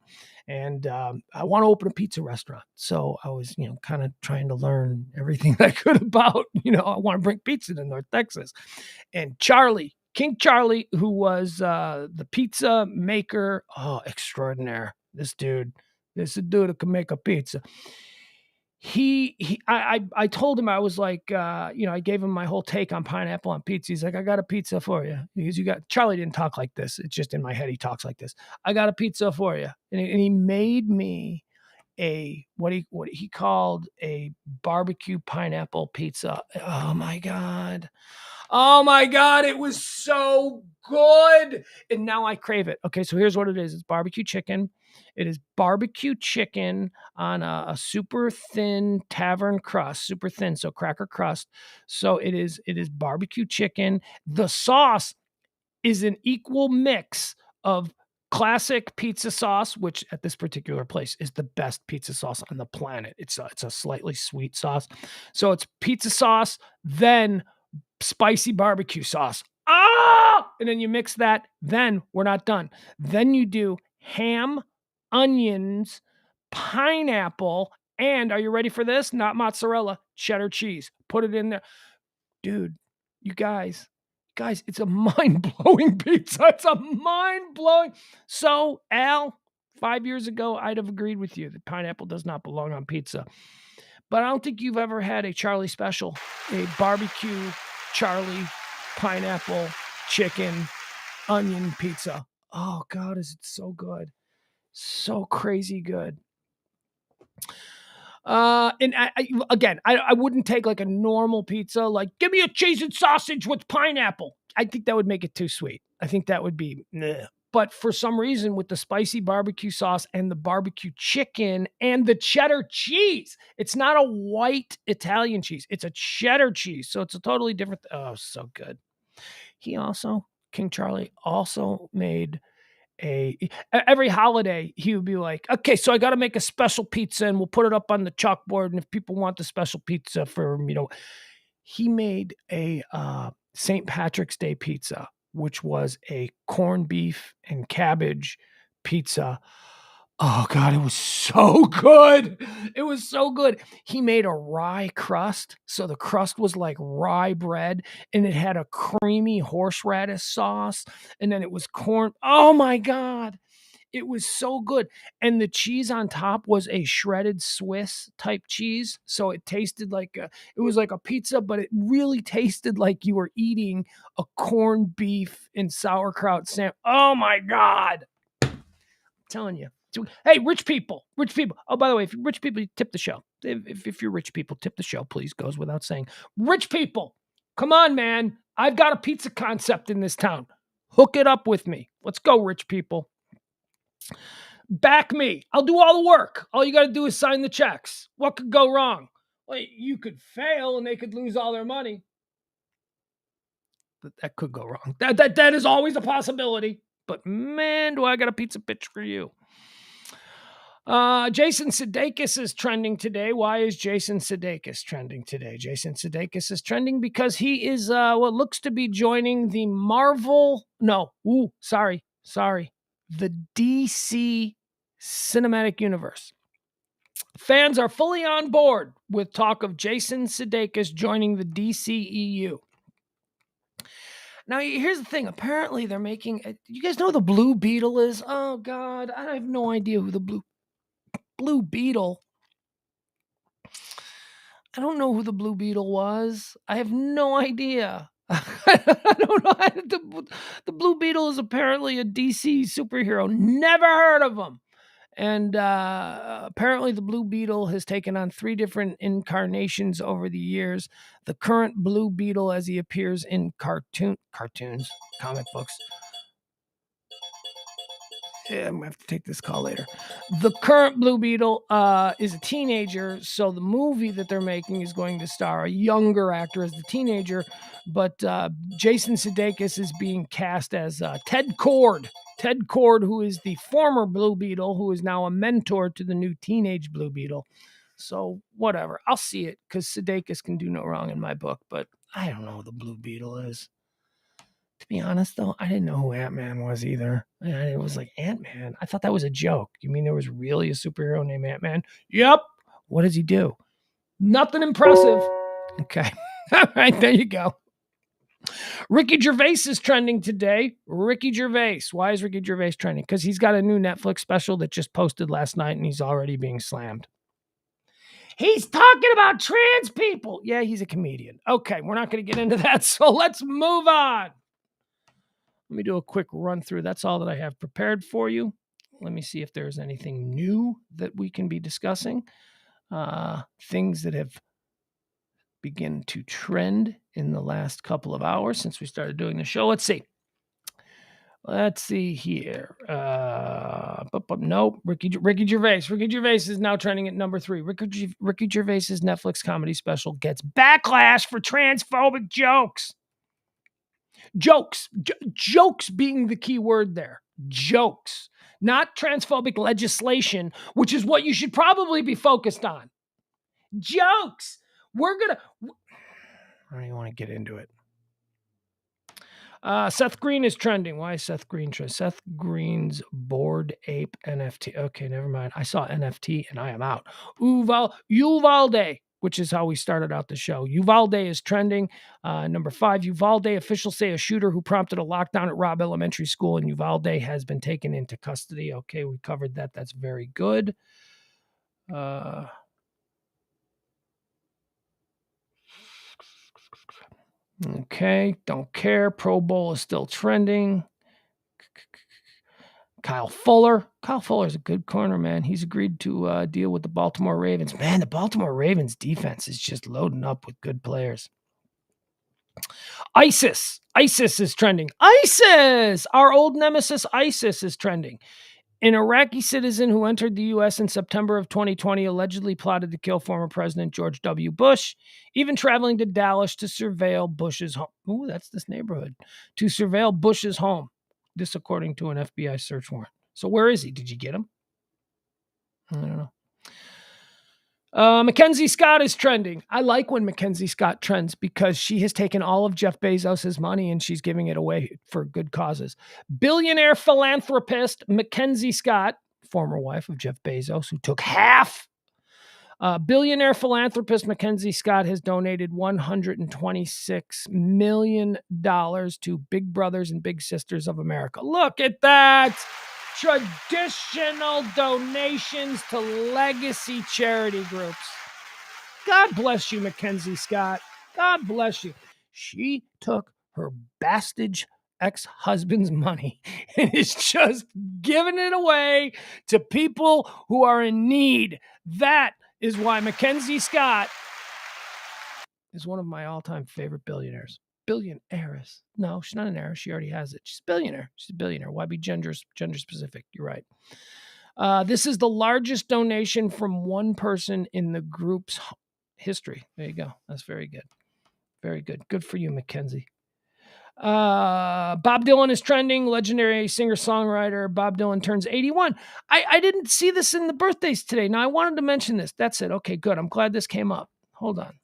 And I want to open a pizza restaurant. So I was, kind of trying to learn everything I could about, I want to bring pizza to North Texas. And King Charlie, who was the pizza maker, extraordinaire. This dude who can make a pizza. I told him, I was like, I gave him my whole take on pineapple on pizza. He's like, I got a pizza for you. Because Charlie didn't talk like this. It's just in my head. He talks like this. I got a pizza for you. And he made me what he called a barbecue pineapple pizza. Oh my God. It was so good. And now I crave it. Okay. So here's what it is. It's barbecue chicken. It is barbecue chicken on a super thin tavern crust, super thin. So cracker crust. So it is barbecue chicken. The sauce is an equal mix of classic pizza sauce, which at this particular place is the best pizza sauce on the planet. It's a slightly sweet sauce. So it's pizza sauce, then spicy barbecue sauce. And then you mix that. Then we're not done. Then you do ham, onions, pineapple, and are you ready for this? Not mozzarella, cheddar cheese. Put it in there. Dude, you guys, it's a mind-blowing pizza. It's a mind-blowing. So, Al, 5 years ago, I'd have agreed with you that pineapple does not belong on pizza. But I don't think you've ever had a Charlie special, a barbecue Charlie pineapple chicken onion pizza. Oh, God, is it so good. So crazy good. And I wouldn't take like a normal pizza, like give me a cheese and sausage with pineapple. I think that would make it too sweet. I think that would be, meh. But for some reason with the spicy barbecue sauce and the barbecue chicken and the cheddar cheese, it's not a white Italian cheese. It's a cheddar cheese. So it's a totally different. Oh, so good. He also King Charlie also made every holiday he would be like, okay, so I got to make a special pizza and we'll put it up on the chalkboard. And if people want the special pizza for, he made a St. Patrick's Day pizza, which was a corned beef and cabbage pizza. Oh God, it was so good. It was so good. He made a rye crust. So the crust was like rye bread and it had a creamy horseradish sauce. And then it was corn. Oh my God. It was so good. And the cheese on top was a shredded Swiss type cheese. So it tasted like it was like a pizza, but it really tasted like you were eating a corned beef and sauerkraut sandwich. Oh my God. I'm telling you. Hey, rich people. Oh, by the way, if you're rich people, you tip the show. If you're rich people, tip the show, please. Goes without saying. Rich people, come on, man. I've got a pizza concept in this town. Hook it up with me. Let's go, rich people. Back me. I'll do all the work. All you got to do is sign the checks. What could go wrong? Well, you could fail and they could lose all their money. That could go wrong. That is always a possibility. But man, do I got a pizza pitch for you. Jason Sudeikis is trending today. Why is Jason Sudeikis trending today? Jason Sudeikis is trending because he is what looks to be joining the the DC Cinematic Universe. Fans are fully on board with talk of Jason Sudeikis joining the DCEU. Now, here's the thing. Apparently, they're making... You guys know who the Blue Beetle is? Oh, God. I have no idea who the Blue Beetle... I don't know who the Blue Beetle was. I have no idea. I don't know. The Blue Beetle is apparently a DC superhero. Never heard of him. And apparently the Blue Beetle has taken on 3 different incarnations over the years. The current Blue Beetle, as he appears in cartoons, comic books. Yeah, I'm going to have to take this call later. The current Blue Beetle is a teenager, so the movie that they're making is going to star a younger actor as the teenager, but Jason Sudeikis is being cast as Ted Kord. Ted Kord, who is the former Blue Beetle, who is now a mentor to the new teenage Blue Beetle. So, whatever. I'll see it, because Sudeikis can do no wrong in my book, but I don't know who the Blue Beetle is. To be honest, though, I didn't know who Ant-Man was either. It was like, Ant-Man? I thought that was a joke. You mean there was really a superhero named Ant-Man? Yep. What does he do? Nothing impressive. Okay. All right, there you go. Ricky Gervais is trending today. Ricky Gervais. Why is Ricky Gervais trending? Because he's got a new Netflix special that just posted last night, and he's already being slammed. He's talking about trans people. Yeah, he's a comedian. Okay, we're not going to get into that, so let's move on. Let me do a quick run through. That's all that I have prepared for you. Let me see if there's anything new that we can be discussing. Things that have begun to trend in the last couple of hours since we started doing the show. Let's see. Let's see here. Nope. Ricky Gervais. Ricky Gervais is now trending at number 3. Ricky Gervais's Netflix comedy special gets backlash for transphobic jokes. Jokes being the key word there. Jokes, not transphobic legislation, which is what you should probably be focused on. Jokes. I don't even want to get into it. Seth Green is trending. Why is Seth Green trending? Seth Green's Bored Ape NFT. Okay, never mind. I saw NFT and I am out. Uvalde, which is how we started out the show. Uvalde is trending. Number 5, Uvalde officials say a shooter who prompted a lockdown at Robb Elementary School in Uvalde has been taken into custody. Okay, we covered that. That's very good. Okay, don't care. Pro Bowl is still trending. Kyle Fuller. Kyle Fuller is a good corner, man. He's agreed to deal with the Baltimore Ravens. Man, the Baltimore Ravens defense is just loading up with good players. ISIS is trending. ISIS! Our old nemesis ISIS is trending. An Iraqi citizen who entered the U.S. in September of 2020 allegedly plotted to kill former President George W. Bush, even traveling to Dallas to surveil Bush's home. Ooh, that's this neighborhood. To surveil Bush's home. This according to an FBI search warrant. So where is he? Did you get him? I don't know. Mackenzie Scott is trending. I like when Mackenzie Scott trends because she has taken all of Jeff Bezos' money and she's giving it away for good causes. Billionaire philanthropist Mackenzie Scott, former wife of Jeff Bezos, who took half. Billionaire philanthropist Mackenzie Scott has donated $126 million to Big Brothers and Big Sisters of America. Look at that. Traditional donations to legacy charity groups. God bless you, Mackenzie Scott. God bless you. She took her bastard ex-husband's money and is just giving it away to people who are in need. That is why Mackenzie Scott is one of my all-time favorite billionaires. Billionaires. No, she's not an heiress. She already has it. She's a billionaire. She's a billionaire. Why be gender specific? You're right. This is the largest donation from one person in the group's history. There you go. That's very good. Very good. Good for you, Mackenzie. Bob Dylan is trending. Legendary singer-songwriter Bob Dylan turns 81. I didn't see this in the birthdays today. Now, I wanted to mention this. That's it. Okay, good. I'm glad this came up. Hold on.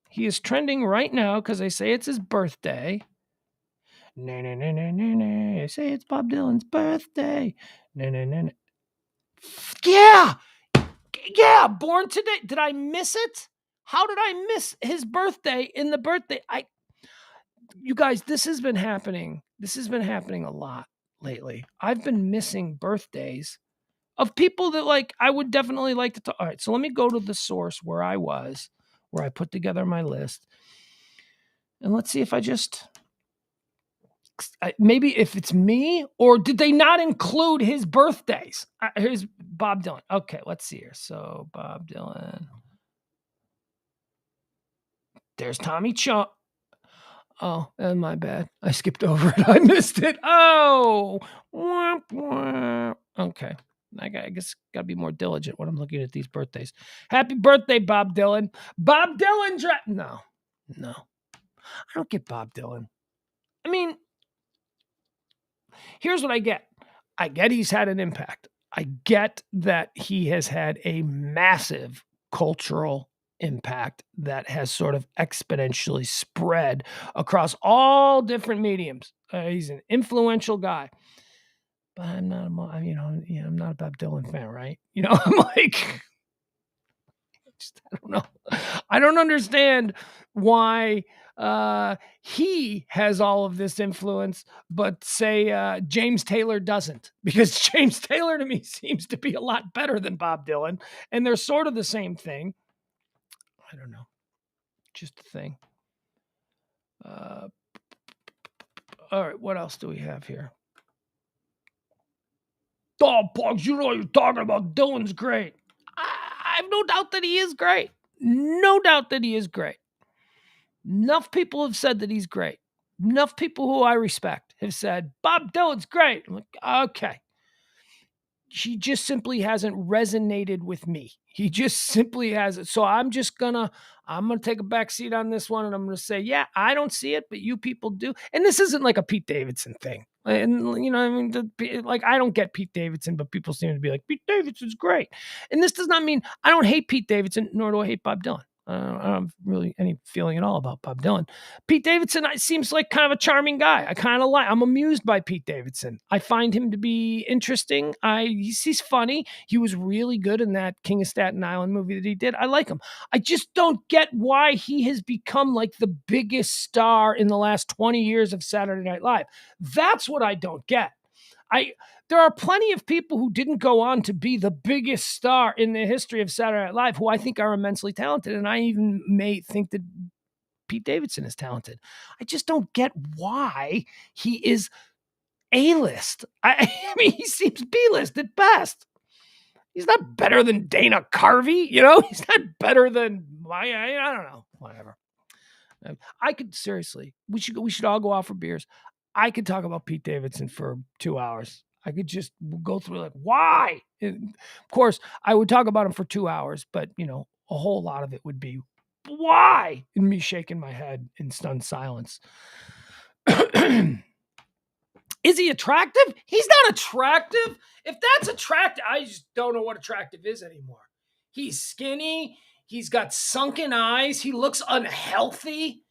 He is trending right now because they say it's his birthday. They say it's Bob Dylan's birthday. Yeah. Yeah. Born today. Did I miss it? How did I miss his birthday in the birthday? You guys, this has been happening. This has been happening a lot lately. I've been missing birthdays of people that I would definitely like to talk. All right. So let me go to the source where I put together my list. And let's see if maybe if it's me, or did they not include his birthdays? Here's Bob Dylan. Okay, let's see here. So Bob Dylan. There's Tommy Chong. Oh, my bad. I skipped over it. I missed it. Oh. Okay. I guess got to be more diligent when I'm looking at these birthdays. Happy birthday, Bob Dylan. Bob Dylan. No. I don't get Bob Dylan. I mean, here's what I get. I get he's had an impact. I get that he has had a massive cultural impact that has sort of exponentially spread across all different mediums. He's an influential guy. But I'm not I'm not a Bob Dylan fan, right? I'm like, I don't know. I don't understand why he has all of this influence, but say James Taylor doesn't, because James Taylor to me seems to be a lot better than Bob Dylan, and they're sort of the same thing. I don't know. Just a thing. All right, what else do we have here? Oh, Pugs, you know what you're talking about. Dylan's great. I have no doubt that he is great. No doubt that he is great. Enough people have said that he's great. Enough people who I respect have said, Bob Dylan's great. I'm like, okay. He just simply hasn't resonated with me. He just simply hasn't. So I'm going to take a back seat on this one, and I'm going to say, yeah, I don't see it, but you people do. And this isn't like a Pete Davidson thing. And, I don't get Pete Davidson, but people seem to be like, Pete Davidson's great. And this does not mean I don't hate Pete Davidson, nor do I hate Bob Dylan. I don't have really any feeling at all about Bob Dylan. Pete Davidson seems like kind of a charming guy. I'm amused by Pete Davidson. I find him to be interesting. He's funny. He was really good in that King of Staten Island movie that he did. I like him. I just don't get why he has become like the biggest star in the last 20 years of Saturday Night Live. That's what I don't get. There are plenty of people who didn't go on to be the biggest star in the history of Saturday Night Live who I think are immensely talented, and I even may think that Pete Davidson is talented. I just don't get why he is A-list. I mean, he seems B-list at best. He's not better than Dana Carvey, He's not better than I don't know, whatever. I could seriously, we should all go out for beers. I could talk about Pete Davidson for 2 hours. I could just go through like, why? And of course, I would talk about him for 2 hours, but a whole lot of it would be why, and me shaking my head in stunned silence. Is he attractive? He's not attractive. If that's attractive, I just don't know what attractive is anymore. He's skinny. He's got sunken eyes. He looks unhealthy.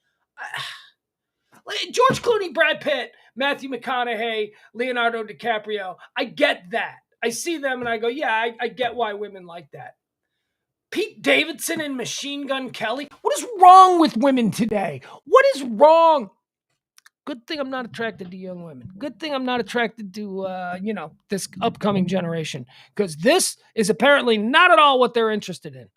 George Clooney, Brad Pitt, Matthew McConaughey, Leonardo DiCaprio. I get that. I see them and I go, yeah, I get why women like that. Pete Davidson and Machine Gun Kelly. What is wrong with women today? What is wrong? Good thing I'm not attracted to young women. Good thing I'm not attracted to, this upcoming generation, because this is apparently not at all what they're interested in.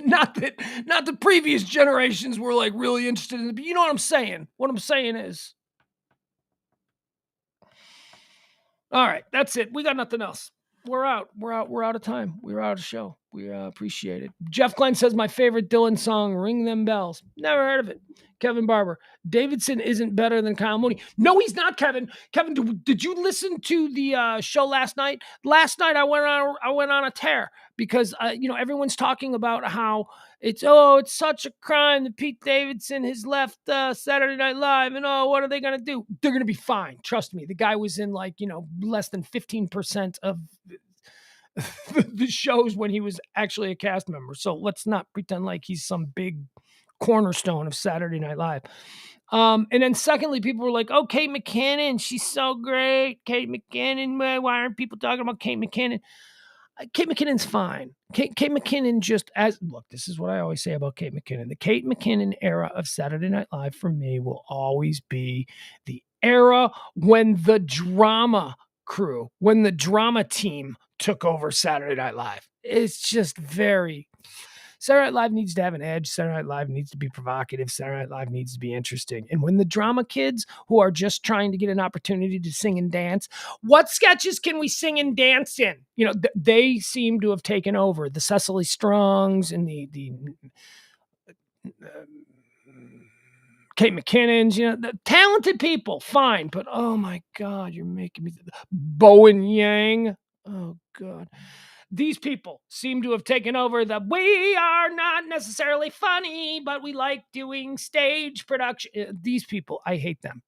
not that previous generations were like really interested in it, but you know what I'm saying. What I'm saying is, all right, that's it. We got nothing else. We're out of time. We're out of show. We appreciate it. Jeff Glenn says my favorite Dylan song, Ring Them Bells. Never heard of it. Kevin Barber, Davidson isn't better than Kyle Mooney. No, he's not, Kevin. Kevin, did you listen to the show last night? Last night I went on a tear because everyone's talking about how it's such a crime that Pete Davidson has left Saturday Night Live, and what are they gonna do? They're gonna be fine. Trust me. The guy was in less than 15% of the shows when he was actually a cast member. So let's not pretend like he's some big cornerstone of Saturday Night Live. And then secondly, people were like, oh, Kate McKinnon, she's so great. Kate McKinnon, why aren't people talking about Kate McKinnon? Kate McKinnon's fine. Kate McKinnon this is what I always say about Kate McKinnon. The Kate McKinnon era of Saturday Night Live for me will always be the era when the drama crew, when the drama team took over Saturday Night Live. It's just Saturday Night Live needs to have an edge. Saturday Night Live needs to be provocative. Saturday Night Live needs to be interesting. And when the drama kids who are just trying to get an opportunity to sing and dance, what sketches can we sing and dance in? They seem to have taken over. The Cecily Strongs and the Kate McKinnons, the talented people, fine. But oh my God, you're making me Bowen Yang. Oh God. These people seem to have taken over we are not necessarily funny, but we like doing stage production. These people, I hate them.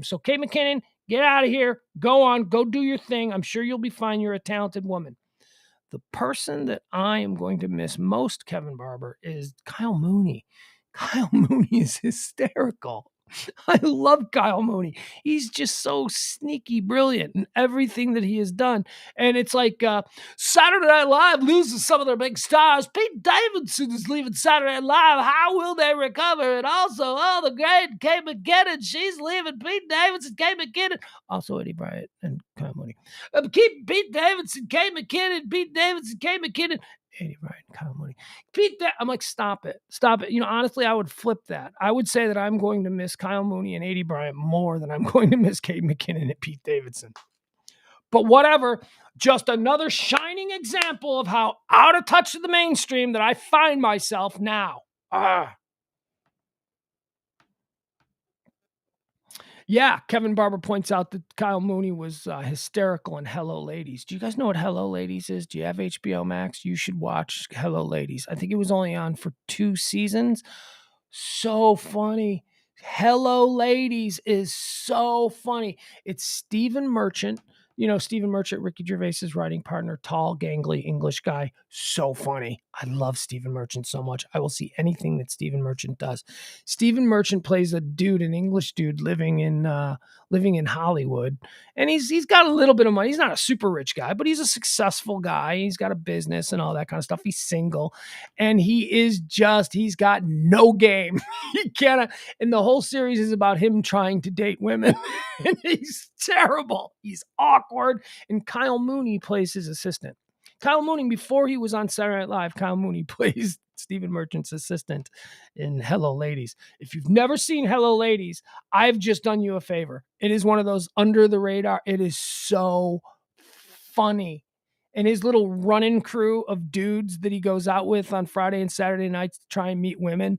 So Kate McKinnon, get out of here. Go on. Go do your thing. I'm sure you'll be fine. You're a talented woman. The person that I am going to miss most, Kevin Barber, is Kyle Mooney. Kyle Mooney is hysterical. I love Kyle Mooney. He's just so sneaky brilliant in everything that he has done. And it's like Saturday Night Live loses some of their big stars. Pete Davidson is leaving Saturday Night Live. How will they recover? And also, the great Kate McKinnon, she's leaving. Pete Davidson, Kate McKinnon. Also Eddie Bryant and Kyle Mooney. Keep Pete Davidson, Kate McKinnon, Pete Davidson, Kate McKinnon. Eddie Bryant, Kyle Mooney. I'm like, stop it. Honestly, I would flip that. I would say that I'm going to miss Kyle Mooney and Eddie Bryant more than I'm going to miss Kate McKinnon and Pete Davidson. But whatever, just another shining example of how out of touch with the mainstream that I find myself now. Yeah, Kevin Barber points out that Kyle Mooney was hysterical in Hello Ladies. Do you guys know what Hello Ladies is? Do you have HBO Max? You should watch Hello Ladies. I think it was only on for 2 seasons. So funny. Hello Ladies is so funny. It's Stephen Merchant. Stephen Merchant, Ricky Gervais's writing partner, tall, gangly English guy. So funny. I love Stephen Merchant so much. I will see anything that Stephen Merchant does. Stephen Merchant plays an English dude living in Hollywood. And he's got a little bit of money. He's not a super rich guy, but he's a successful guy. He's got a business and all that kind of stuff. He's single. And he's got no game. He cannot. And the whole series is about him trying to date women. And he's terrible. He's awkward. And Kyle Mooney plays his assistant. Kyle Mooney, before he was on Saturday Night Live, Kyle Mooney plays Stephen Merchant's assistant in Hello Ladies. If you've never seen Hello Ladies, I've just done you a favor. It is one of those under the radar. It is so funny. And his little running crew of dudes that he goes out with on Friday and Saturday nights to try and meet women,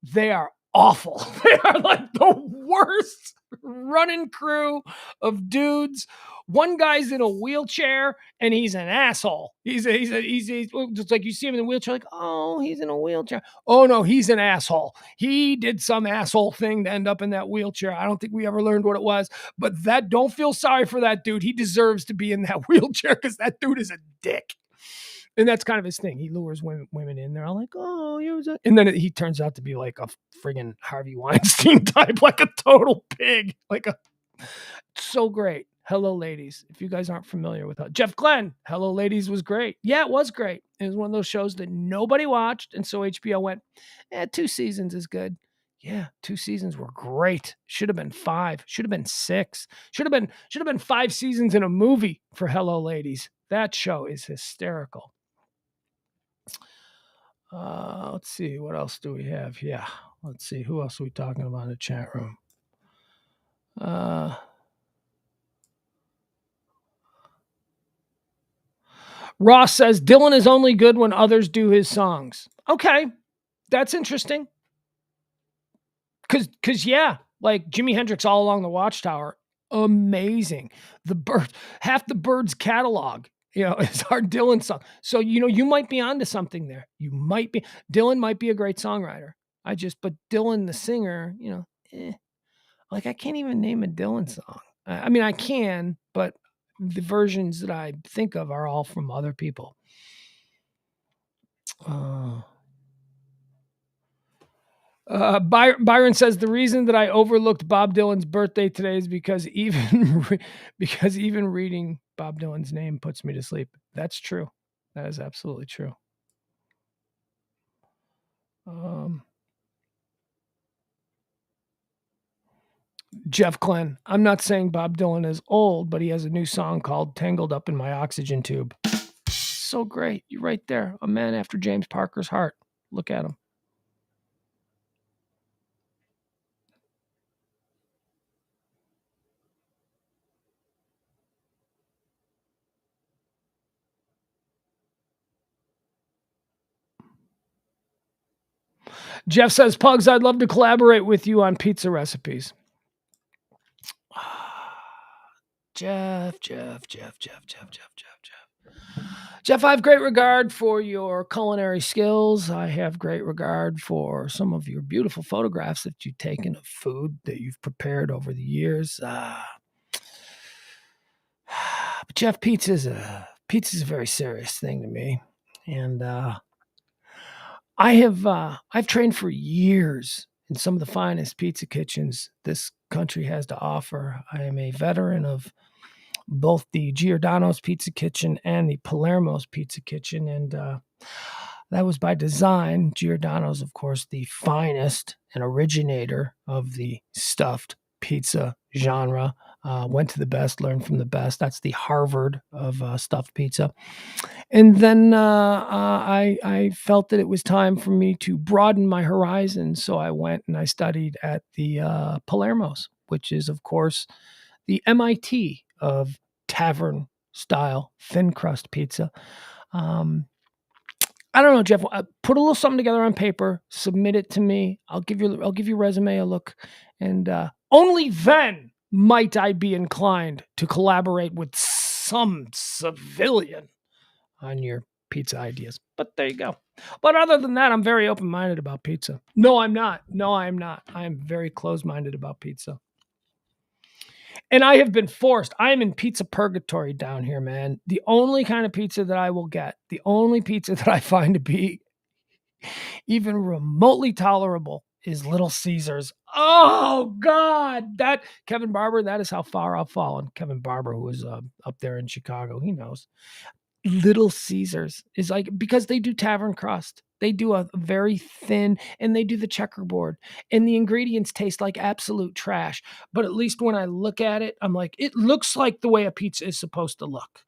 they are awful. They are like the worst running crew of dudes. One guy's in a wheelchair and he's an asshole. He's just like you see him in the wheelchair, like, oh, he's in a wheelchair. Oh no, he's an asshole. He did some asshole thing to end up in that wheelchair. I don't think we ever learned what it was, but don't feel sorry for that dude. He deserves to be in that wheelchair because that dude is a dick. And that's kind of his thing. He lures women in. They're all like, oh, and then he turns out to be like a friggin' Harvey Weinstein type, like a total pig. So great. Hello, Ladies. If you guys aren't familiar with Jeff Glenn, Hello, Ladies was great. Yeah, it was great. It was one of those shows that nobody watched. And so HBO went, 2 seasons is good. Yeah, 2 seasons were great. Should have been 5. Should have been 6. Should have been 5 seasons in a movie for Hello, Ladies. That show is hysterical. Let's see. What else do we have? Yeah. Let's see. Who else are we talking about in the chat room? Ross says Dylan is only good when others do his songs. Okay. That's interesting. Cause yeah, like Jimi Hendrix All Along the Watchtower. Amazing. Half the Byrds catalog, is our Dylan song. So, you might be onto something there. Dylan might be a great songwriter. But Dylan, the singer, like I can't even name a Dylan song. I mean, I can, but the versions that I think of are all from other people. Byron says the reason that I overlooked Bob Dylan's birthday today is because even reading Bob Dylan's name puts me to sleep. That's true. That is absolutely true. Jeff Glenn, I'm not saying Bob Dylan is old, but he has a new song called Tangled Up in My Oxygen Tube. So great. You're right there. A man after James Parker's heart. Look at him. Jeff says, Pugs, I'd love to collaborate with you on pizza recipes. Jeff, I have great regard for your culinary skills. I have great regard for some of your beautiful photographs that you've taken of food that you've prepared over the years. But Jeff, pizza's a very serious thing to me. And I've trained for years in some of the finest pizza kitchens this country has to offer. I am a veteran of both the Giordano's Pizza Kitchen and the Palermo's Pizza Kitchen, and that was by design. Giordano's, of course, the finest and originator of the stuffed pizza genre. Went to the best, learned from the best. That's the Harvard of stuffed pizza. And then I felt that it was time for me to broaden my horizons, so I went and I studied at the Palermo's, which is, of course, the MIT of tavern-style thin crust pizza. I don't know, Jeff. Put a little something together on paper, submit it to me. I'll give your resume a look, and only then might I be inclined to collaborate with some civilian on your pizza ideas. But there you go. But other than that, I'm very open-minded about pizza. No, I'm not. I am very closed-minded about pizza. And I have been forced. I am in pizza purgatory down here, man. The only kind of pizza that I will get, the only pizza that I find to be even remotely tolerable is Little Caesars. Oh, God. That Kevin Barber, that is how far I've fallen. Kevin Barber, who is up there in Chicago, he knows. Little Caesars is like, because they do tavern crust. They do a very thin, and they do the checkerboard, and the ingredients taste like absolute trash. But at least when I look at it, I'm like, it looks like the way a pizza is supposed to look.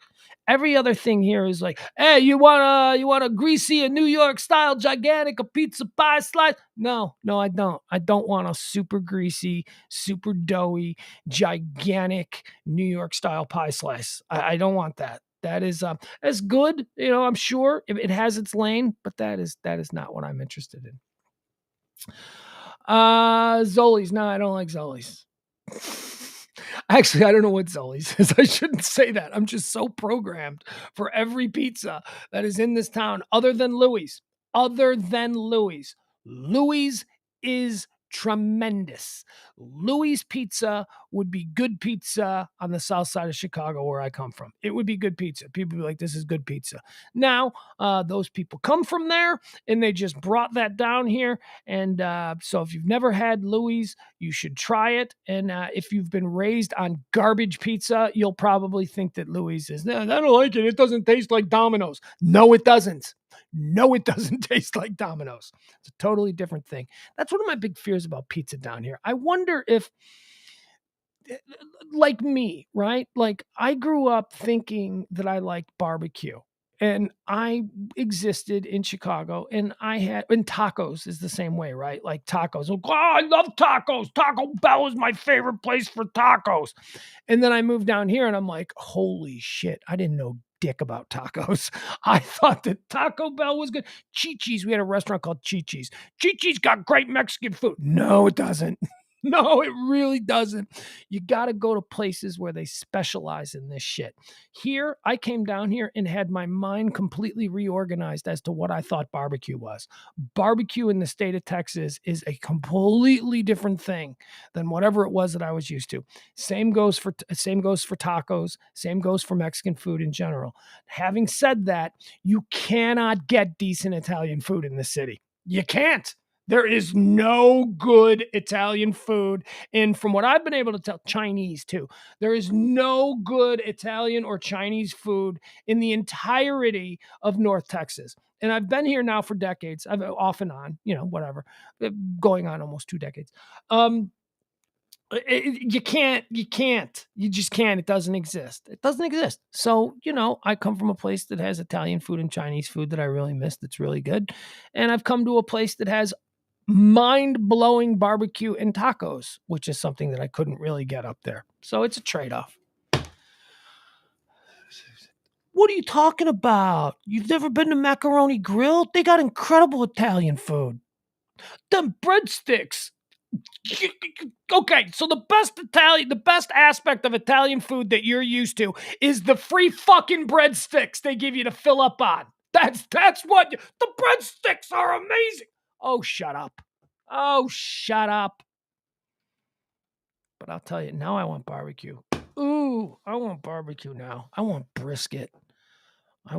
Every other thing here is like, hey, you want a greasy, a New York style gigantic, a pizza pie slice? No, I don't. I don't want a super greasy, super doughy, gigantic New York style pie slice. I don't want that. That is as good, I'm sure it has its lane, but that is not what I'm interested in. Zoli's. No, I don't like Zoli's. Actually, I don't know what Zoli's is. I shouldn't say that. I'm just so programmed for every pizza that is in this town other than Louis. Other than Louis. Louis is tremendous. Louis Pizza would be good pizza on the south side of Chicago where I come from. It would be good pizza. People would be like, this is good pizza. Now, those people come from there and they just brought that down here. And so if you've never had Louis, you should try it. And if you've been raised on garbage pizza, you'll probably think that Louis is, I don't like it. It doesn't taste like Domino's. No, it doesn't. No, it doesn't taste like Domino's. It's a totally different thing. That's one of my big fears about pizza down here. I wonder if, like me, right? Like I grew up thinking that I liked barbecue. And I existed in Chicago and and tacos is the same way, right? Like tacos. Oh, I love tacos. Taco Bell is my favorite place for tacos. And then I moved down here and I'm like, holy shit, I didn't know dick about tacos. I thought that Taco Bell was good. Chi-Chi's, we had a restaurant called Chi-Chi's. Chi-Chi's got great Mexican food. No, it doesn't. No, it really doesn't. You got to go to places where they specialize in this shit. Here, I came down here and had my mind completely reorganized as to what I thought barbecue was. Barbecue in the state of Texas is a completely different thing than whatever it was that I was used to. Same goes for tacos, same goes for Mexican food in general. Having said that, you cannot get decent Italian food in the city. You can't. There is no good Italian food. And from what I've been able to tell, Chinese too, there is no good Italian or Chinese food in the entirety of North Texas. And I've been here now for decades. I've off and on, whatever, going on almost 2 decades. You just can't. It doesn't exist. So, I come from a place that has Italian food and Chinese food that I really miss. That's really good. And I've come to a place that has mind-blowing barbecue and tacos, which is something that I couldn't really get up there. So it's a trade-off. What are you talking about? You've never been to Macaroni Grill? They got incredible Italian food. Them breadsticks. Okay, so the best aspect of Italian food that you're used to is the free fucking breadsticks they give you to fill up on. That's what the breadsticks are amazing. Oh, shut up. But I'll tell you, now I want barbecue. Ooh, I want barbecue now. I want brisket. I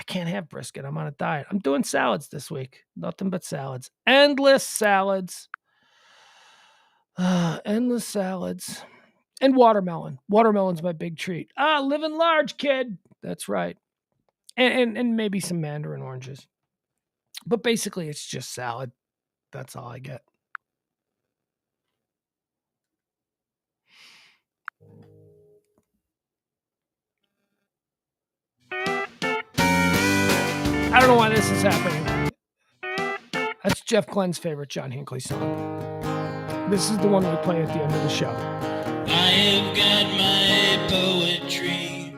can't have brisket. I'm on a diet. I'm doing salads this week. Nothing but salads. Endless salads. Endless salads. And watermelon. Watermelon's my big treat. Living large, kid. That's right. And maybe some mandarin oranges. But basically, it's just salad. That's all I get. I don't know why this is happening. That's Jeff Glenn's favorite John Hinckley song. This is the one we play at the end of the show. I have got my poetry.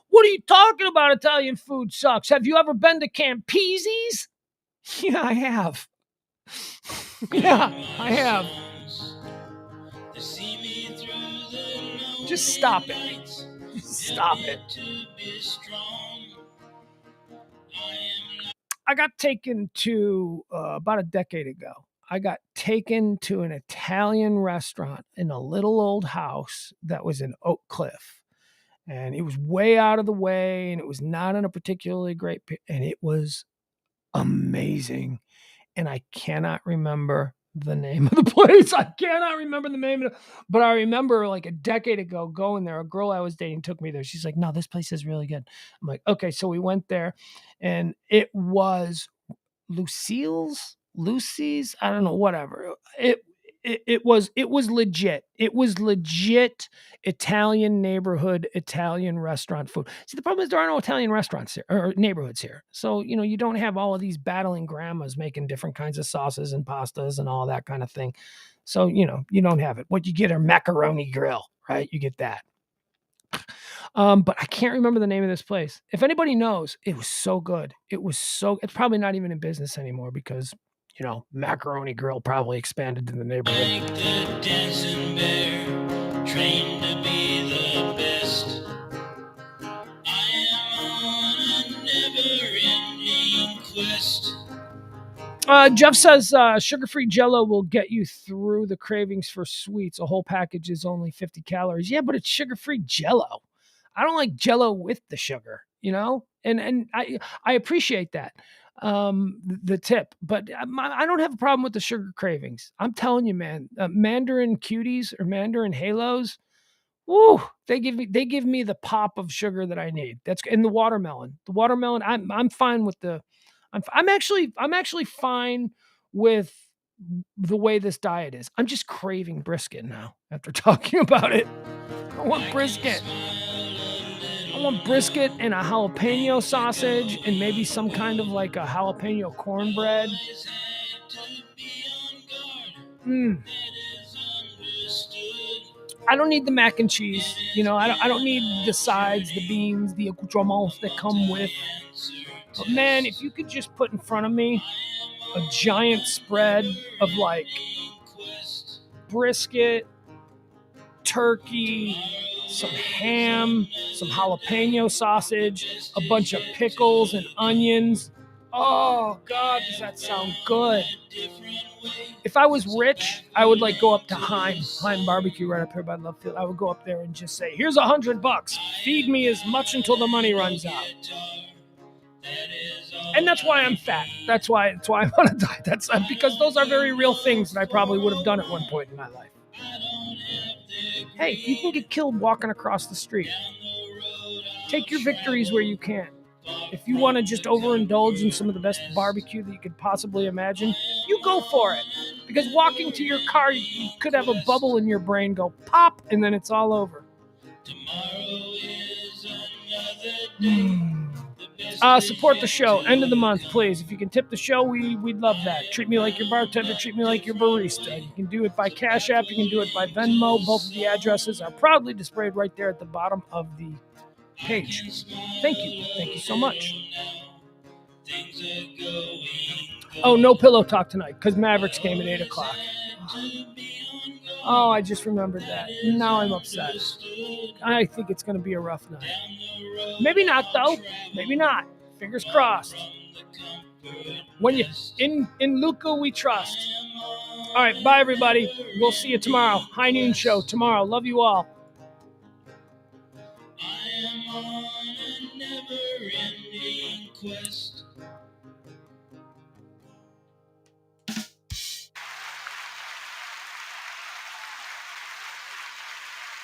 What are you talking about? Italian food sucks. Have you ever been to Campese's? Yeah, I have. I have. Just stop it. Stop it. I got taken to, about a decade ago, I got taken to an Italian restaurant in a little old house that was in Oak Cliff. And it was way out of the way, and it was not in a particularly great, and it was amazing. And I cannot remember the name of the place. But I remember like a decade ago going there. A girl I was dating took me there. She's like, no, this place is really good. I'm like, okay. So we went there and it was Lucy's, I don't know, whatever. It was legit. It was legit Italian neighborhood, Italian restaurant food. See, the problem is there are no Italian restaurants here or neighborhoods here. So, you don't have all of these battling grandmas making different kinds of sauces and pastas and all that kind of thing. So, you don't have it. What you get are Macaroni Grill, right? You get that. But I can't remember the name of this place. If anybody knows, it was so good. It's probably not even in business anymore because You know, Macaroni Grill probably expanded to the neighborhood. Like the dancing bear, trained to be the best. I am on a never-ending quest. Jeff says sugar-free Jell-O will get you through the cravings for sweets. A whole package is only 50 calories. Yeah, but it's sugar-free Jell-O. I don't like Jell-O with the sugar, you know, and I appreciate that the tip, but I don't have a problem with the sugar cravings. I'm telling you, man, Mandarin Cuties or Mandarin Halos. Woo! They give me the pop of sugar that I need. That's in the watermelon. The watermelon, I'm fine with the. I'm actually fine with the way this diet is. I'm just craving brisket now after talking about it. I want brisket. I want brisket and a jalapeno sausage and maybe some kind of like a jalapeno cornbread. Mm. I don't need the mac and cheese. You know, I don't need the sides, the beans, the accoutrements that come with. But man, if you could just put in front of me a giant spread of like brisket, turkey, some ham, some jalapeno sausage, a bunch of pickles and onions. Oh God, does that sound good? If I was rich, I would like go up to Heim Barbecue right up here by Love Field. I would go up there and just say, "Here's $100. Feed me as much until the money runs out." And that's why I'm fat. That's why I'm on a diet. That's because those are very real things that I probably would have done at one point in my life. Hey, you can get killed walking across the street. Take your victories where you can. If you want to just overindulge in some of the best barbecue that you could possibly imagine, you go for it. Because walking to your car, you could have a bubble in your brain go pop, and then it's all over. Support the show. End of the month, please. If you can tip the show, we'd love that. Treat me like your bartender. Treat me like your barista. You can do it by Cash App. You can do it by Venmo. Both of the addresses are proudly displayed right there at the bottom of the page. Thank you. Thank you so much. Oh, no pillow talk tonight because Mavericks game at 8 o'clock. Oh, I just remembered that. Now I'm upset. I think it's going to be a rough night. Maybe not, though. Maybe not. Fingers crossed. When you in Luca, we trust. All right, bye, everybody. We'll see you tomorrow. High Noon Show tomorrow. Love you all. I am on a never-ending quest.